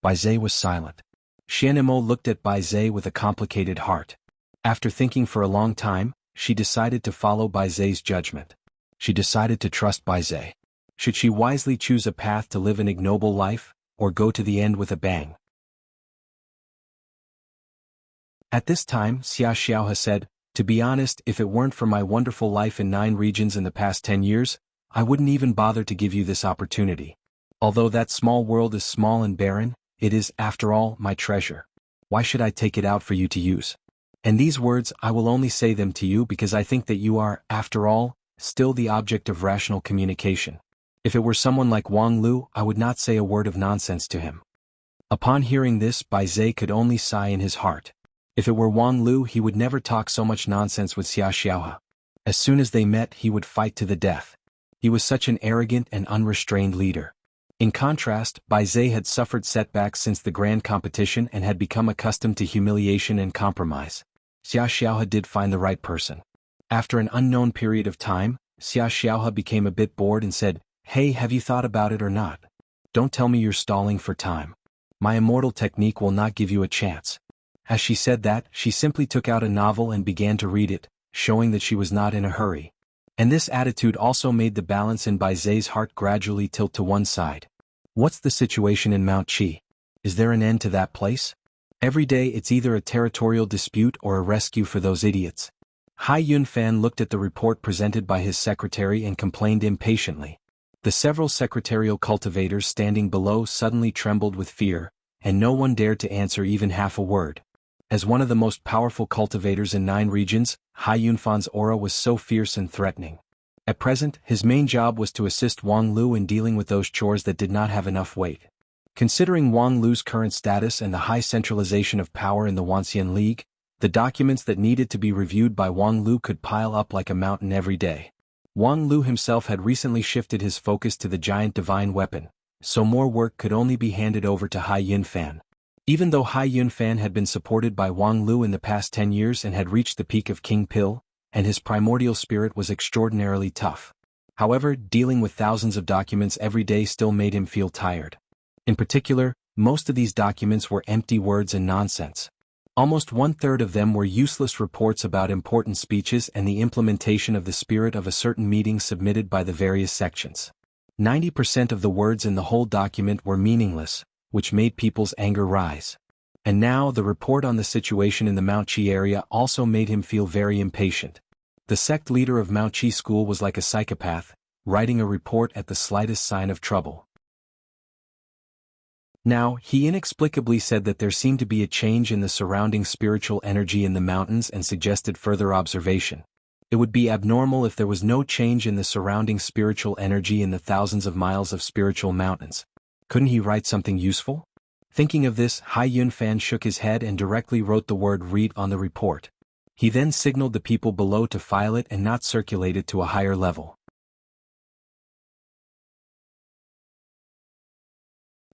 Bai Zhe was silent. Shen Mo looked at Bai Zhe with a complicated heart. After thinking for a long time, she decided to follow Bai Zhe's judgment. She decided to trust Bai Zhe. Should she wisely choose a path to live an ignoble life, or go to the end with a bang? At this time, Xia Xiaohe said, to be honest, if it weren't for my wonderful life in 9 regions in the past 10 years, I wouldn't even bother to give you this opportunity. Although that small world is small and barren, it is, after all, my treasure. Why should I take it out for you to use? And these words I will only say them to you because I think that you are, after all, still the object of rational communication. If it were someone like Wang Lu, I would not say a word of nonsense to him. Upon hearing this, Bai Zhe could only sigh in his heart. If it were Wang Lu, he would never talk so much nonsense with Xia Xiaohe. As soon as they met, he would fight to the death. He was such an arrogant and unrestrained leader. In contrast, Bai Zhe had suffered setbacks since the grand competition and had become accustomed to humiliation and compromise. Xia Xiaohe did find the right person. After an unknown period of time, Xia Xiaohe became a bit bored and said, "Hey, have you thought about it or not? Don't tell me you're stalling for time. My immortal technique will not give you a chance." As she said that, she simply took out a novel and began to read it, showing that she was not in a hurry. And this attitude also made the balance in Bai Zhe's heart gradually tilt to one side. What's the situation in Mount Qi? Is there an end to that place? Every day it's either a territorial dispute or a rescue for those idiots. Hai Yunfan looked at the report presented by his secretary and complained impatiently. The several secretarial cultivators standing below suddenly trembled with fear, and no one dared to answer even half a word. As one of the most powerful cultivators in 9 regions, Hai Yunfan's aura was so fierce and threatening. At present, his main job was to assist Wang Lu in dealing with those chores that did not have enough weight. Considering Wang Lu's current status and the high centralization of power in the Wanxian League, the documents that needed to be reviewed by Wang Lu could pile up like a mountain every day. Wang Lu himself had recently shifted his focus to the giant divine weapon, so more work could only be handed over to Hai Yunfan. Even though Hai Yunfan had been supported by Wang Lu in the past 10 years and had reached the peak of King Pill, and his primordial spirit was extraordinarily tough. However, dealing with thousands of documents every day still made him feel tired. In particular, most of these documents were empty words and nonsense. Almost 1/3 of them were useless reports about important speeches and the implementation of the spirit of a certain meeting submitted by the various sections. 90% of the words in the whole document were meaningless, which made people's anger rise. And now the report on the situation in the Mount Qi area also made him feel very impatient. The sect leader of Mount Qi school was like a psychopath, writing a report at the slightest sign of trouble. Now, he inexplicably said that there seemed to be a change in the surrounding spiritual energy in the mountains and suggested further observation. It would be abnormal if there was no change in the surrounding spiritual energy in the thousands of miles of spiritual mountains. Couldn't he write something useful? Thinking of this, Hai Yunfan shook his head and directly wrote the word "read" on the report. He then signaled the people below to file it and not circulate it to a higher level.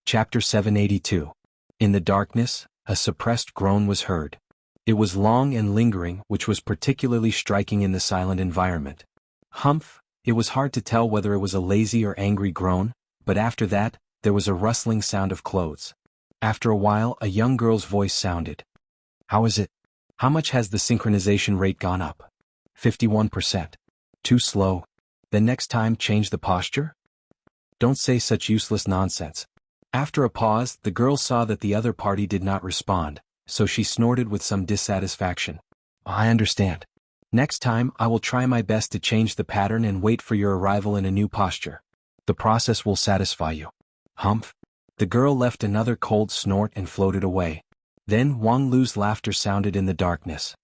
Chapter 782. In the darkness, a suppressed groan was heard. It was long and lingering, which was particularly striking in the silent environment. Humph, it was hard to tell whether it was a lazy or angry groan, but after that, there was a rustling sound of clothes. After a while, a young girl's voice sounded. "How is it? How much has the synchronization rate gone up?" 51%. Too slow. Then next time change the posture? Don't say such useless nonsense. After a pause, the girl saw that the other party did not respond, so she snorted with some dissatisfaction. "I understand. Next time I will try my best to change the pattern and wait for your arrival in a new posture. The process will satisfy you." Humph. The girl left another cold snort and floated away. Then Wang Lu's laughter sounded in the darkness.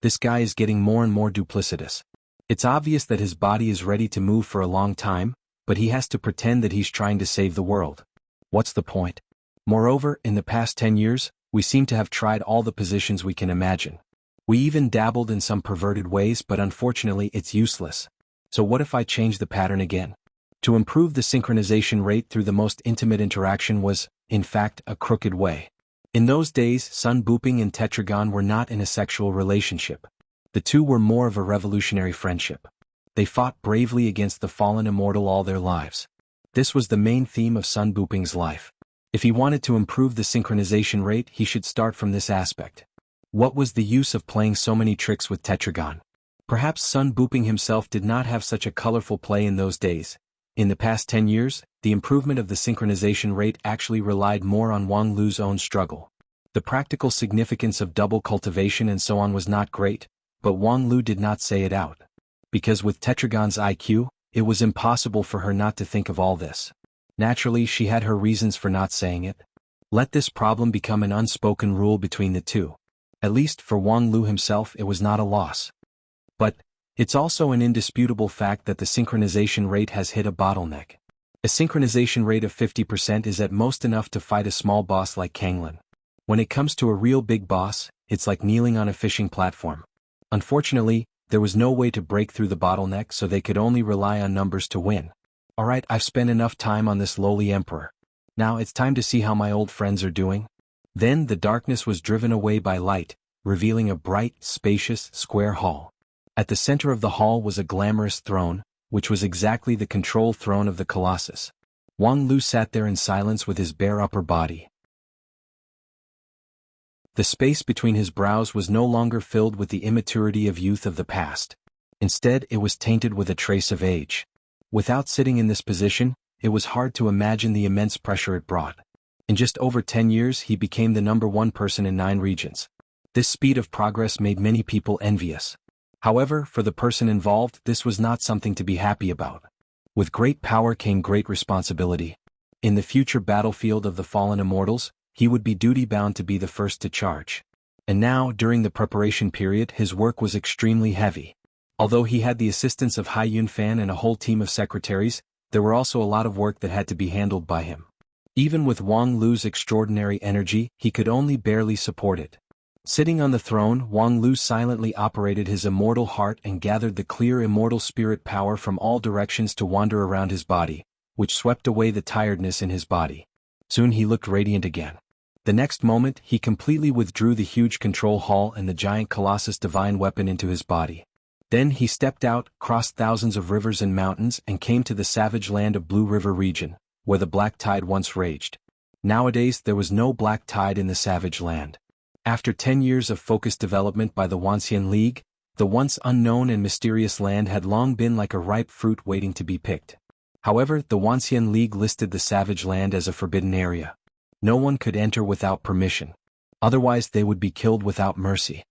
This guy is getting more and more duplicitous. It's obvious that his body is ready to move for a long time, but he has to pretend that he's trying to save the world. What's the point? Moreover, in the past 10 years, we seem to have tried all the positions we can imagine. We even dabbled in some perverted ways, but unfortunately it's useless. So what if I change the pattern again? To improve the synchronization rate through the most intimate interaction was, in fact, a crooked way. In those days, Sun Buping and Tetragon were not in a sexual relationship. The two were more of a revolutionary friendship. They fought bravely against the fallen immortal all their lives. This was the main theme of Sun Buping's life. If he wanted to improve the synchronization rate, he should start from this aspect. What was the use of playing so many tricks with Tetragon? Perhaps Sun Buping himself did not have such a colorful play in those days. In the past 10 years, the improvement of the synchronization rate actually relied more on Wang Lu's own struggle. The practical significance of double cultivation and so on was not great, but Wang Lu did not say it out. Because with Tetragon's IQ, it was impossible for her not to think of all this. Naturally, she had her reasons for not saying it. Let this problem become an unspoken rule between the two. At least for Wang Lu himself, it was not a loss. But it's also an indisputable fact that the synchronization rate has hit a bottleneck. A synchronization rate of 50% is at most enough to fight a small boss like Kanglin. When it comes to a real big boss, it's like kneeling on a fishing platform. Unfortunately, there was no way to break through the bottleneck, so they could only rely on numbers to win. Alright, I've spent enough time on this lowly emperor. Now it's time to see how my old friends are doing. Then the darkness was driven away by light, revealing a bright, spacious, square hall. At the center of the hall was a glamorous throne, which was exactly the control throne of the Colossus. Wang Lu sat there in silence with his bare upper body. The space between his brows was no longer filled with the immaturity of youth of the past. Instead, it was tainted with a trace of age. Without sitting in this position, it was hard to imagine the immense pressure it brought. In just over 10 years, he became the #1 person in 9 regions. This speed of progress made many people envious. However, for the person involved, this was not something to be happy about. With great power came great responsibility. In the future battlefield of the fallen immortals, he would be duty-bound to be the first to charge. And now, during the preparation period, his work was extremely heavy. Although he had the assistance of Hai Yunfan and a whole team of secretaries, there were also a lot of work that had to be handled by him. Even with Wang Lu's extraordinary energy, he could only barely support it. Sitting on the throne, Wang Lu silently operated his immortal heart and gathered the clear immortal spirit power from all directions to wander around his body, which swept away the tiredness in his body. Soon he looked radiant again. The next moment, he completely withdrew the huge control hall and the giant Colossus divine weapon into his body. Then he stepped out, crossed thousands of rivers and mountains, and came to the savage land of Blue River region, where the black tide once raged. Nowadays, there was no black tide in the savage land. After 10 years of focused development by the Wuxian League, the once unknown and mysterious land had long been like a ripe fruit waiting to be picked. However, the Wuxian League listed the savage land as a forbidden area. No one could enter without permission. Otherwise, they would be killed without mercy.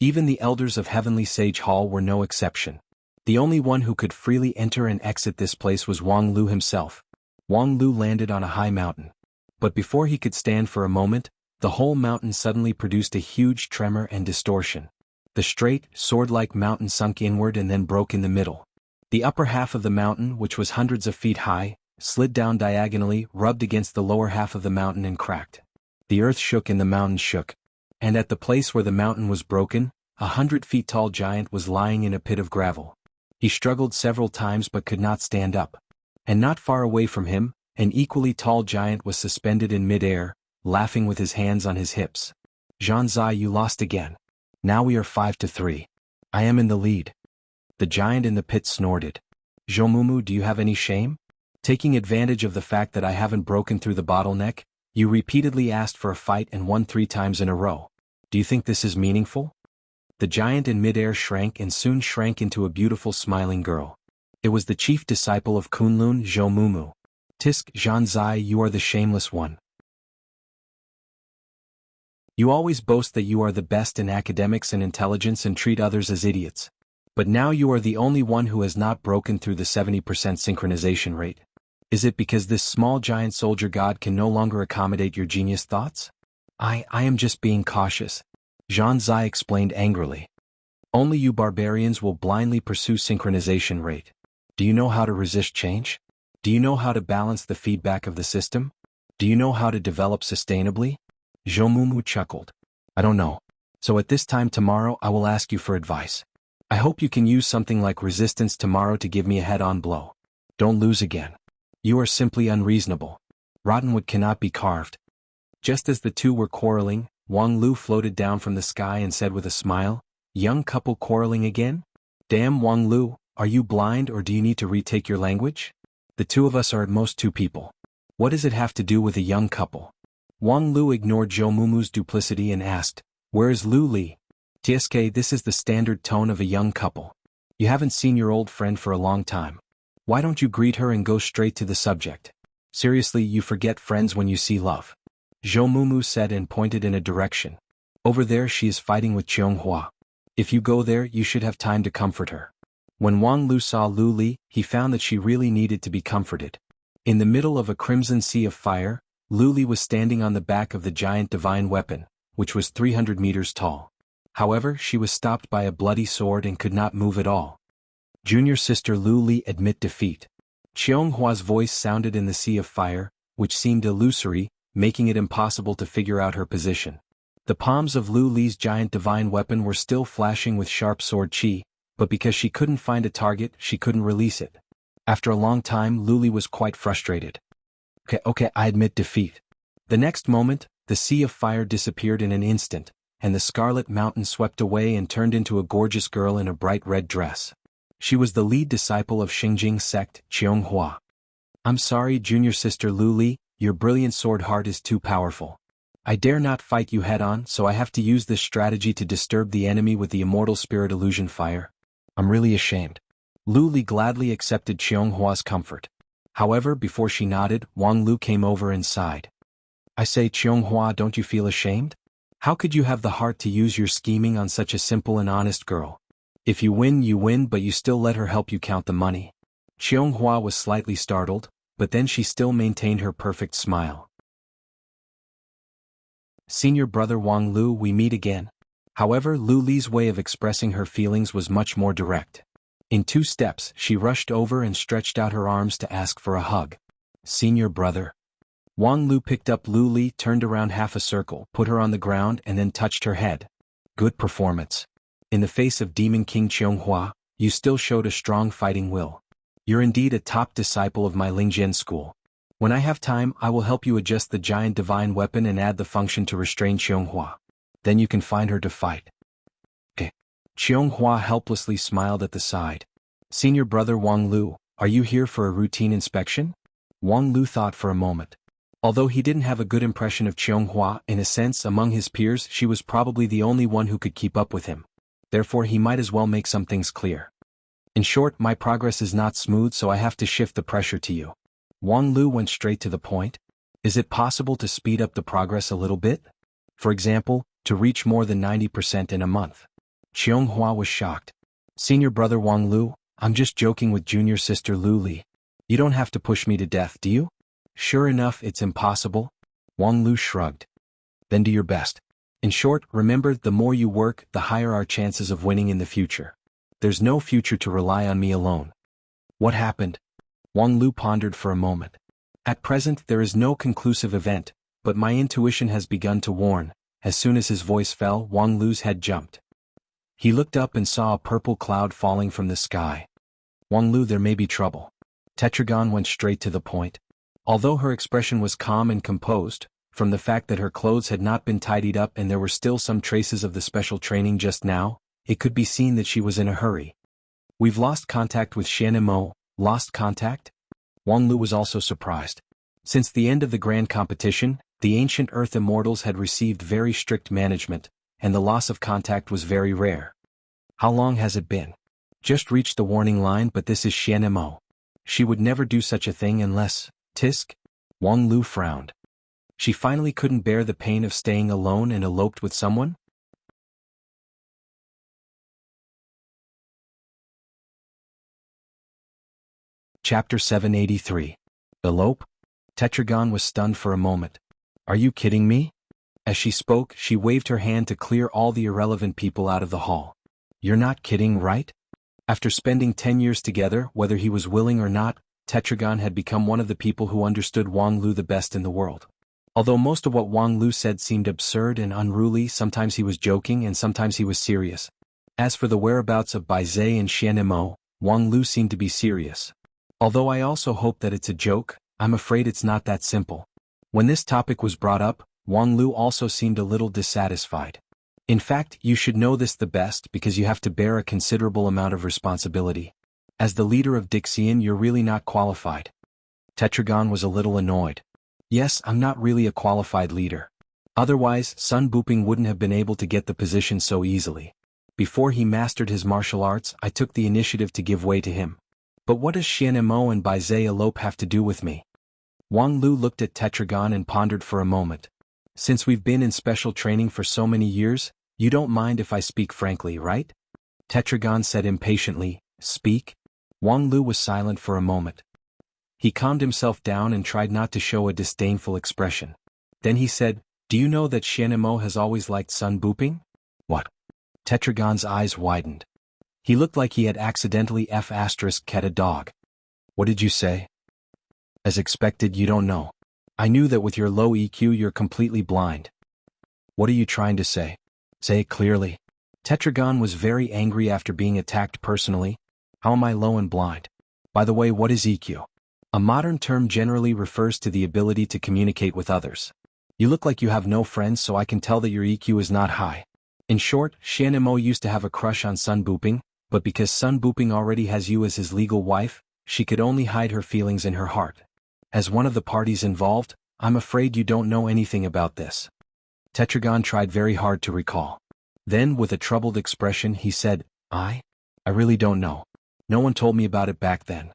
Even the elders of Heavenly Sage Hall were no exception. The only one who could freely enter and exit this place was Wang Lu himself. Wang Lu landed on a high mountain. But before he could stand for a moment, the whole mountain suddenly produced a huge tremor and distortion. The straight, sword-like mountain sunk inward and then broke in the middle. The upper half of the mountain, which was hundreds of feet high, slid down diagonally, rubbed against the lower half of the mountain and cracked. The earth shook and the mountain shook. And at the place where the mountain was broken, 100 feet tall giant was lying in a pit of gravel. He struggled several times but could not stand up. And not far away from him, an equally tall giant was suspended in mid-air, laughing with his hands on his hips. Zhanzai, you lost again. Now we are 5-3. I am in the lead. The giant in the pit snorted. Zhoumumu, do you have any shame? Taking advantage of the fact that I haven't broken through the bottleneck, you repeatedly asked for a fight and won 3 times in a row. Do you think this is meaningful? The giant in mid-air shrank and soon shrank into a beautiful smiling girl. It was the chief disciple of Kunlun, Zhoumumu. Tisk, Zhanzai, you are the shameless one. You always boast that you are the best in academics and intelligence and treat others as idiots. But now you are the only one who has not broken through the 70% synchronization rate. Is it because this small giant soldier god can no longer accommodate your genius thoughts? I am just being cautious. Zhanzai explained angrily. Only you barbarians will blindly pursue synchronization rate. Do you know how to resist change? Do you know how to balance the feedback of the system? Do you know how to develop sustainably? Zhoumumu chuckled. I don't know. So at this time tomorrow I will ask you for advice. I hope you can use something like resistance tomorrow to give me a head-on blow. Don't lose again. You are simply unreasonable. Rotten wood cannot be carved. Just as the two were quarreling, Wang Lu floated down from the sky and said with a smile, Young couple quarreling again? Damn Wang Lu, are you blind or do you need to retake your language? The two of us are at most 2 people. What does it have to do with a young couple? Wang Lu ignored Zhoumumu's duplicity and asked, Where is Lu Li? TSK, this is the standard tone of a young couple. You haven't seen your old friend for a long time. Why don't you greet her and go straight to the subject? Seriously, you forget friends when you see love. Zhoumumu said and pointed in a direction. Over there she is fighting with Qianghua. If you go there, you should have time to comfort her. When Wang Lu saw Lu Li, he found that she really needed to be comforted. In the middle of a crimson sea of fire, Lu Li was standing on the back of the giant divine weapon, which was 300 meters tall. However, she was stopped by a bloody sword and could not move at all. Junior sister Lu Li admit defeat. Qionghua's voice sounded in the sea of fire, which seemed illusory, making it impossible to figure out her position. The palms of Lu Li's giant divine weapon were still flashing with sharp sword chi, but because she couldn't find a target, she couldn't release it. After a long time, Lu Li was quite frustrated. Okay, I admit defeat. The next moment, the sea of fire disappeared in an instant, and the scarlet mountain swept away and turned into a gorgeous girl in a bright red dress. She was the lead disciple of Xingjing sect, Qianghua. I'm sorry, junior sister Lu Li, your brilliant sword heart is too powerful. I dare not fight you head-on, so I have to use this strategy to disturb the enemy with the immortal spirit illusion fire. I'm really ashamed. Lu Li gladly accepted Qionghua's comfort. However, before she nodded, Wang Lu came over and sighed. I say, Qianghua, don't you feel ashamed? How could you have the heart to use your scheming on such a simple and honest girl? If you win, but you still let her help you count the money. Qianghua was slightly startled, but then she still maintained her perfect smile. Senior brother Wang Lu, we meet again. However, Lu Li's way of expressing her feelings was much more direct. In 2 steps, she rushed over and stretched out her arms to ask for a hug. Senior brother. Wang Lu picked up Lu Li, turned around half a circle, put her on the ground and then touched her head. Good performance. In the face of Demon King Qianghua, you still showed a strong fighting will. You're indeed a top disciple of my Lingjian school. When I have time, I will help you adjust the giant divine weapon and add the function to restrain Qianghua. Then you can find her to fight. Qianghua helplessly smiled at the side. Senior brother Wang Lu, are you here for a routine inspection? Wang Lu thought for a moment. Although he didn't have a good impression of Qianghua, in a sense among his peers she was probably the only one who could keep up with him. Therefore he might as well make some things clear. In short, my progress is not smooth, so I have to shift the pressure to you. Wang Lu went straight to the point. Is it possible to speed up the progress a little bit? For example, to reach more than 90% in a month. Qianghua was shocked. Senior brother Wang Lu, I'm just joking with junior sister Lu Li. You don't have to push me to death, do you? Sure enough, it's impossible. Wang Lu shrugged. Then do your best. In short, remember, the more you work, the higher our chances of winning in the future. There's no future to rely on me alone. What happened? Wang Lu pondered for a moment. At present, there is no conclusive event, but my intuition has begun to warn. As soon as his voice fell, Wang Lu's head jumped. He looked up and saw a purple cloud falling from the sky. Wang Lu, there may be trouble. Tetragon went straight to the point. Although her expression was calm and composed, from the fact that her clothes had not been tidied up and there were still some traces of the special training just now, it could be seen that she was in a hurry. We've lost contact with Xianemo. Lost contact? Wang Lu was also surprised. Since the end of the grand competition, the ancient Earth Immortals had received very strict management, and the loss of contact was very rare. How long has it been? Just reached the warning line, but this is Xianemo. She would never do such a thing unless... Tisk? Wang Lu frowned. She finally couldn't bear the pain of staying alone and eloped with someone? Chapter 783. Elope? Tetragon was stunned for a moment. Are you kidding me? As she spoke, she waved her hand to clear all the irrelevant people out of the hall. You're not kidding, right? After spending 10 years together, whether he was willing or not, Tetragon had become one of the people who understood Wang Lu the best in the world. Although most of what Wang Lu said seemed absurd and unruly, sometimes he was joking and sometimes he was serious. As for the whereabouts of Baizhe and Xianemo, Wang Lu seemed to be serious. Although I also hope that it's a joke, I'm afraid it's not that simple. When this topic was brought up, Wang Lu also seemed a little dissatisfied. In fact, you should know this the best because you have to bear a considerable amount of responsibility. As the leader of Dixian, you're really not qualified. Tetragon was a little annoyed. Yes, I'm not really a qualified leader. Otherwise, Sun Buping wouldn't have been able to get the position so easily. Before he mastered his martial arts, I took the initiative to give way to him. But what does Xianemo and Baizhe elope have to do with me? Wang Lu looked at Tetragon and pondered for a moment. Since we've been in special training for so many years, you don't mind if I speak frankly, right? Tetragon said impatiently, Speak? Wang Lu was silent for a moment. He calmed himself down and tried not to show a disdainful expression. Then he said, "Do you know that Xianemo has always liked Sun Buping?" "What?" Tetragon's eyes widened. He looked like he had accidentally F***ed a dog. "What did you say?" "As expected, you don't know. I knew that with your low EQ you're completely blind." "What are you trying to say? Say it clearly." Tetragon was very angry after being attacked personally. "How am I low and blind? By the way, what is EQ?" A modern term generally refers to the ability to communicate with others. "You look like you have no friends, so I can tell that your EQ is not high." In short, Xianemo used to have a crush on Sun Buping, but because Sun Buping already has you as his legal wife, she could only hide her feelings in her heart. As one of the parties involved, "I'm afraid you don't know anything about this." Tetragon tried very hard to recall. Then, with a troubled expression, he said, I really don't know. No one told me about it back then."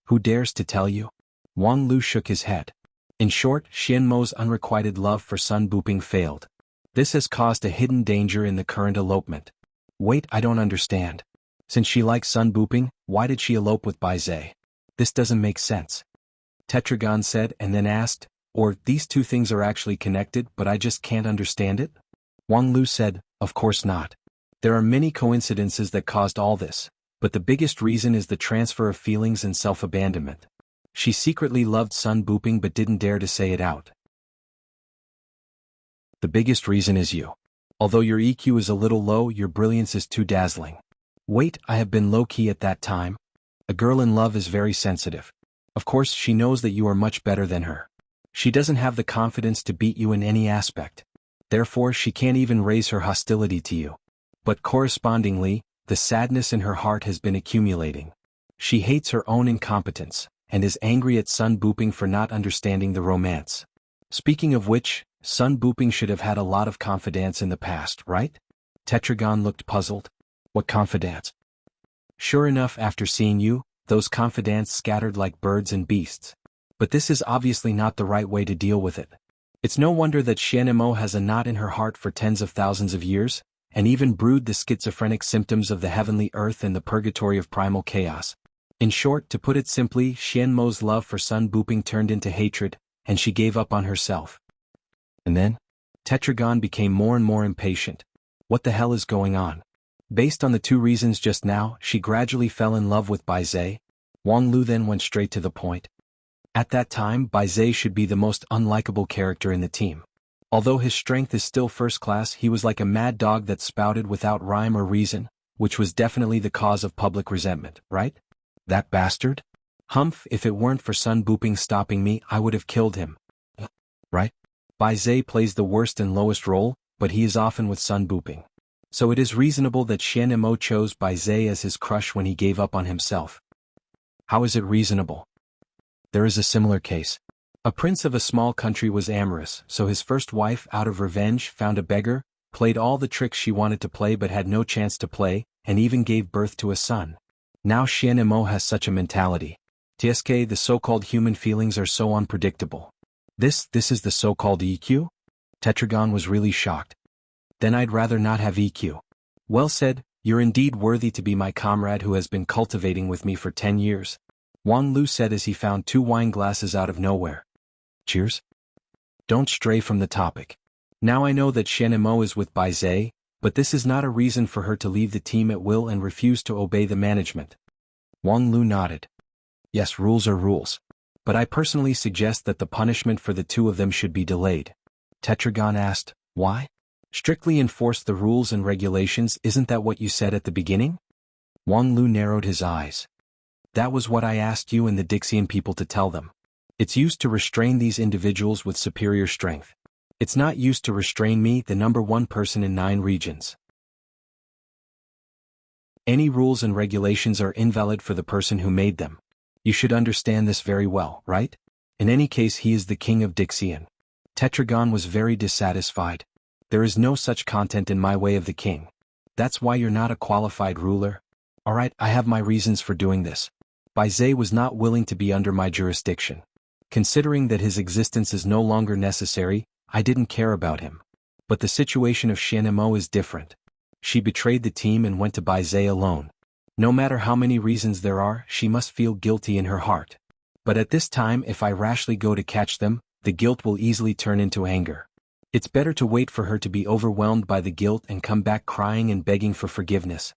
"Who dares to tell you?" Wang Lu shook his head. In short, Xianmo's unrequited love for Sun Buping failed. This has caused a hidden danger in the current elopement. "Wait, I don't understand. Since she likes Sun Buping, why did she elope with Bai Zhe? This doesn't make sense." Tetragon said and then asked, "Or, these two things are actually connected but I just can't understand it?" Wang Lu said, "Of course not. There are many coincidences that caused all this, but the biggest reason is the transfer of feelings and self-abandonment. She secretly loved Sun Buping but didn't dare to say it out. The biggest reason is you. Although your EQ is a little low, your brilliance is too dazzling." "Wait, I have been low-key at that time." A girl in love is very sensitive. Of course, she knows that you are much better than her. She doesn't have the confidence to beat you in any aspect. Therefore, she can't even raise her hostility to you. But correspondingly, the sadness in her heart has been accumulating. She hates her own incompetence, and is angry at Sun Buping for not understanding the romance. Speaking of which, Sun Buping should have had a lot of confidence in the past, right? Tetragon looked puzzled. "What confidence?" "Sure enough, after seeing you, those confidants scattered like birds and beasts. But this is obviously not the right way to deal with it. It's no wonder that Xianemo has a knot in her heart for tens of thousands of years, and even brewed the schizophrenic symptoms of the heavenly earth and the purgatory of primal chaos. In short, to put it simply, Xianmo's love for Sun Buping turned into hatred, and she gave up on herself." "And then?" Tetragon became more and more impatient. "What the hell is going on?" "Based on the two reasons just now, she gradually fell in love with Bai Zhe." Wang Lu then went straight to the point. "At that time, Bai Zhe should be the most unlikable character in the team. Although his strength is still first class, he was like a mad dog that spouted without rhyme or reason, which was definitely the cause of public resentment, right?" "That bastard? Humph, if it weren't for Sun Buping stopping me, I would have killed him." "Right? Bai Zhe plays the worst and lowest role, but he is often with Sun Buping. So it is reasonable that Xianemo chose Bai Zhe as his crush when he gave up on himself." "How is it reasonable?" "There is a similar case. A prince of a small country was amorous, so his first wife, out of revenge, found a beggar, played all the tricks she wanted to play but had no chance to play, and even gave birth to a son. Now Xianemo has such a mentality. TSK, the so-called human feelings are so unpredictable." This is the so-called EQ? Tetragon was really shocked. "Then I'd rather not have EQ." "Well said, you're indeed worthy to be my comrade who has been cultivating with me for 10 years. Wang Lu said as he found 2 wine glasses out of nowhere. "Cheers." "Don't stray from the topic. Now I know that Xianemo is with Bai Zhe, but this is not a reason for her to leave the team at will and refuse to obey the management." Wang Lu nodded. "Yes, rules are rules. But I personally suggest that the punishment for the 2 of them should be delayed." Tetragon asked, "Why?" "Strictly enforce the rules and regulations, isn't that what you said at the beginning?" Wang Lu narrowed his eyes. "That was what I asked you and the Dixian people to tell them. It's used to restrain these individuals with superior strength. It's not used to restrain me, the number 1 person in 9 regions. Any rules and regulations are invalid for the person who made them. You should understand this very well, right? In any case, he is the king of Dixian." Tetragon was very dissatisfied. "There is no such content in my way of the king. That's why you're not a qualified ruler. Alright, I have my reasons for doing this. Bai Zhe was not willing to be under my jurisdiction. Considering that his existence is no longer necessary, I didn't care about him. But the situation of Xianemo is different. She betrayed the team and went to Bai Zhe alone. No matter how many reasons there are, she must feel guilty in her heart. But at this time if I rashly go to catch them, the guilt will easily turn into anger. It's better to wait for her to be overwhelmed by the guilt and come back crying and begging for forgiveness.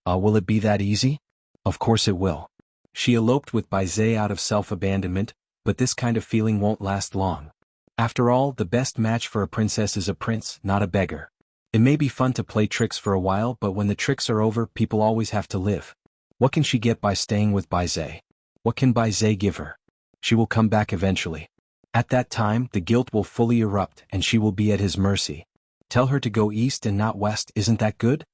Will it be that easy? Of course it will. She eloped with Baize out of self-abandonment, but this kind of feeling won't last long. After all, the best match for a princess is a prince, not a beggar. It may be fun to play tricks for a while, but when the tricks are over, people always have to live. What can she get by staying with Baize? What can Baize give her? She will come back eventually. At that time, the guilt will fully erupt and she will be at his mercy. Tell her to go east and not west, isn't that good?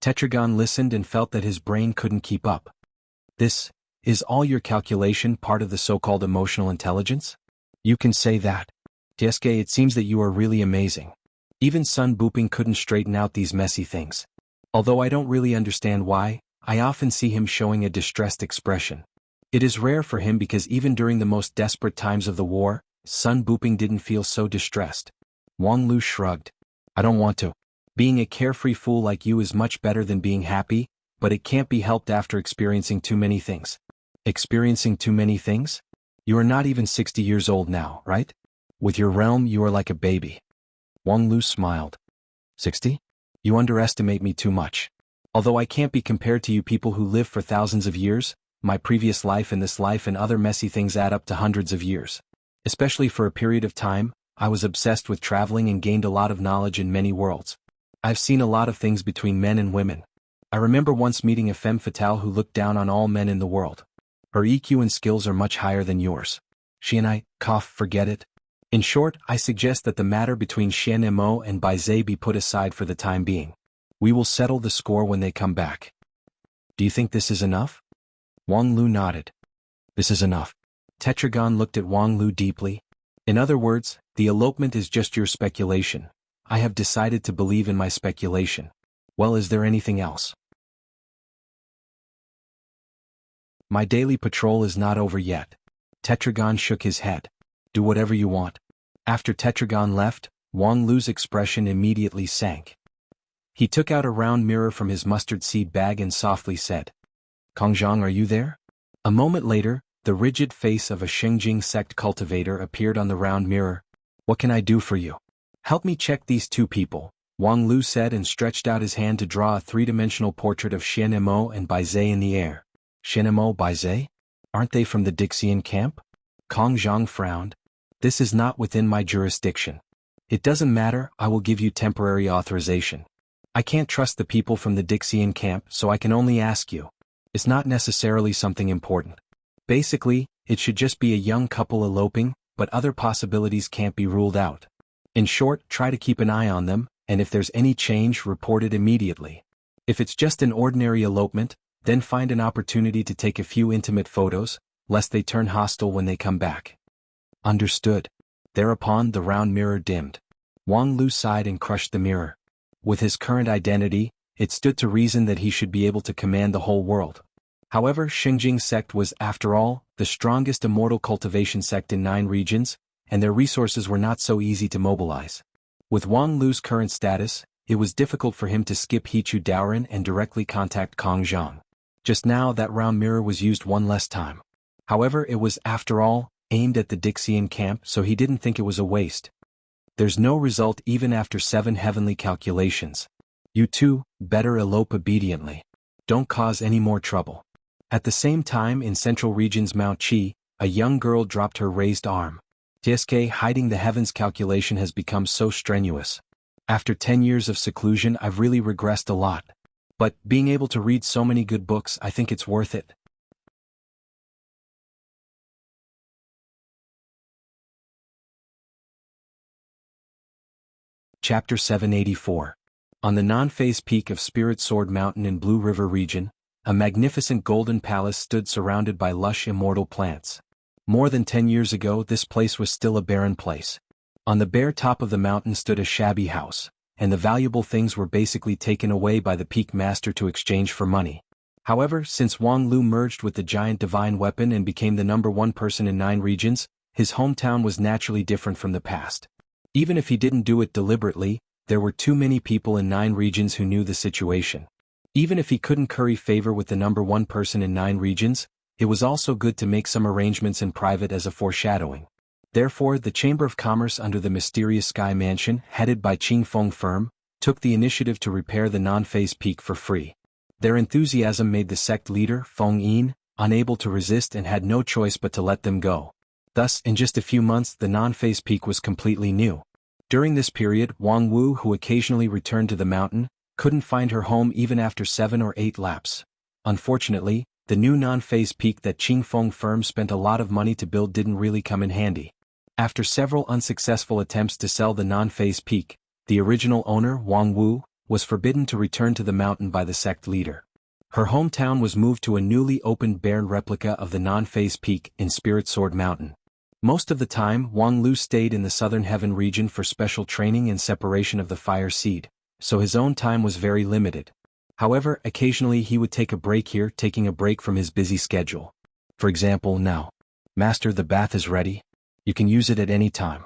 Tetragon listened and felt that his brain couldn't keep up. This is all your calculation, part of the so-called emotional intelligence? You can say that. Tieske, it seems that you are really amazing. Even Sun Booping couldn't straighten out these messy things. Although I don't really understand why, I often see him showing a distressed expression. It is rare for him because even during the most desperate times of the war, Sun Booping didn't feel so distressed. Wang Lu shrugged. I don't want to. Being a carefree fool like you is much better than being happy, but it can't be helped after experiencing too many things. Experiencing too many things? You are not even 60 years old now, right? With your realm you are like a baby. Wang Lu smiled. 60? You underestimate me too much. Although I can't be compared to you people who live for thousands of years, my previous life and this life and other messy things add up to hundreds of years. Especially for a period of time, I was obsessed with traveling and gained a lot of knowledge in many worlds. I've seen a lot of things between men and women. I remember once meeting a femme fatale who looked down on all men in the world. Her EQ and skills are much higher than yours. She and I, forget it. In short, I suggest that the matter between Xian Mo and Baize be put aside for the time being. We will settle the score when they come back. Do you think this is enough? Wang Lu nodded. This is enough. Tetragon looked at Wang Lu deeply. In other words, the elopement is just your speculation. I have decided to believe in my speculation. Well, is there anything else? My daily patrol is not over yet. Tetragon shook his head. Do whatever you want. After Tetragon left, Wang Lu's expression immediately sank. He took out a round mirror from his mustard seed bag and softly said, Kongzhang, are you there? A moment later, the rigid face of a Shengjing sect cultivator appeared on the round mirror. What can I do for you? Help me check these two people, Wang Lu said and stretched out his hand to draw a three-dimensional portrait of Xian Mo and Baize in the air. Xian Mo, Baize? Aren't they from the Dixian camp? Kongzhang frowned. This is not within my jurisdiction. It doesn't matter, I will give you temporary authorization. I can't trust the people from the Dixian camp, so I can only ask you. It's not necessarily something important. Basically, it should just be a young couple eloping, but other possibilities can't be ruled out. In short, try to keep an eye on them, and if there's any change, report it immediately. If it's just an ordinary elopement, then find an opportunity to take a few intimate photos, lest they turn hostile when they come back. Understood. Thereupon the round mirror dimmed. Wang Lu sighed and crushed the mirror. With his current identity, it stood to reason that he should be able to command the whole world. However, Shengjing sect was, after all, the strongest immortal cultivation sect in 9 regions, and their resources were not so easy to mobilize. With Wang Lu's current status, it was difficult for him to skip Hichu Daoren and directly contact Kongzhang. Just now that round mirror was used one less time. However, it was, after all, aimed at the Dixian camp, so he didn't think it was a waste. There's no result even after 7 heavenly calculations. You two, better elope obediently. Don't cause any more trouble. At the same time in Central Region's Mount Qi, a young girl dropped her raised arm. Tieske, hiding the heavens calculation has become so strenuous. After 10 years of seclusion I've really regressed a lot. But, being able to read so many good books, I think it's worth it. Chapter 784. On the non-phase peak of Spirit Sword Mountain in Blue River region, a magnificent golden palace stood surrounded by lush immortal plants. More than 10 years ago this place was still a barren place. On the bare top of the mountain stood a shabby house, and the valuable things were basically taken away by the peak master to exchange for money. However, since Wang Lu merged with the giant divine weapon and became the #1 person in 9 regions, his hometown was naturally different from the past. Even if he didn't do it deliberately, there were too many people in 9 regions who knew the situation. Even if he couldn't curry favor with the #1 person in 9 regions, it was also good to make some arrangements in private as a foreshadowing. Therefore, the Chamber of Commerce under the mysterious Sky Mansion, headed by Qing Feng firm, took the initiative to repair the non-phase peak for free. Their enthusiasm made the sect leader, Feng Yin, unable to resist and had no choice but to let them go. Thus, in just a few months the non-phase peak was completely new. During this period, Wang Wu, who occasionally returned to the mountain, couldn't find her home even after 7 or 8 laps. Unfortunately, the new non-phase peak that Qing Feng firm spent a lot of money to build didn't really come in handy. After several unsuccessful attempts to sell the non-phase peak, the original owner, Wang Wu, was forbidden to return to the mountain by the sect leader. Her hometown was moved to a newly opened barren replica of the non-phase peak in Spirit Sword Mountain. Most of the time, Wang Lu stayed in the Southern Heaven region for special training and separation of the fire seed, so his own time was very limited. However, occasionally he would take a break here, taking a break from his busy schedule. For example, now. Master, the bath is ready. You can use it at any time.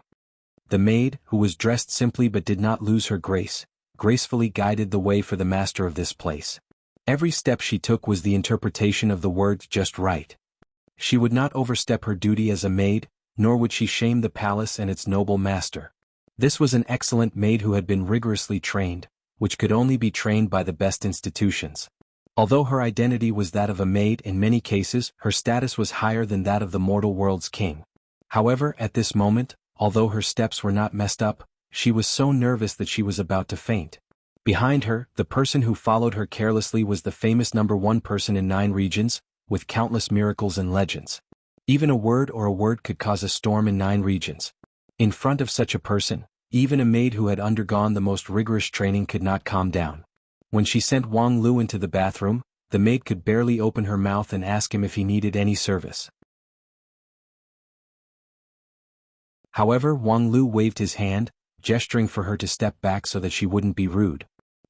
The maid, who was dressed simply but did not lose her grace, gracefully guided the way for the master of this place. Every step she took was the interpretation of the word just right. She would not overstep her duty as a maid, nor would she shame the palace and its noble master. This was an excellent maid who had been rigorously trained, which could only be trained by the best institutions. Although her identity was that of a maid, in many cases her status was higher than that of the mortal world's king. However, at this moment, although her steps were not messed up, she was so nervous that she was about to faint. Behind her, the person who followed her carelessly was the famous #1 person in 9 regions, with countless miracles and legends. Even a word could cause a storm in 9 regions. In front of such a person, even a maid who had undergone the most rigorous training could not calm down. When she sent Wang Lu into the bathroom, the maid could barely open her mouth and ask him if he needed any service. However, Wang Lu waved his hand, gesturing for her to step back so that she wouldn't be rude.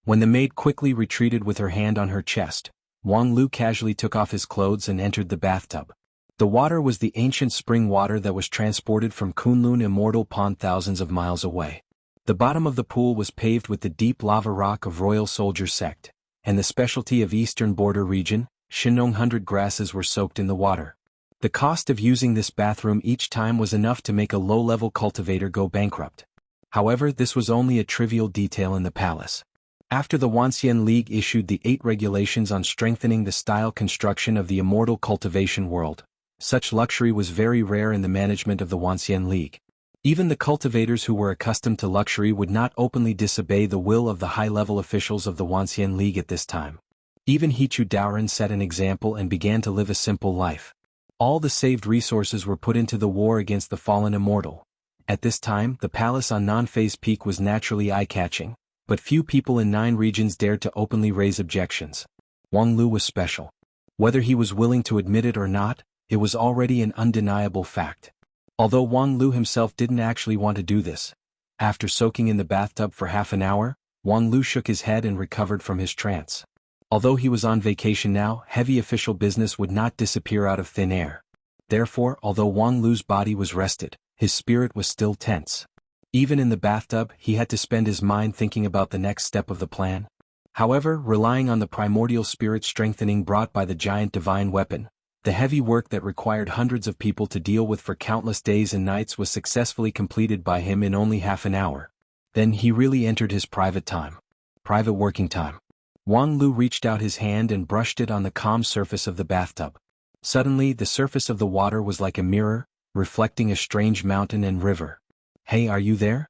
When the maid quickly retreated with her hand on her chest, Wang Lu casually took off his clothes and entered the bathtub. The water was the ancient spring water that was transported from Kunlun Immortal Pond thousands of miles away. The bottom of the pool was paved with the deep lava rock of Royal Soldier Sect, and the specialty of Eastern Border region, Shinong 100 grasses were soaked in the water. The cost of using this bathroom each time was enough to make a low-level cultivator go bankrupt. However, this was only a trivial detail in the palace. After the Wanxian League issued the 8 regulations on strengthening the style construction of the immortal cultivation world, such luxury was very rare in the management of the Wanxian League. Even the cultivators who were accustomed to luxury would not openly disobey the will of the high-level officials of the Wanxian League at this time. Even Hichu Daoren set an example and began to live a simple life. All the saved resources were put into the war against the fallen immortal. At this time, the palace on Non-Phase Peak was naturally eye-catching, but few people in 9 regions dared to openly raise objections. Wang Lu was special. Whether he was willing to admit it or not, it was already an undeniable fact. Although Wang Lu himself didn't actually want to do this. After soaking in the bathtub for half an hour, Wang Lu shook his head and recovered from his trance. Although he was on vacation now, heavy official business would not disappear out of thin air. Therefore, although Wang Lu's body was rested, his spirit was still tense. Even in the bathtub, he had to spend his mind thinking about the next step of the plan. However, relying on the primordial spirit strengthening brought by the giant divine weapon, the heavy work that required hundreds of people to deal with for countless days and nights was successfully completed by him in only half an hour. Then he really entered his private time. Private working time. Wang Lu reached out his hand and brushed it on the calm surface of the bathtub. Suddenly, the surface of the water was like a mirror, reflecting a strange mountain and river. "Hey, are you there?"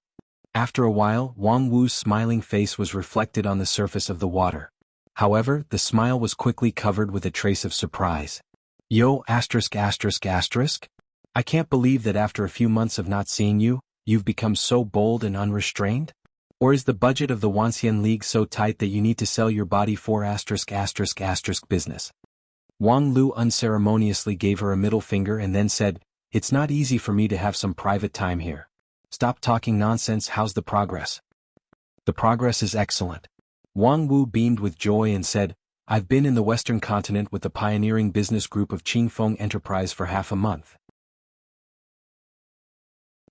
After a while, Wang Wu's smiling face was reflected on the surface of the water. However, the smile was quickly covered with a trace of surprise. "Yo, asterisk. I can't believe that after a few months of not seeing you, you've become so bold and unrestrained? Or is the budget of the Wanxian League so tight that you need to sell your body for **** business?" Wang Lu unceremoniously gave her a middle finger and then said, "It's not easy for me to have some private time here. Stop talking nonsense. How's the progress?" "The progress is excellent." Wang Wu beamed with joy and said, "I've been in the Western continent with the pioneering business group of Qingfeng Enterprise for half a month.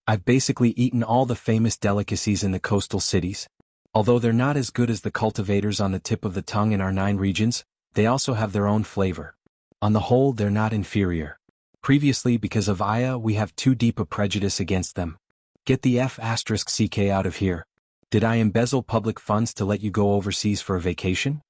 I've basically eaten all the famous delicacies in the coastal cities. Although they're not as good as the cultivators on the tip of the tongue in our 9 regions, they also have their own flavor. On the whole, they're not inferior. Previously, because of Aya, we have too deep a prejudice against them. Get the F***ck out of here. Did I embezzle public funds to let you go overseas for a vacation?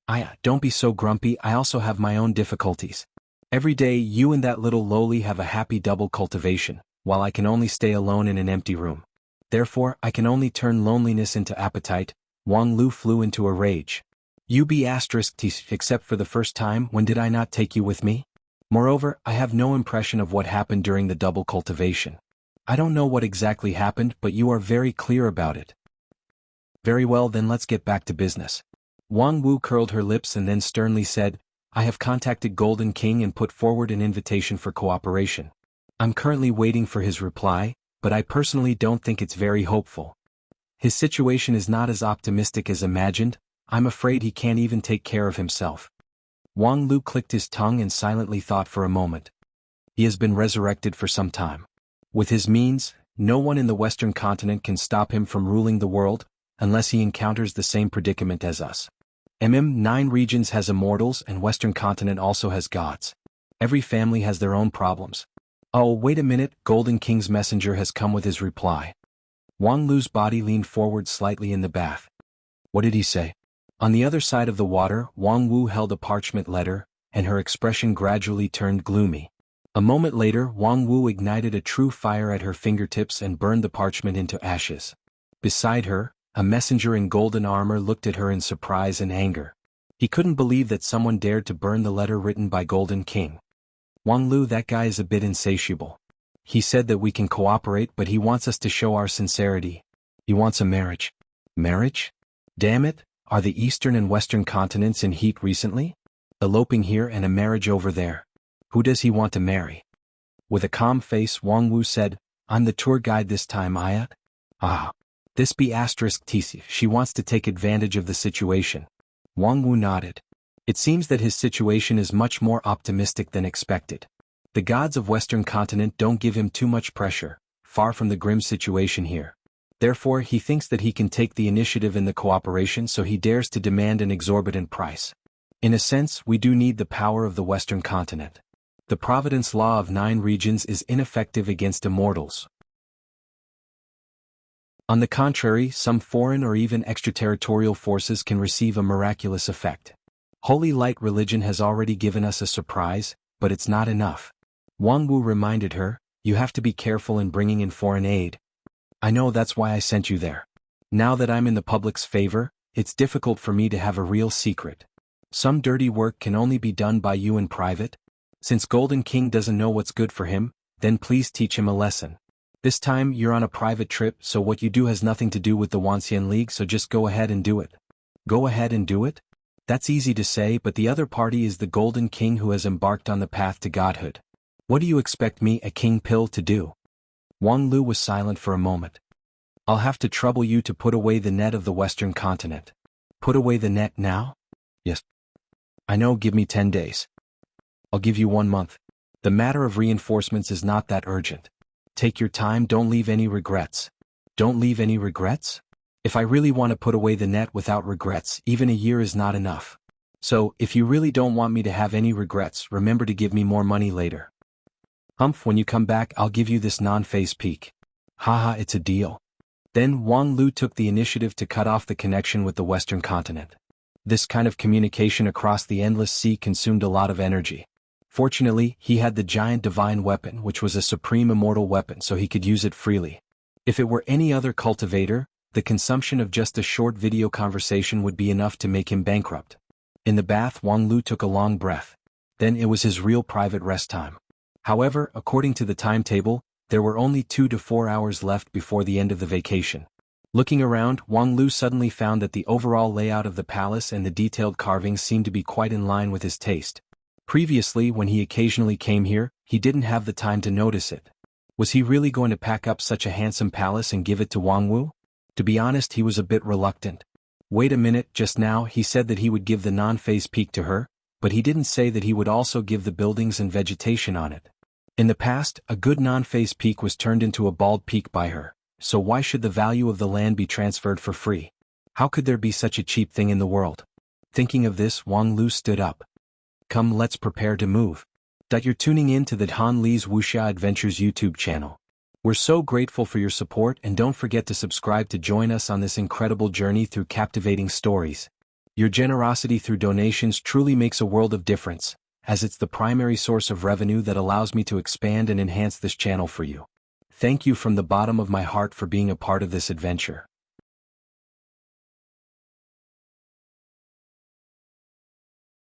Aya, don't be so grumpy, I also have my own difficulties. Every day you and that little lowly have a happy double cultivation, while I can only stay alone in an empty room. Therefore, I can only turn loneliness into appetite. Wang Lu flew into a rage. You be except for the first time, when did I not take you with me? Moreover, I have no impression of what happened during the double cultivation. I don't know what exactly happened, but you are very clear about it. Very well, then let's get back to business. Wang Wu curled her lips and then sternly said, I have contacted Golden King and put forward an invitation for cooperation. I'm currently waiting for his reply, but I personally don't think it's very hopeful. His situation is not as optimistic as imagined. I'm afraid he can't even take care of himself. Wang Lu clicked his tongue and silently thought for a moment. He has been resurrected for some time. With his means, no one in the Western continent can stop him from ruling the world, unless he encounters the same predicament as us. 9 regions has immortals and Western continent also has gods. Every family has their own problems. Oh, wait a minute, Golden King's messenger has come with his reply. Wang Lu's body leaned forward slightly in the bath. What did he say? On the other side of the water, Wang Wu held a parchment letter, and her expression gradually turned gloomy. A moment later, Wang Wu ignited a true fire at her fingertips and burned the parchment into ashes. Beside her, a messenger in golden armor looked at her in surprise and anger. He couldn't believe that someone dared to burn the letter written by Golden King. Wang Lu, that guy is a bit insatiable. He said that we can cooperate, but he wants us to show our sincerity. He wants a marriage. Marriage? Damn it, are the Eastern and Western continents in heat recently? Eloping here and a marriage over there. Who does he want to marry? With a calm face, Wang Wu said, I'm the tour guide this time, Aya. Ah. This be *TC, she wants to take advantage of the situation. Wang Wu nodded. It seems that his situation is much more optimistic than expected. The gods of Western continent don't give him too much pressure, far from the grim situation here. Therefore, he thinks that he can take the initiative in the cooperation, so he dares to demand an exorbitant price. In a sense, we do need the power of the Western continent. The providence law of 9 regions is ineffective against immortals. On the contrary, some foreign or even extraterritorial forces can receive a miraculous effect. Holy Light religion has already given us a surprise, but it's not enough. Wang Wu reminded her, you have to be careful in bringing in foreign aid. I know, that's why I sent you there. Now that I'm in the public's favor, it's difficult for me to have a real secret. Some dirty work can only be done by you in private. Since Golden King doesn't know what's good for him, then please teach him a lesson. This time you're on a private trip, so what you do has nothing to do with the Wuxia League, so just go ahead and do it. Go ahead and do it? That's easy to say, but the other party is the Golden King who has embarked on the path to godhood. What do you expect me, a king pill, to do? Wang Lu was silent for a moment. I'll have to trouble you to put away the net of the Western continent. Put away the net now? Yes. I know, give me 10 days. I'll give you 1 month. The matter of reinforcements is not that urgent. Take your time, don't leave any regrets. Don't leave any regrets? If I really want to put away the net without regrets, even a year is not enough. So, if you really don't want me to have any regrets, remember to give me more money later. Humph, when you come back, I'll give you this non-phase peak. Haha, it's a deal. Then Wang Lu took the initiative to cut off the connection with the Western continent. This kind of communication across the endless sea consumed a lot of energy. Fortunately, he had the giant divine weapon, which was a supreme immortal weapon, so he could use it freely. If it were any other cultivator, the consumption of just a short video conversation would be enough to make him bankrupt. In the bath, Wang Lu took a long breath. Then it was his real private rest time. However, according to the timetable, there were only 2 to 4 hours left before the end of the vacation. Looking around, Wang Lu suddenly found that the overall layout of the palace and the detailed carvings seemed to be quite in line with his taste. Previously, when he occasionally came here, he didn't have the time to notice it. Was he really going to pack up such a handsome palace and give it to Wang Wu? To be honest, he was a bit reluctant. Wait a minute, just now he said that he would give the non-phase peak to her, but he didn't say that he would also give the buildings and vegetation on it. In the past, a good non-phase peak was turned into a bald peak by her, so why should the value of the land be transferred for free? How could there be such a cheap thing in the world? Thinking of this, Wang Lu stood up. Come, let's prepare to move. You're tuning in to the Han Lee's Wuxia Adventures YouTube channel. We're so grateful for your support, and don't forget to subscribe to join us on this incredible journey through captivating stories. Your generosity through donations truly makes a world of difference, as it's the primary source of revenue that allows me to expand and enhance this channel for you. Thank you from the bottom of my heart for being a part of this adventure.